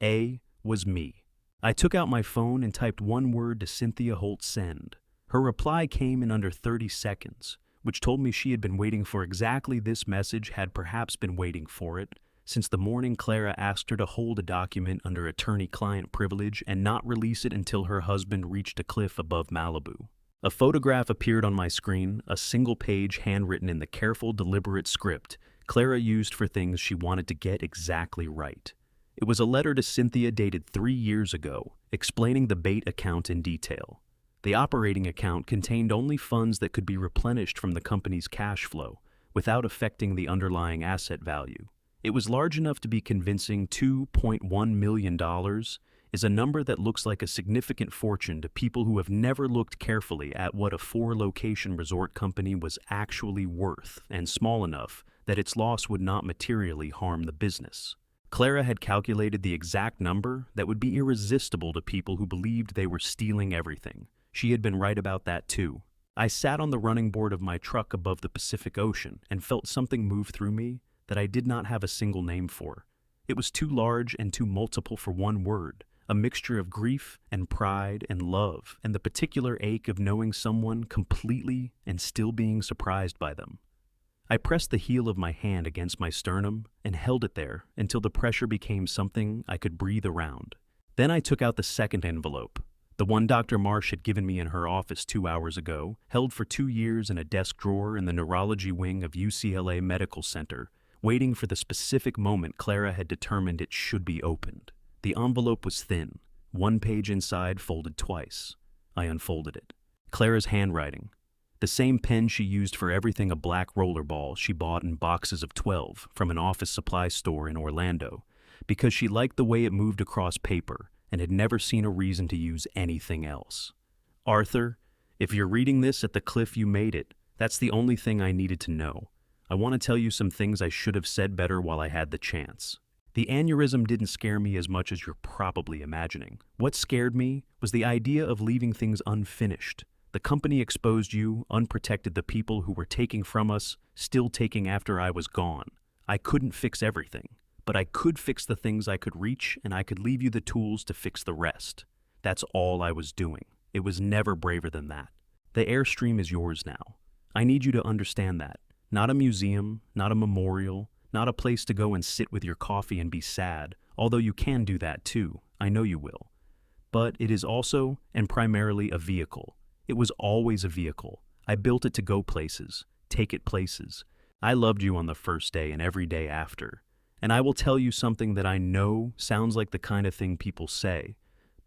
A was me. I took out my phone and typed 1 word to Cynthia Holt send. Her reply came in under 30 seconds, which told me she had been waiting for exactly this message, had perhaps been waiting for it since the morning Clara asked her to hold a document under attorney-client privilege and not release it until her husband reached a cliff above Malibu. A photograph appeared on my screen, a single page handwritten in the careful, deliberate script Clara used for things she wanted to get exactly right. It was a letter to Cynthia dated 3 years ago, explaining the bait account in detail. The operating account contained only funds that could be replenished from the company's cash flow, without affecting the underlying asset value. It was large enough to be convincing. $2.1 million is a number that looks like a significant fortune to people who have never looked carefully at what a 4-location resort company was actually worth, and small enough that its loss would not materially harm the business. Clara had calculated the exact number that would be irresistible to people who believed they were stealing everything. She had been right about that too. I sat on the running board of my truck above the Pacific Ocean and felt something move through me that I did not have a single name for. It was too large and too multiple for one word, a mixture of grief and pride and love, and the particular ache of knowing someone completely and still being surprised by them. I pressed the heel of my hand against my sternum and held it there until the pressure became something I could breathe around. Then I took out the second envelope, the one Dr. Marsh had given me in her office 2 hours ago, held for 2 years in a desk drawer in the neurology wing of UCLA Medical Center, waiting for the specific moment Clara had determined it should be opened. The envelope was thin, 1 page inside folded twice. I unfolded it. Clara's handwriting. The same pen she used for everything, a black rollerball she bought in boxes of 12 from an office supply store in Orlando, because she liked the way it moved across paper and had never seen a reason to use anything else. Arthur, if you're reading this at the cliff you made it, that's the only thing I needed to know. I want to tell you some things I should have said better while I had the chance. The aneurysm didn't scare me as much as you're probably imagining. What scared me was the idea of leaving things unfinished. The company exposed you, unprotected the people who were taking from us, still taking after I was gone. I couldn't fix everything, but I could fix the things I could reach, and I could leave you the tools to fix the rest. That's all I was doing. It was never braver than that. The Airstream is yours now. I need you to understand that. Not a museum, not a memorial, not a place to go and sit with your coffee and be sad, although you can do that too. I know you will. But it is also, and primarily, a vehicle. It was always a vehicle. I built it to go places, take it places. I loved you on the first day and every day after. And I will tell you something that I know sounds like the kind of thing people say,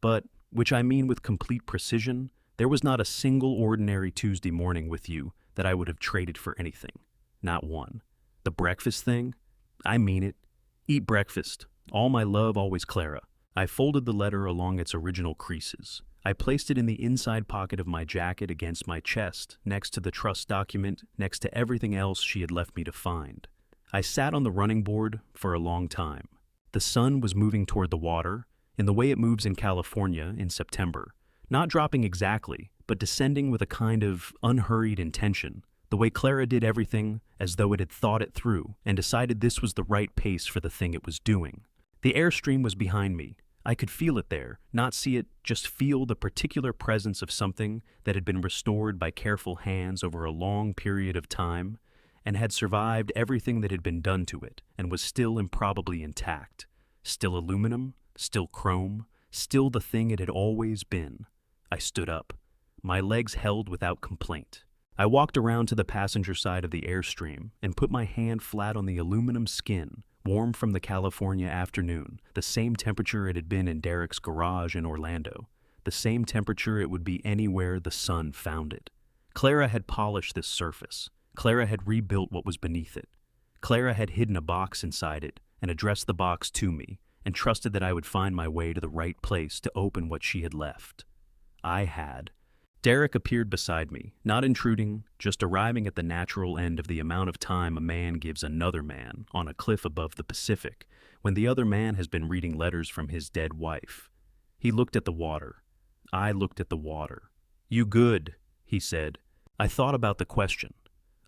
but, which I mean with complete precision, there was not a single ordinary Tuesday morning with you that I would have traded for anything. Not one. The breakfast thing? I mean it. Eat breakfast. All my love, always, Clara. I folded the letter along its original creases. I placed it in the inside pocket of my jacket against my chest, next to the trust document, next to everything else she had left me to find. I sat on the running board for a long time. The sun was moving toward the water, in the way it moves in California in September, not dropping exactly, but descending with a kind of unhurried intention, the way Clara did everything as though it had thought it through and decided this was the right pace for the thing it was doing. The Airstream was behind me. I could feel it there, not see it, just feel the particular presence of something that had been restored by careful hands over a long period of time and had survived everything that had been done to it and was still improbably intact. Still aluminum, still chrome, still the thing it had always been. I stood up. My legs held without complaint. I walked around to the passenger side of the Airstream and put my hand flat on the aluminum skin, warm from the California afternoon, the same temperature it had been in Derek's garage in Orlando, the same temperature it would be anywhere the sun found it. Clara had polished this surface. Clara had rebuilt what was beneath it. Clara had hidden a box inside it and addressed the box to me and trusted that I would find my way to the right place to open what she had left. I had. Derek appeared beside me, not intruding, just arriving at the natural end of the amount of time a man gives another man on a cliff above the Pacific, when the other man has been reading letters from his dead wife. He looked at the water. I looked at the water. "You good?" he said. I thought about the question,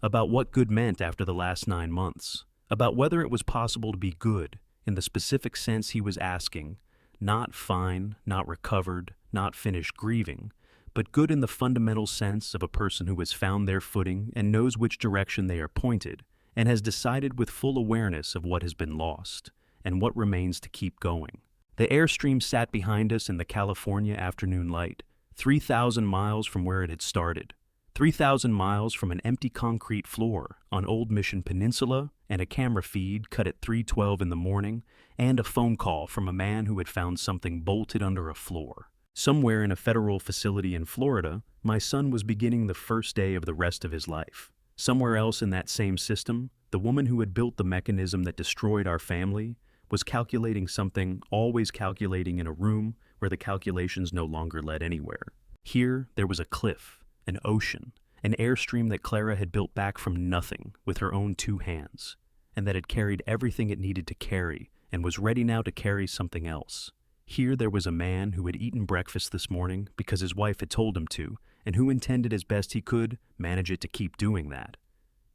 about what good meant after the last 9 months, about whether it was possible to be good in the specific sense he was asking, not fine, not recovered, not finished grieving, but good in the fundamental sense of a person who has found their footing and knows which direction they are pointed, and has decided with full awareness of what has been lost and what remains to keep going. The Airstream sat behind us in the California afternoon light, 3,000 miles from where it had started, 3,000 miles from an empty concrete floor on Old Mission Peninsula and a camera feed cut at 3:12 in the morning and a phone call from a man who had found something bolted under a floor. Somewhere in a federal facility in Florida, my son was beginning the first day of the rest of his life. Somewhere else in that same system, the woman who had built the mechanism that destroyed our family was calculating something, always calculating in a room where the calculations no longer led anywhere. Here, there was a cliff, an ocean, an Airstream that Clara had built back from nothing with her own 2 hands, and that had carried everything it needed to carry and was ready now to carry something else. Here there was a man who had eaten breakfast this morning because his wife had told him to, and who intended as best he could manage it to keep doing that.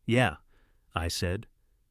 "Yeah," I said.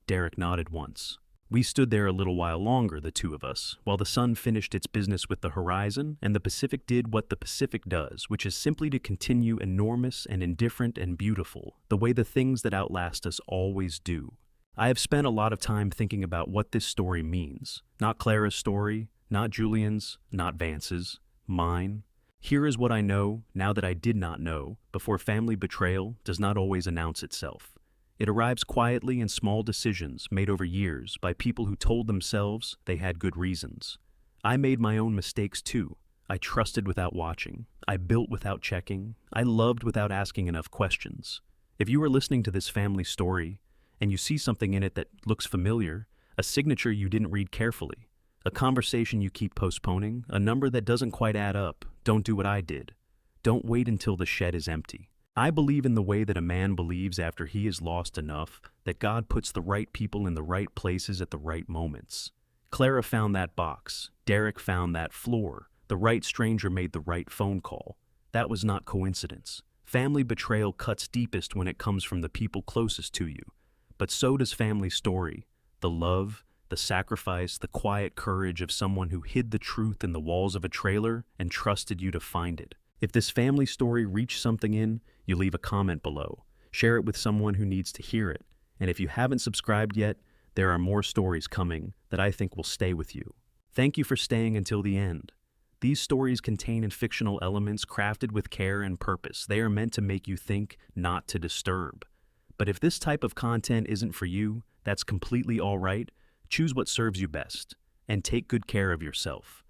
Derek nodded once. We stood there a little while longer, the two of us, while the sun finished its business with the horizon and the Pacific did what the Pacific does, which is simply to continue enormous and indifferent and beautiful, the way the things that outlast us always do. I have spent a lot of time thinking about what this story means. Not Clara's story, not Julian's, not Vance's, mine. Here is what I know, now that I did not know, before family betrayal does not always announce itself. It arrives quietly in small decisions made over years by people who told themselves they had good reasons. I made my own mistakes too. I trusted without watching. I built without checking. I loved without asking enough questions. If you are listening to this family story and you see something in it that looks familiar, a signature you didn't read carefully, a conversation you keep postponing, a number that doesn't quite add up, don't do what I did. Don't wait until the shed is empty. I believe in the way that a man believes after he is lost enough that God puts the right people in the right places at the right moments. Clara found that box. Derek found that floor. The right stranger made the right phone call. That was not coincidence. Family betrayal cuts deepest when it comes from the people closest to you. But so does family story. The love, the sacrifice, the quiet courage of someone who hid the truth in the walls of a trailer and trusted you to find it. If this family story reached something in, you leave a comment below. Share it with someone who needs to hear it. And if you haven't subscribed yet, there are more stories coming that I think will stay with you. Thank you for staying until the end. These stories contain fictional elements crafted with care and purpose. They are meant to make you think, not to disturb. But if this type of content isn't for you, that's completely all right. Choose what serves you best, and take good care of yourself.